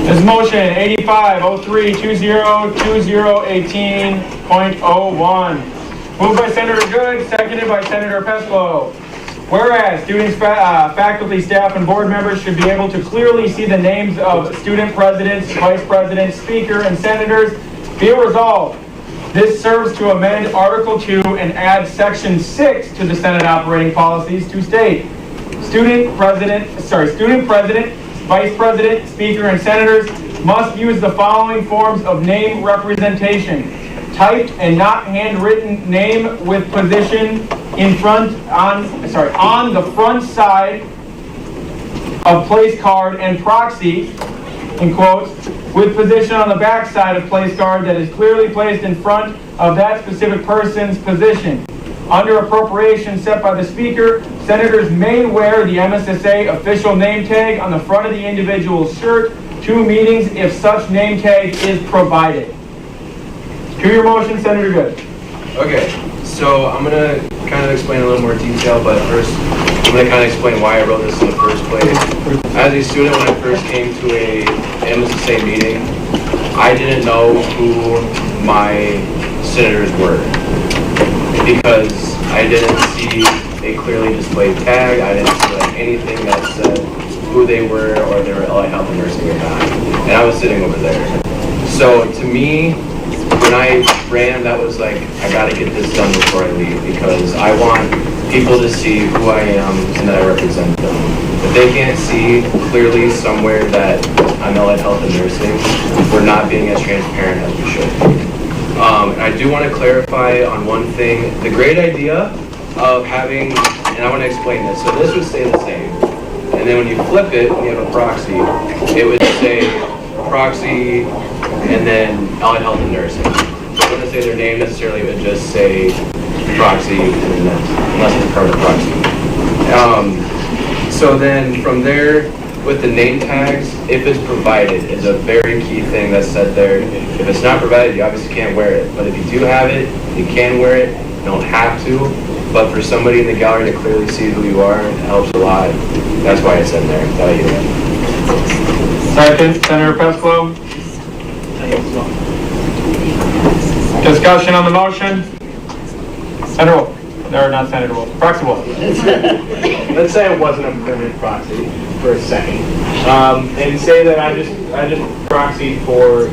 This is motion 8503-2018.01. Moved by Senator Good, seconded by Senator Peslow. Whereas students, faculty, staff, and board members should be able to clearly see the names of student presidents, vice presidents, speaker, and senators, be it resolved, this serves to amend Article 2 and add Section 6 to the Senate operating policies to state student president, vice president, speaker, and senators must use the following forms of name representation: typed and not handwritten name with position in front on the front side of place card, and proxy, in quotes, with position on the back side of place card that is clearly placed in front of that specific person's position. Under appropriation set by the Speaker, senators may wear the MSSA official name tag on the front of the individual's shirt to meetings if such name tag is provided. To your motion, Senator Good. Okay, so I'm gonna kind of explain in a little more detail, but first, I'm going to kind of explain why I wrote this in the first place. As a student, when I first came to a MSSA meeting, I didn't know who my senators were because I didn't see a clearly displayed tag. I didn't see like anything that said who they were or they were allied health and nursing or not. And I was sitting over there. So to me, when I ran, that was like, I gotta get this done before I leave because I want people to see who I am and that I represent them. If they can't see clearly somewhere that I'm allied health and nursing, we're not being as transparent as we should be. And I do want to clarify on one thing, the great idea of having, and I want to explain this, so this would stay the same. And then when you flip it, when you have a proxy, it would say proxy and then allied health and nursing. So it wouldn't say their name necessarily, it would just say proxy and then, unless it's part of the proxy. So then from there, with the name tags, if it's provided, is a very key thing that's said there. If it's not provided, you obviously can't wear it. But if you do have it, you can wear it. You don't have to. But for somebody in the gallery to clearly see who you are, it helps a lot. That's why it's in there. Second, Senator Pesco. Discussion on the motion? Senator Wolf. Or not Senator Wolf. Proxy Wolf. Let's say it wasn't a permanent proxy for a second, and say that I just proxied for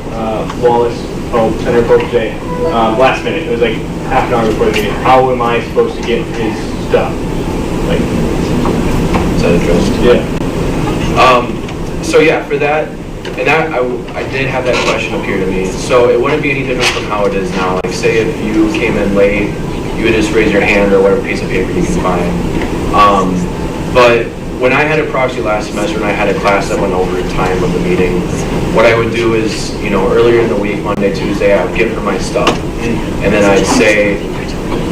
Senator Pope J. Last minute. It was like half an hour before the meeting. How am I supposed to get his stuff? Like, is that addressed? Yeah. So yeah, for that, and that I did have that question appear to me. So it wouldn't be any different from how it is now. Like say if you came in late, you would just raise your hand or whatever piece of paper you can find. But when I had a proxy last semester and I had a class that went over time of the meeting, what I would do is, earlier in the week, Monday, Tuesday, I would give her my stuff. And then I'd say,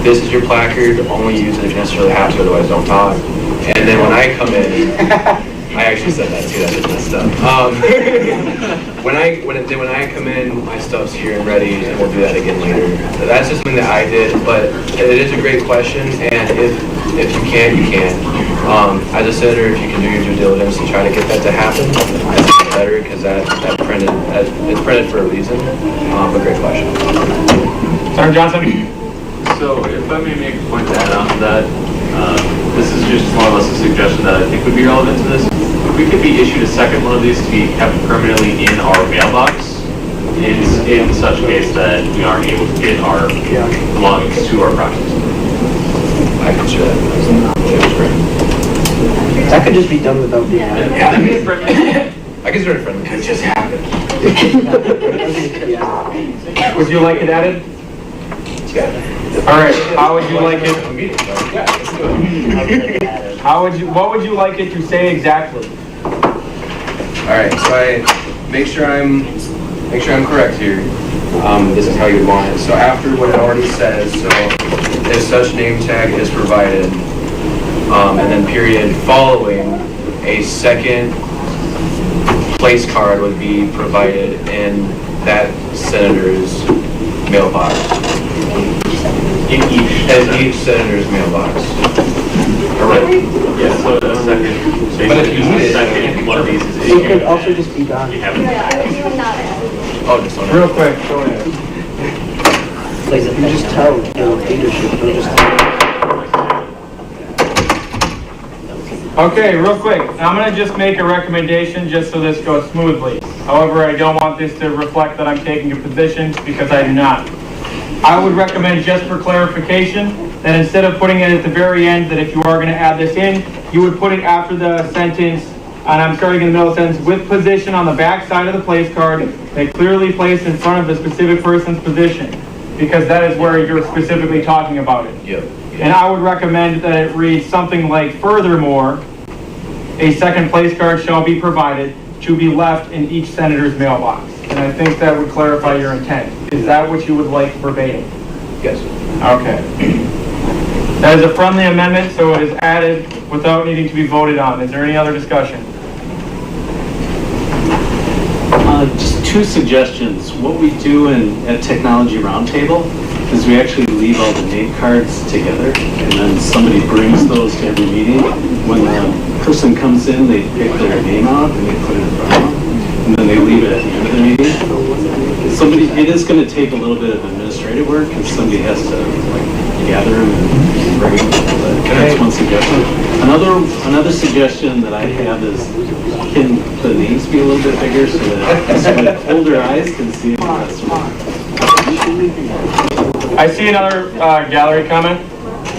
this is your placard, only use it if you necessarily have to, otherwise don't talk. And then when I come in, I actually said that too, that's just messed up. When I come in, my stuff's here and ready, and we'll do that again later. That's just something that I did, but it is a great question, and if you can, you can. As a senator, if you can do your due diligence and try to get that to happen, that's better, because it's printed for a reason, but great question. Senator Johnson? So if I may make a point to add on to that, this is just more or less a suggestion that I think would be relevant to this. If we could be issued a second one of these to be kept permanently in our mailbox, in such a case that we aren't able to get our belongings to our properties. I consider that. That could just be done without being. I consider it friendly. It just happened. Would you like it added? Yeah. All right, how would you like it? What would you like it to say exactly? All right, so I make sure I'm correct here. This is how you want it. So after what it already says, so if such name tag is provided, and then period following, a second place card would be provided in that senator's mailbox. In each senator's mailbox. Correct. Yes, so a second. But if you need it, second, one of these is It could also just be done. you have it. Oh, just on it. Real quick, go ahead. Like, you just tell the leadership, they'll just Okay, real quick, I'm gonna just make a recommendation just so this goes smoothly. However, I don't want this to reflect that I'm taking a position because I do not. I would recommend, just for clarification, that instead of putting it at the very end, that if you are gonna add this in, you would put it after the sentence, and I'm starting in the middle of the sentence, with position on the back side of the place card, they clearly placed in front of the specific person's position, because that is where you're specifically talking about it. Yep. And I would recommend that it reads something like, furthermore, a second place card shall be provided to be left in each senator's mailbox. And I think that would clarify your intent. Is that what you would like verbatim? Yes. Okay. That is a friendly amendment, so it is added without needing to be voted on. Is there any other discussion? Just two suggestions. What we do in a technology roundtable is we actually leave all the name cards together, and then somebody brings those to every meeting. When the person comes in, they pick their name out and they put it in front of them, and then they leave it at the end of the meeting. It is going to take a little bit of administrative work, because somebody has to like gather them and bring them. But that's one suggestion. Another suggestion that I have is, can the names be a little bit bigger so that someone with older eyes can see the customer? I see another gallery comment,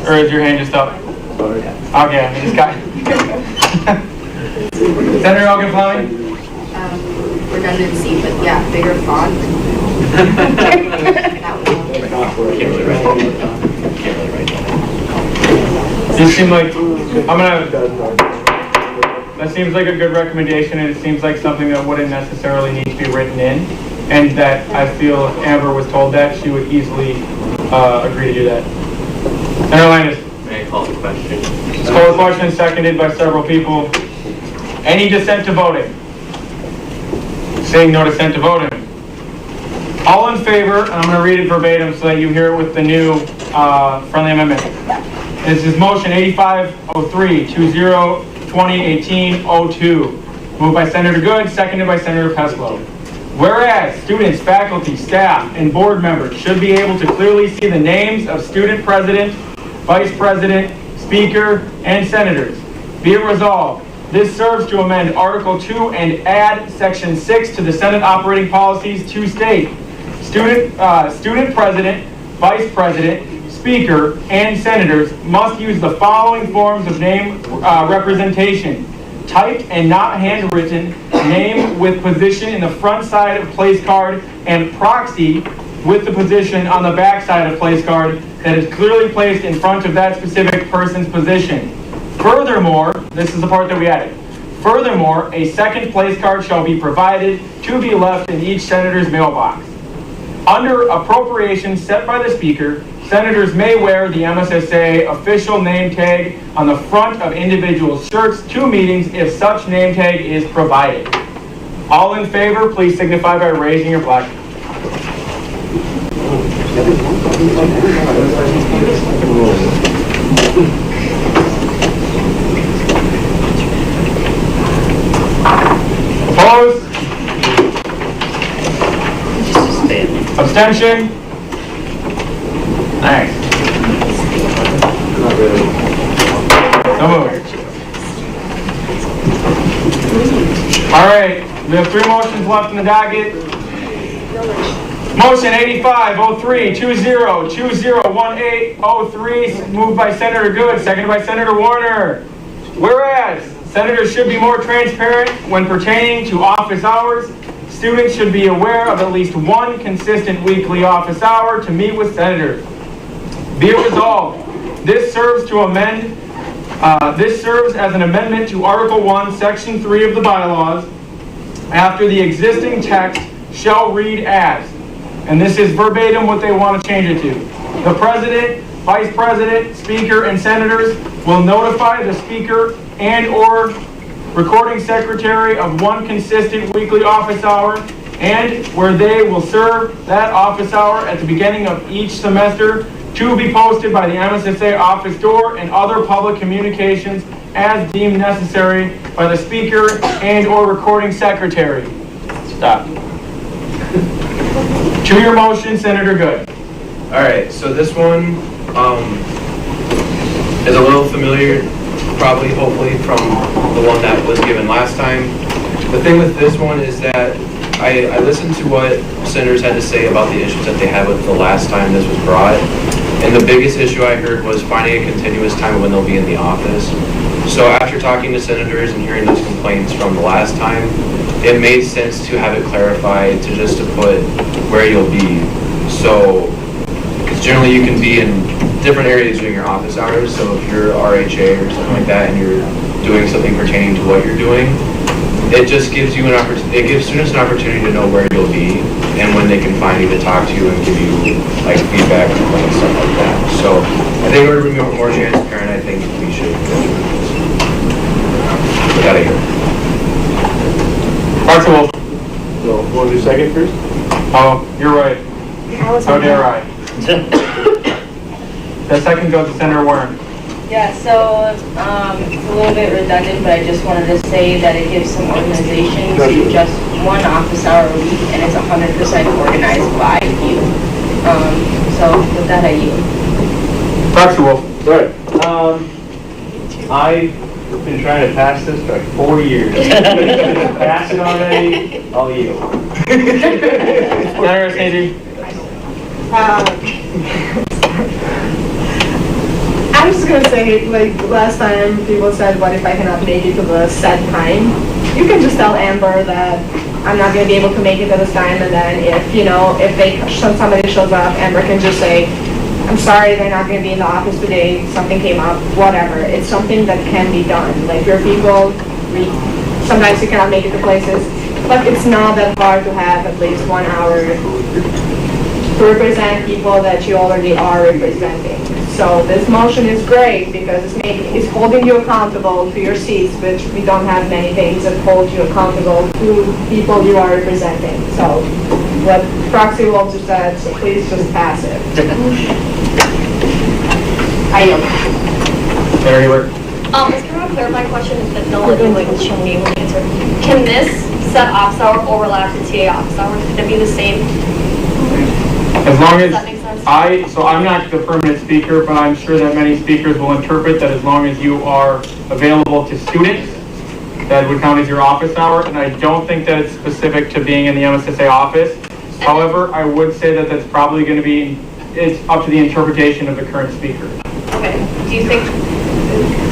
or is your hand just up? Okay, I just got Senator Elgin Fleming? Redundancy, but yeah, bigger font. You seem like, that seems like a good recommendation, and it seems like something that wouldn't necessarily need to be written in, and that I feel if Amber was told that, she would easily agree to do that. Senator Landis. May I call the question? Let's call the question, seconded by several people. Any dissent to voting? Seeing no dissent to voting. All in favor, and I'm going to read it verbatim so that you hear it with the new friendly amendment. This is motion 8503, 2018-02. Moved by Senator Good, seconded by Senator Peslow. Whereas students, faculty, staff, and board members should be able to clearly see the names of student president, vice president, speaker, and senators. Be it resolved, this serves to amend Article 2 and add Section 6 to the Senate operating policies to state student president, vice president, speaker, and senators must use the following forms of name representation: typed and not handwritten, name with position in the front side of place card, and proxy with the position on the back side of place card that is clearly placed in front of that specific person's position. Furthermore, this is the part that we added. Furthermore, a second place card shall be provided to be left in each senator's mailbox. Under appropriations set by the speaker, senators may wear the MSSA official name tag on the front of individual shirts to meetings if such name tag is provided. All in favor, please signify by raising your flag. Opposed? Abstention? Nice. So moved. All right, we have 3 motions left in the docket. Motion 8503, 20201803, moved by Senator Good, seconded by Senator Warner. Whereas senators should be more transparent when pertaining to office hours, students should be aware of at least one consistent weekly office hour to meet with senators. Be it resolved, this serves as an amendment to Article 1, Section 3 of the bylaws, after the existing text shall read as, and this is verbatim what they want to change it to. The president, vice president, speaker, and senators will notify the speaker and/or recording secretary of one consistent weekly office hour, and where they will serve that office hour at the beginning of each semester to be posted by the MSSA office door and other public communications as deemed necessary by the speaker and/or recording secretary. Stop. To your motion, Senator Good. All right, so this one is a little familiar, probably, hopefully, from the one that was given last time. The thing with this one is that I listened to what senators had to say about the issues that they had with the last time this was brought. And the biggest issue I heard was finding a continuous time when they'll be in the office. So after talking to senators and hearing those complaints from the last time, it made sense to have it clarified to just to put where you'll be. So, because generally you can be in different areas during your office hours. So if you're RHA or something like that and you're doing something pertaining to what you're doing, it just gives you an opportunity, it gives students an opportunity to know where you'll be and when they can find you to talk to you and give you like feedback and stuff like that. So I think in order to be more transparent, I think we should go through this. Get out of here. Archibald. So, want to do second first? Oh, you're right. How dare I? The second goes to Senator Warren. Yeah, so it's a little bit redundant, but I just wanted to say that it gives some organization to just one office hour a week, and it's 100% organized by you. So with that, I yield. Proxy Wolf. Right. I've been trying to pass this for like 4 years. Pass it already, I'll yield. Senator Sneedy. I'm just gonna say, like, last time people said, what if I cannot make it to the set time? You can just tell Amber that I'm not gonna be able to make it to this time, and then if, you know, if somebody shows up, Amber can just say, I'm sorry, they're not gonna be in the office today, something came up, whatever. It's something that can be done. Like, your people, sometimes you cannot make it to places, but it's not that hard to have at least 1 hour to represent people that you already are representing. So this motion is great because it's holding you accountable to your seats, which we don't have many things that hold you accountable to people you are representing. So what Proxy Wolf just said, so please just pass it. I yield. Senator Just kind of a clarifying question that no one will show me able to answer. Can this set office hour overlap the TA office hour? Can it be the same? As long Does as that make sense? I'm not the permanent speaker, but I'm sure that many speakers will interpret that as long as you are available to students, that would count as your office hour, and I don't think that it's specific to being in the MSSA office. However, I would say that that's probably going to be, it's up to the interpretation of the current speaker. Okay. Do you think,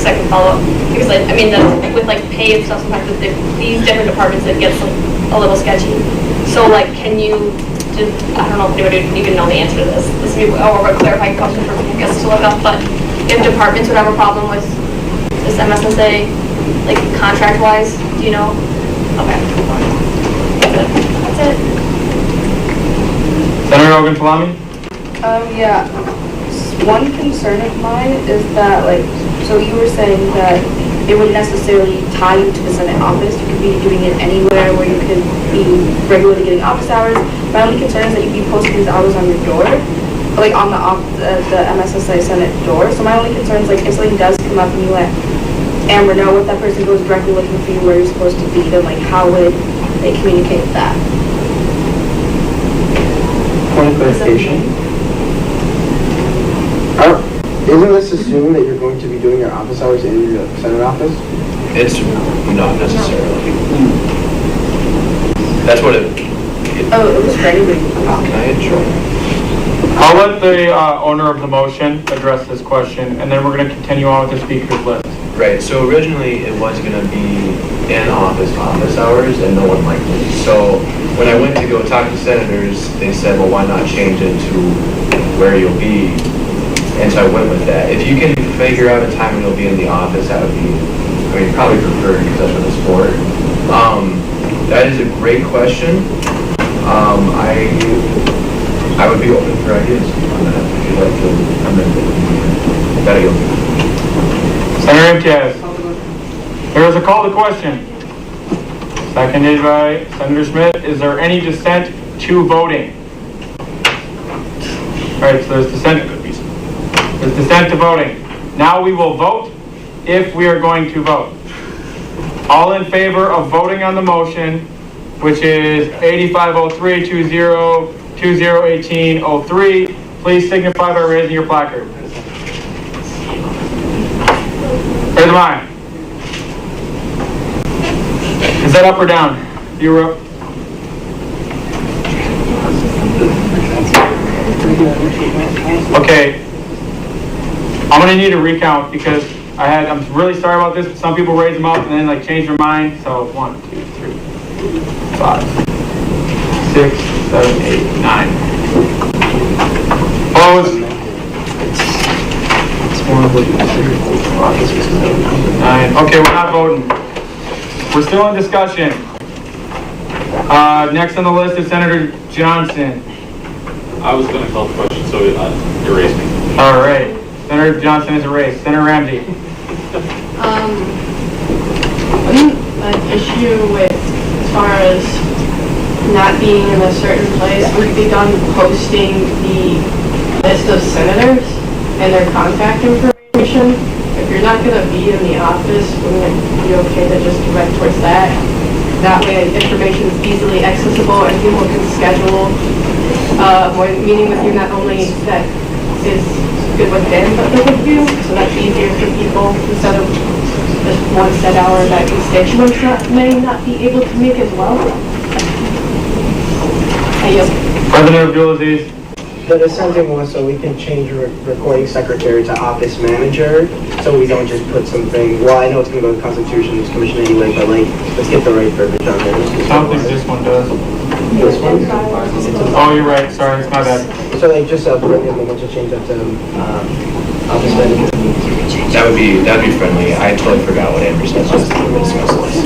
second follow-up, because I mean, with like pay and stuff, sometimes with these different departments, it gets a little sketchy. So like, can you just, I don't know if anybody would even know the answer to this. This would be more of a clarifying question for people guests to look up, but if departments would have a problem with this MSSA, like contract-wise, do you know? Okay. That's it. Senator Ogunsalami? Yeah. One concern of mine is that, like, so you were saying that it wouldn't necessarily tie you to the Senate office. You could be doing it anywhere where you could be regularly getting office hours. My only concern is that you'd be posting these hours on your door, like on the MSSA Senate door. So my only concern is, like, if something does come up and you let Amber know, if that person goes directly looking for you where you're supposed to be, then, like, how would they communicate that? Point of clarification. Isn't this assuming that you're going to be doing your office hours in the Senate office? It's not necessarily. That's what it. Oh, it was ready. Can I try? I'll let the owner of the motion address this question, and then we're going to continue on with the speaker's list. Right, so originally it was gonna be in office hours, and no one liked it. So when I went to go talk to senators, they said, well, why not change it to where you'll be? And so I went with that. If you can figure out a time when you'll be in the office, that would be, I mean, probably preferred because that's what it's for. That is a great question. I would be open for ideas on that if you'd like to amend it. Gotta go. Senator Imtiaz. There is a call to question. Seconded by Senator Schmidt. Is there any dissent to voting? All right, so there's dissent. There's dissent to voting. Now we will vote if we are going to vote. All in favor of voting on the motion, which is 8503-2018-03, please signify by raising your placard. Raise them high. Is that up or down? You were up. Okay. I'm gonna need a recount because I'm really sorry about this, but some people raise them up and then like change their mind. So 1, 2, 3, 5, 6, 7, 8, 9. Opposed? 9. Okay, we're not voting. We're still in discussion. Next on the list is Senator Johnson. I was going to call the question, so erase me. All right. Senator Johnson is erased. Senator Ramsey. An issue with, as far as not being in a certain place, would be done posting the list of senators and their contact information. If you're not gonna be in the office, wouldn't it be okay to just direct towards that? That way information is easily accessible and people can schedule more meeting with you, not only that is good with them, but good with you. So that's easier for people instead of just one set hour that constituents may not be able to make as well. President Abdulaziz. The dissenting was so we can change recording secretary to office manager, so we don't just put something, well, I know it's gonna go to the Constitution Commission anyway, but like, let's get the right verbiage on there. I don't think this one does. This one? Oh, you're right, sorry, it's my bad. So like, just put in a bunch of change up to, office manager. That'd be friendly. I totally forgot what Amber said last time we discussed this.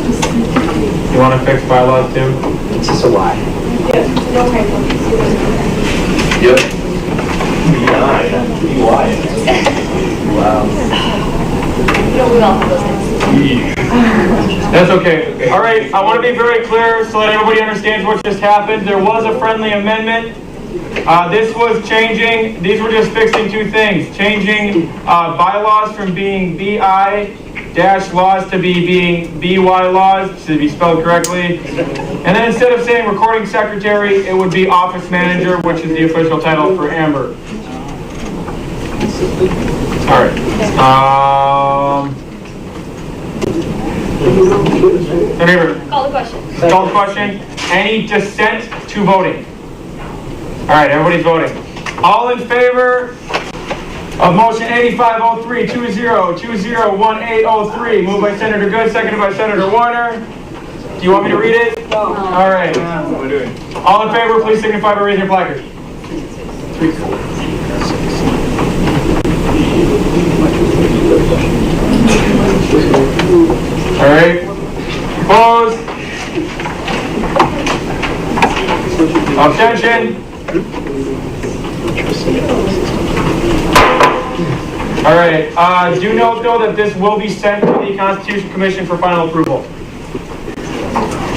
You wanna fix bylaws too? It's just a why. Yep. Wow. That's okay. All right, I want to be very clear so that everybody understands what just happened. There was a friendly amendment. This was changing, these were just fixing two things. Changing bylaws from being BI dash laws to being BY laws, to be spelled correctly. And then instead of saying recording secretary, it would be office manager, which is the official title for Amber. All right. Amber. Call the question. Call the question. Any dissent to voting? All right, everybody's voting. All in favor of motion 8503-20-201803, moved by Senator Good, seconded by Senator Warner. Do you want me to read it? No. All right. All in favor, please signify by raising your placard. 3, 4, 5, 6. All right. Opposed? Abstention? All right, do note though that this will be sent to the Constitution Commission for final approval.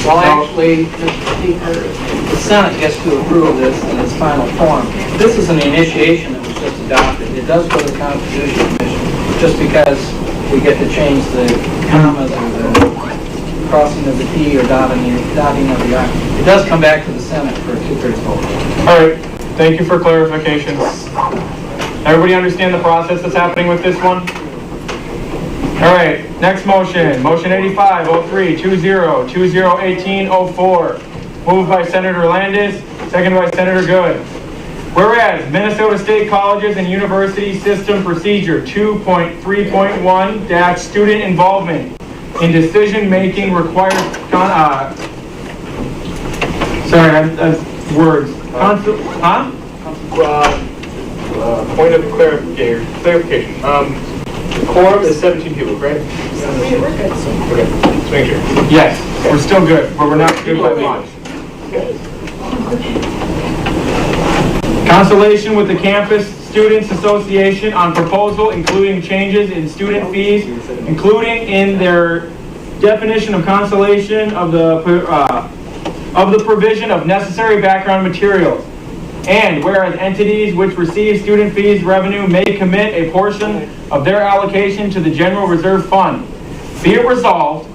Well, actually, Mr. Speaker, the Senate gets to approve this in its final form. This is an initiation that was just adopted. It does go to the Constitution Commission, just because we get to change the commas or the crossing of the T or dotting of the I. It does come back to the Senate for a 2/3 vote. All right, thank you for clarification. Everybody understand the process that's happening with this one? All right, next motion. Motion 8503-20-2018-04. Moved by Senator Landis, seconded by Senator Good. Whereas Minnesota State Colleges and University System Procedure 2.3.1 student involvement in decision-making requires, words. Point of clarification. Quorum is 17 people, right? We're good. Okay, just make sure. Yes, we're still good, but we're not good by much. Consultation with the Campus Students Association on proposal including changes in student fees, including in their definition of consolation of the provision of necessary background materials. And whereas entities which receive student fees revenue may commit a portion of their allocation to the General Reserve Fund, be it resolved,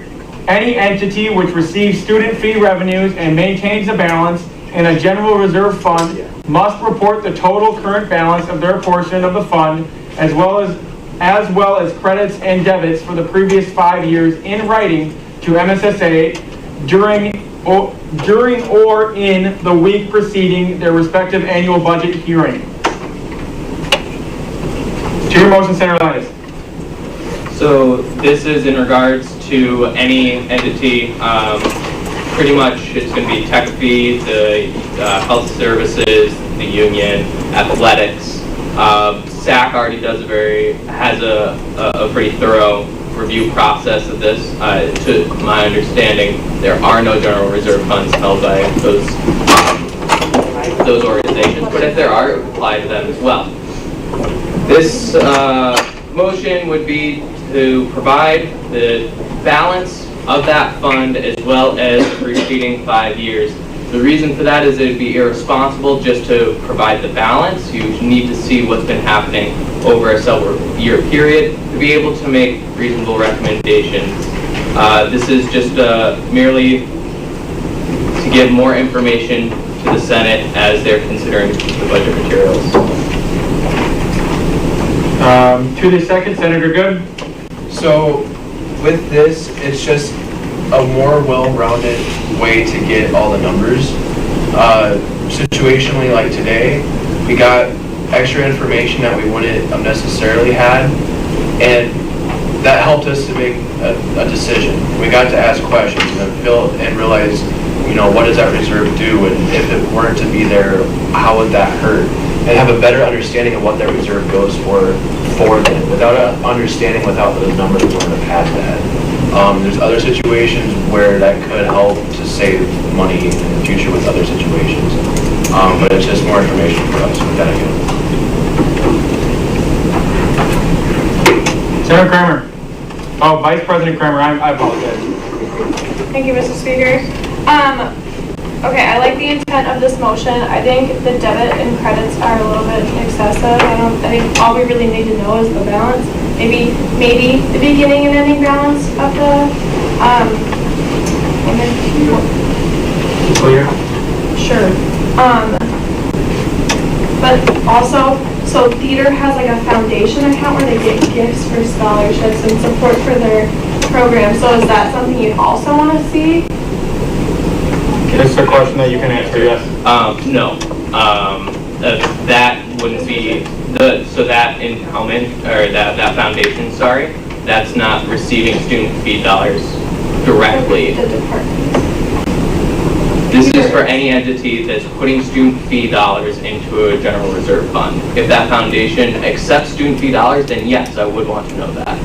any entity which receives student fee revenues and maintains a balance in a General Reserve Fund must report the total current balance of their portion of the fund as well as credits and debits for the previous 5 years in writing to MSSA during or in the week preceding their respective annual budget hearing. To your motion, Senator Landis. So this is in regards to any entity, pretty much it's going to be tech fees, the health services, the union, athletics. SAC already has a pretty thorough review process of this. To my understanding, there are no general reserve funds held by those organizations, but if there are, it would apply to them as well. This motion would be to provide the balance of that fund as well as the preceding 5 years The reason for that is it would be irresponsible just to provide the balance. You need to see what's been happening over a several year period to be able to make reasonable recommendations. This is just merely to give more information to the Senate as they're considering the budget materials. To the second, Senator Good. So with this, it's just a more well-rounded way to get all the numbers. Situationally like today, we got extra information that we wouldn't have necessarily had, and that helped us to make a decision. We got to ask questions and realize, you know, what does that reserve do, and if it weren't to be there, how would that hurt? And have a better understanding of what that reserve goes for them. Without an understanding, without those numbers, we wouldn't have had that. There's other situations where that could help to save money in the future with other situations. But it's just more information for us with that again. Senator Kramer. Oh, Vice President Kramer, I apologize. Thank you, Mr. Speaker. Okay, I like the intent of this motion. I think the debit and credits are a little bit excessive. I think all we really need to know is the balance. Maybe the beginning and ending balance of the, and then. Clear? Sure. But also, so theater has like a foundation account where they get gifts for scholarships and support for their program. So is that something you also want to see? This is a question that you can answer, yes. No. That wouldn't be so that endowment or that foundation, sorry, that's not receiving student fee dollars directly. The department. This is for any entity that's putting student fee dollars into a general reserve fund. If that foundation accepts student fee dollars, then yes, I would want to know that.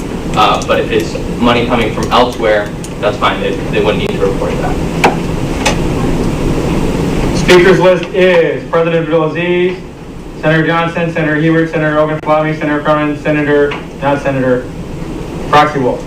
But if it's money coming from elsewhere, that's fine. They wouldn't need to report that. Speaker's list is President Abdulaziz, Senator Johnson, Senator Hebert, Senator Ogunflami, Senator Cronin, Proxy Wolf.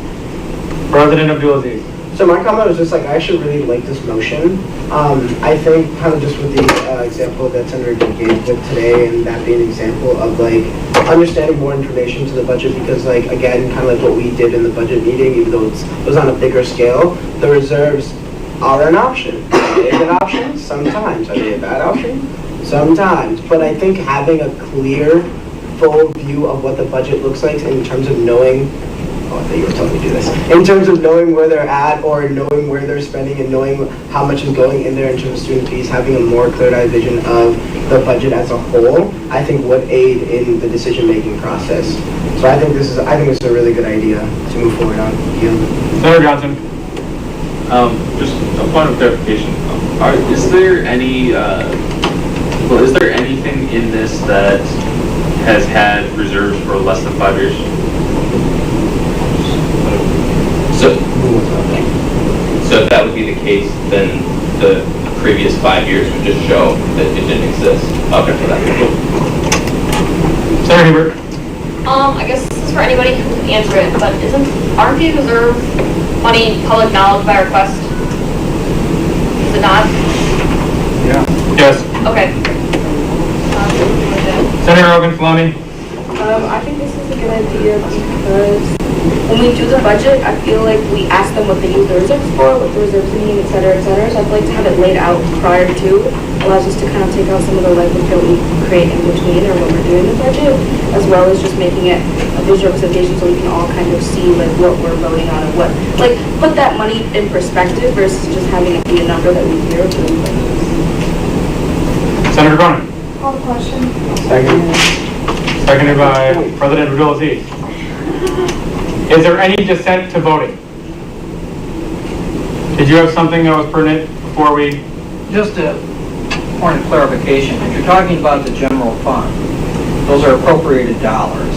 President Abdulaziz. So my comment was just like, I actually really like this motion. I think kind of just with the example that Senator gave with today, and that being an example of like understanding more information to the budget, because like, again, kind of like what we did in the budget meeting, even though it was on a bigger scale, the reserves are an option. Are they a good option? Sometimes. Are they a bad option? Sometimes. But I think having a clear, full view of what the budget looks like in terms of knowing, oh, I thought you were telling me to do this, in terms of knowing where they're at or knowing where they're spending and knowing how much is going in there in terms of student fees, having a more clear-eyed vision of the budget as a whole, I think would aid in the decision-making process. So I think this is a really good idea to move forward on. Senator Johnson. Just a point of clarification. Is there anything in this that has had reserves for less than 5 years? So if that would be the case, then the previous 5 years would just show that it didn't exist. Okay, for that. Senator Hebert. I guess this is for anybody who can answer it, but aren't the reserve money public knowledge by request? Is it not? Yeah. Yes. Okay. Senator Ogunflami. I think this is a good idea because when we do the budget, I feel like we ask them what they use the reserves for, what the reserves mean, et cetera, et cetera. So I'd like to have it laid out prior to, allows us to kind of take out some of the language that we create in between or when we're doing the budget, as well as just making it a visual representation so we can all kind of see like what we're voting on and what, like put that money in perspective versus just having it be a number that we hear. Senator Cronin. Call the question. Seconded by President Abdulaziz. Is there any dissent to voting? Did you have something that was pertinent before we? Just a point of clarification. If you're talking about the general fund, those are appropriated dollars.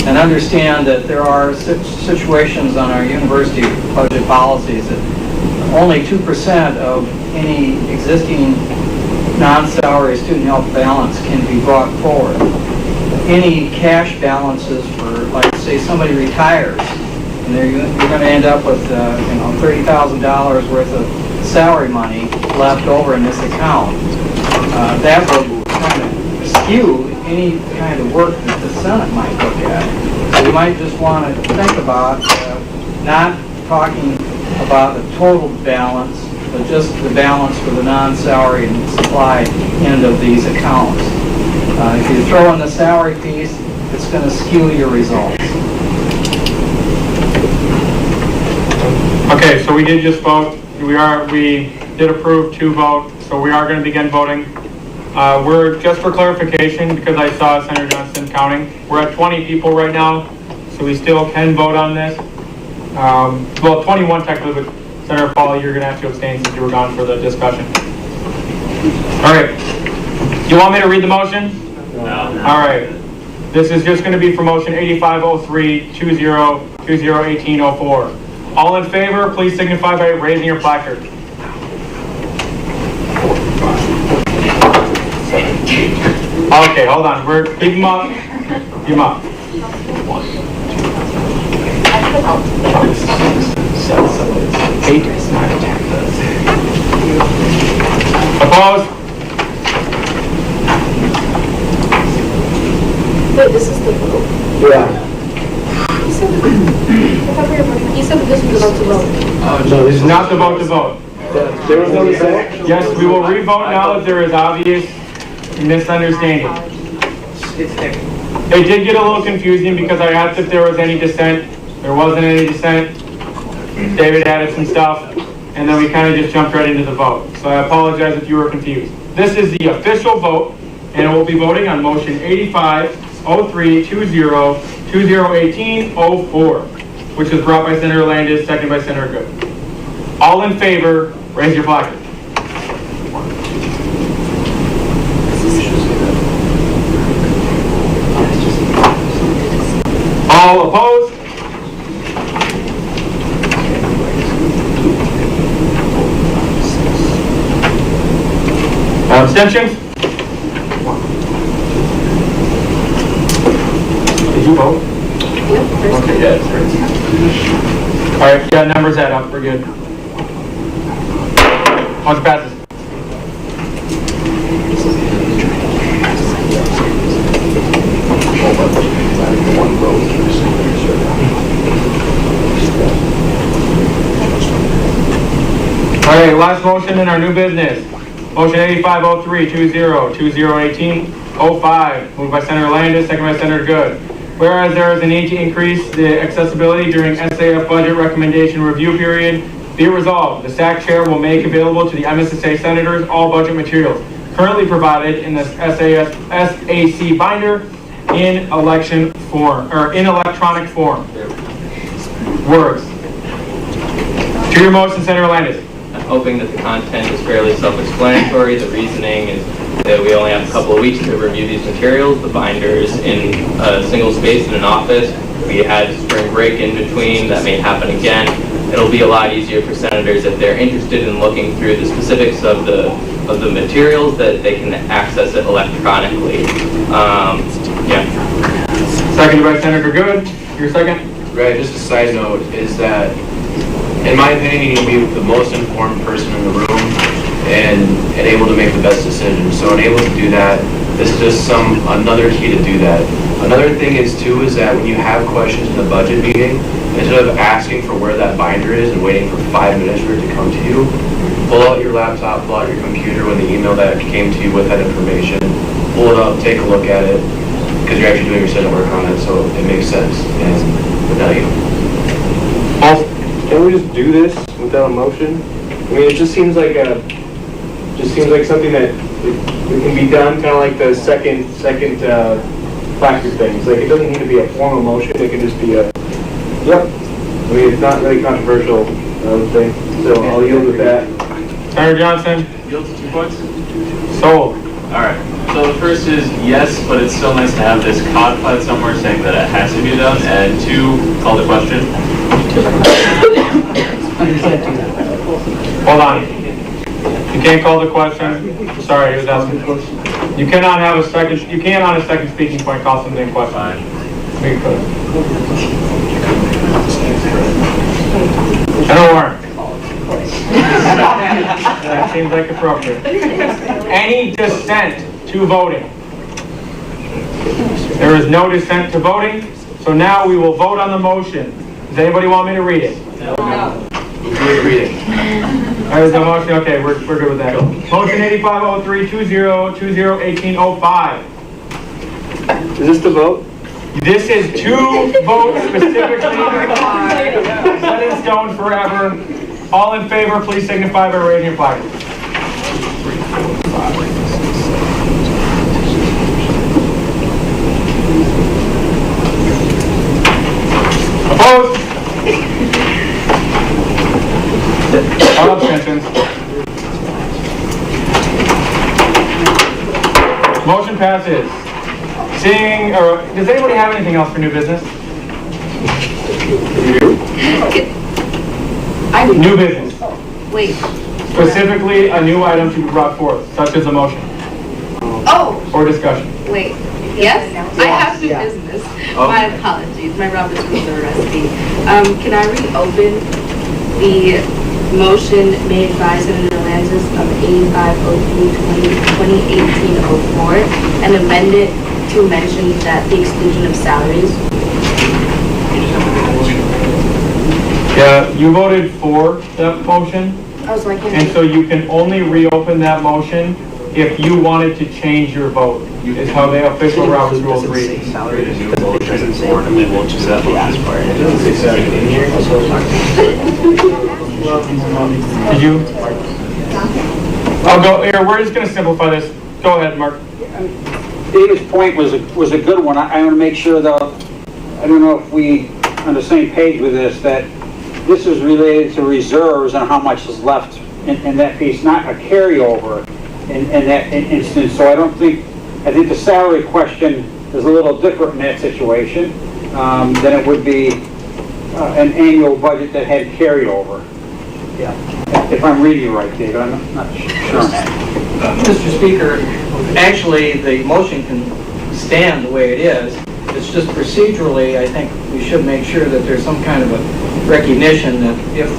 And understand that there are situations on our university budget policies that only 2% of any existing non-salary student health balance can be brought forward. Any cash balances for, like, say somebody retires, and you're going to end up with, $30,000 worth of salary money left over in this account. That will kind of skew any kind of work that the Senate might look at. So you might just want to think about not talking about the total balance, but just the balance for the non-salary and supply end of these accounts. If you throw in the salary piece, it's going to skew your results. Okay, so we did just vote. We did approve to vote, so we are going to begin voting. We're, just for clarification, because I saw Senator Johnson counting, we're at 20 people right now, so we still can vote on this. Well, 21 technically, but Senator Paul, you're going to have to abstain since you were gone for the discussion. All right. You want me to read the motion? No. All right. This is just going to be for motion 8503-201804. All in favor, please signify by raising your placard. Okay, hold on. We're keep them up. Keep them up. Opposed? Wait, this is the vote? Yeah. He said that this was about to vote. No, this is not the vote to vote. There was no dissent? Yes, we will re-vote now if there is obvious misunderstanding. It did get a little confusing because I asked if there was any dissent. There wasn't any dissent. David added some stuff, and then we kind of just jumped right into the vote. So I apologize if you were confused. This is the official vote, and we'll be voting on motion 8503-2018-04, which was brought by Senator Landis, seconded by Senator Good. All in favor, raise your placard. All opposed? Abstentions? Did you vote? Okay, yes. All right, got numbers add up. We're good. Motion passes. All right, last motion in our new business. Motion 8503-2018-05, moved by Senator Landis, second by Senator Good. Whereas there is a need to increase the accessibility during SAF budget recommendation review period, be it resolved, the SAC chair will make available to the MSSA senators all budget materials currently provided in the SAC binder in election form, or in electronic form. Words. To your motion, Senator Landis. I'm hoping that the content is fairly self-explanatory. The reasoning is that we only have a couple of weeks to review these materials. The binder's in a single space in an office. We had spring break in between. That may happen again. It'll be a lot easier for senators if they're interested in looking through the specifics of the materials that they can access it electronically. Yeah. Seconded by Senator Good. Your second? Right, just a side note is that, in my opinion, you need to be the most informed person in the room and able to make the best decision. So unable to do that, this is just another key to do that. Another thing is that when you have questions in the budget meeting, instead of asking for where that binder is and waiting for 5 minutes for it to come to you, pull out your laptop, pull out your computer when the email that came to you with that information, pull it up, take a look at it, because you're actually doing your Senate work on it, so it makes sense. And without you. Can we just do this without a motion? I mean, it just seems like something that it can be done, kind of like the second placard things. Like, it doesn't need to be a formal motion. It can just be a, yep. I mean, it's not really controversial, I would think. So I'll yield with that. Senator Johnson. Yield to 2 points? Sold. All right. So the first is yes, but it's still nice to have this codified somewhere saying that it has to be done. And 2, call the question. Hold on. You can't call the question. Sorry, he was asking. You cannot have a second. You can't on a second speaking point call something a question. Fine. Make it I don't worry. seems like appropriate. Any dissent to voting? There is no dissent to voting, so now we will vote on the motion. Does anybody want me to read it? No. Read it. There is no motion, okay, we're good with that. Motion 8503-2020-1805. Is this the vote? This is to vote specifically, set in stone forever. All in favor, please signify by raising your flag. Opposed? All abstentions. Motion passes. Seeing, or does anybody have anything else for new business? New business. Wait. Specifically, a new item to be brought forth, such as a motion Oh, or discussion. wait. Yes? I have new business. My apologies. My Robert's Rules are rusty. Can I reopen the motion made by Senator Lantis of 8503-2018-04 and amend it to mention that the exclusion of salaries? Yeah, you voted for that motion, Oh, so I can't. and so you can only reopen that motion if you wanted to change your vote, is how the official Robert's Rules read. Create a new motion for an amendment to that motion. It doesn't say salary in here. Did you? I'll go, here, we're just gonna simplify this. Go ahead, Mark. David's point was a good one. I want to make sure though, I don't know if we are on the same page with this, that this is related to reserves and how much is left in that piece, not a carryover in that instance. So I think the salary question is a little different in that situation than it would be an annual budget that had carryover. Yeah. If I'm reading you right, David, I'm not sure. Mr. Speaker, actually, the motion can stand the way it is. It's just procedurally, I think we should make sure that there's some kind of a recognition that if,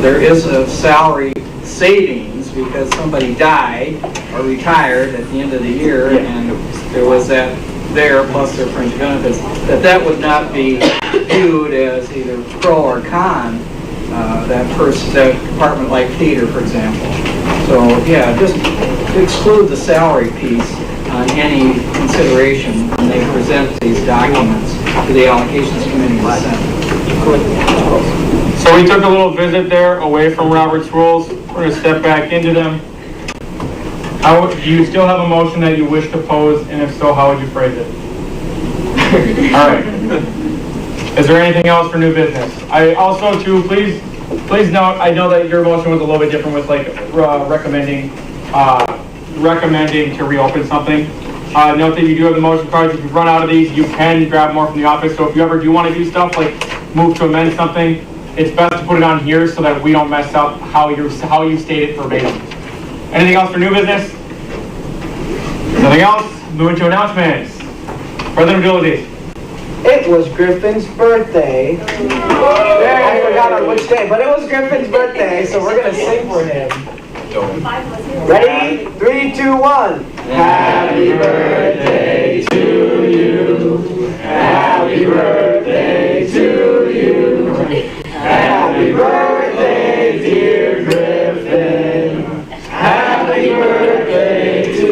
there is a salary savings because somebody died or retired at the end of the year and there was that there plus their fringe benefits, that would not be viewed as either pro or con that department like theater, for example. So, yeah, just exclude the salary piece on any consideration when they present these documents to the allocations committee in the Senate. So we took a little visit there away from Robert's Rules. We're going to step back into them. Do you still have a motion that you wish to pose, and if so, how would you phrase it? All right. Is there anything else for new business? I also, too, please note, I know that your motion was a little bit different with like recommending to reopen something. Note that you do have the motion cards. If you run out of these, you can grab more from the office. So if you ever do want to do stuff like move to amend something, it's best to put it on here so that we don't mess up how you state it verbatim. Anything else for new business? Nothing else? Moving to announcements. President Abdulaziz. It was Griffin's birthday. I forgot on which day, but it was Griffin's birthday, so we're gonna sing for him. Ready? 3, 2, 1. Happy birthday to you. Happy birthday to you. Happy birthday, dear Griffin. Happy birthday to you.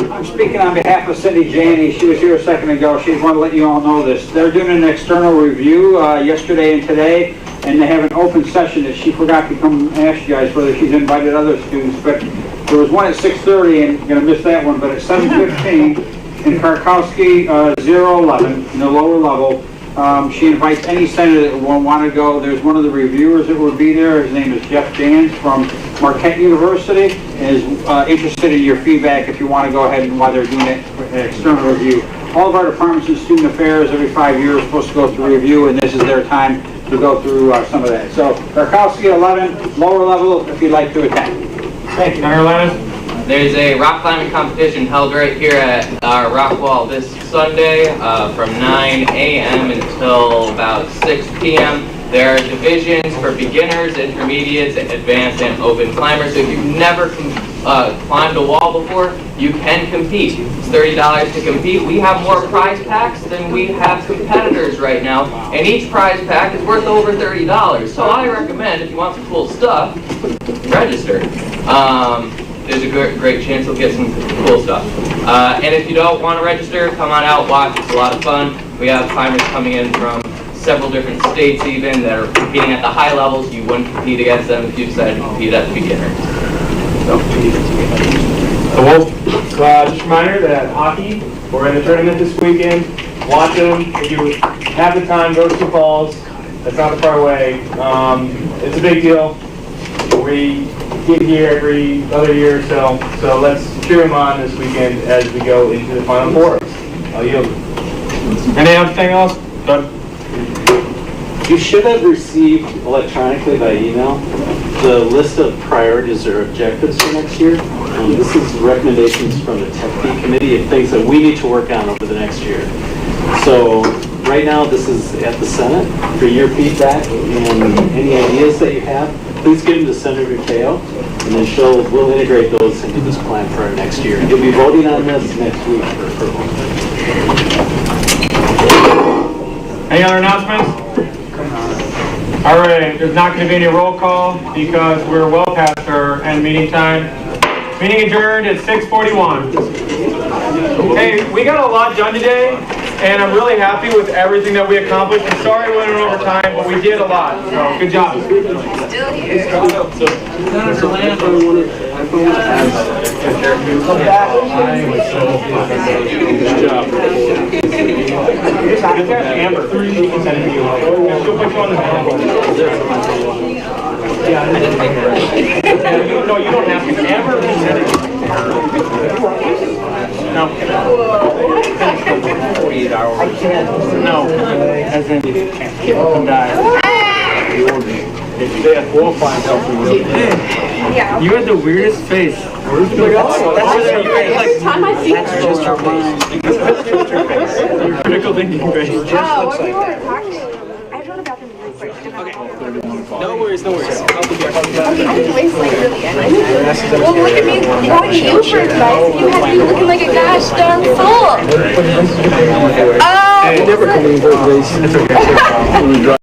I'm speaking on behalf of Cindy Janey. She was here a second ago. She wanted to let you all know this. They're doing an external review yesterday and today, and they have an open session that she forgot to come and ask you guys whether she's invited other students. But there was one at 6:30, and you're going to miss that one. But at 7:15 in Karkowski 011 in the lower level, she invites any senator that will want to go. There's one of the reviewers that will be there. His name is Jeff Jans from Marquette University, and is interested in your feedback if you want to go ahead and while they're doing it, an external review. All of our departments in student affairs every 5 years are supposed to go through review, and this is their time to go through some of that. So Karkowski 11, lower level, if you'd like to attend. Thank you. Senator Lannis? There's a rock climbing competition held right here at our rock wall this Sunday from 9 a.m. until about 6 p.m. There are divisions for beginners, intermediates, advanced, and open climbers. So if you've never climbed a wall before, you can compete. It's $30 to compete. We have more prize packs than we have competitors right now, and each prize pack is worth over $30. So I recommend, if you want some cool stuff, register. There's a great chance you'll get some cool stuff. And if you don't want to register, come on out, watch. It's a lot of fun. We have climbers coming in from several different states even that are competing at the high levels. You wouldn't compete against them if you decided to compete at the beginner. Just a reminder that hockey, we're in the tournament this weekend. Watch them. If you have the time, go to Sioux Falls. That's not far away. It's a big deal. We get here every other year or so. So let's cheer them on this weekend as we go into the Final Four. I'll yield. Anything else? Doug? You should have received electronically by email the list of priorities or objectives for next year. This is recommendations from the Tech Committee of things that we need to work on over the next year. So right now this is at the Senate for your feedback and any ideas that you have. Please give them to Senator Teo, and then we'll integrate those into this plan for our next year. You'll be voting on this next week for approval. Any other announcements? All right, there's not going to be any roll call because we're well past our end meeting time. Meeting adjourned at 6:41. Hey, we got a lot done today, and I'm really happy with everything that we accomplished. I'm sorry we went over time, but we did a lot, so good job. Still here. Amber, she'll put you on the panel. Yeah, no, you don't have to. Amber will send it. No. 48 hours. No. As in, can't die. We'll find out for you. Yeah. You had the weirdest face. That's just your mind. Critical thinking face. Oh, what we were talking about. I have to go to the bathroom really quick. No worries, no worries. I'll be here. I'm doing like really energetic. Well, look at me going to you for advice. You had me looking like a gosh darn fool. Oh! Hey, never come in birthdays. It's okay.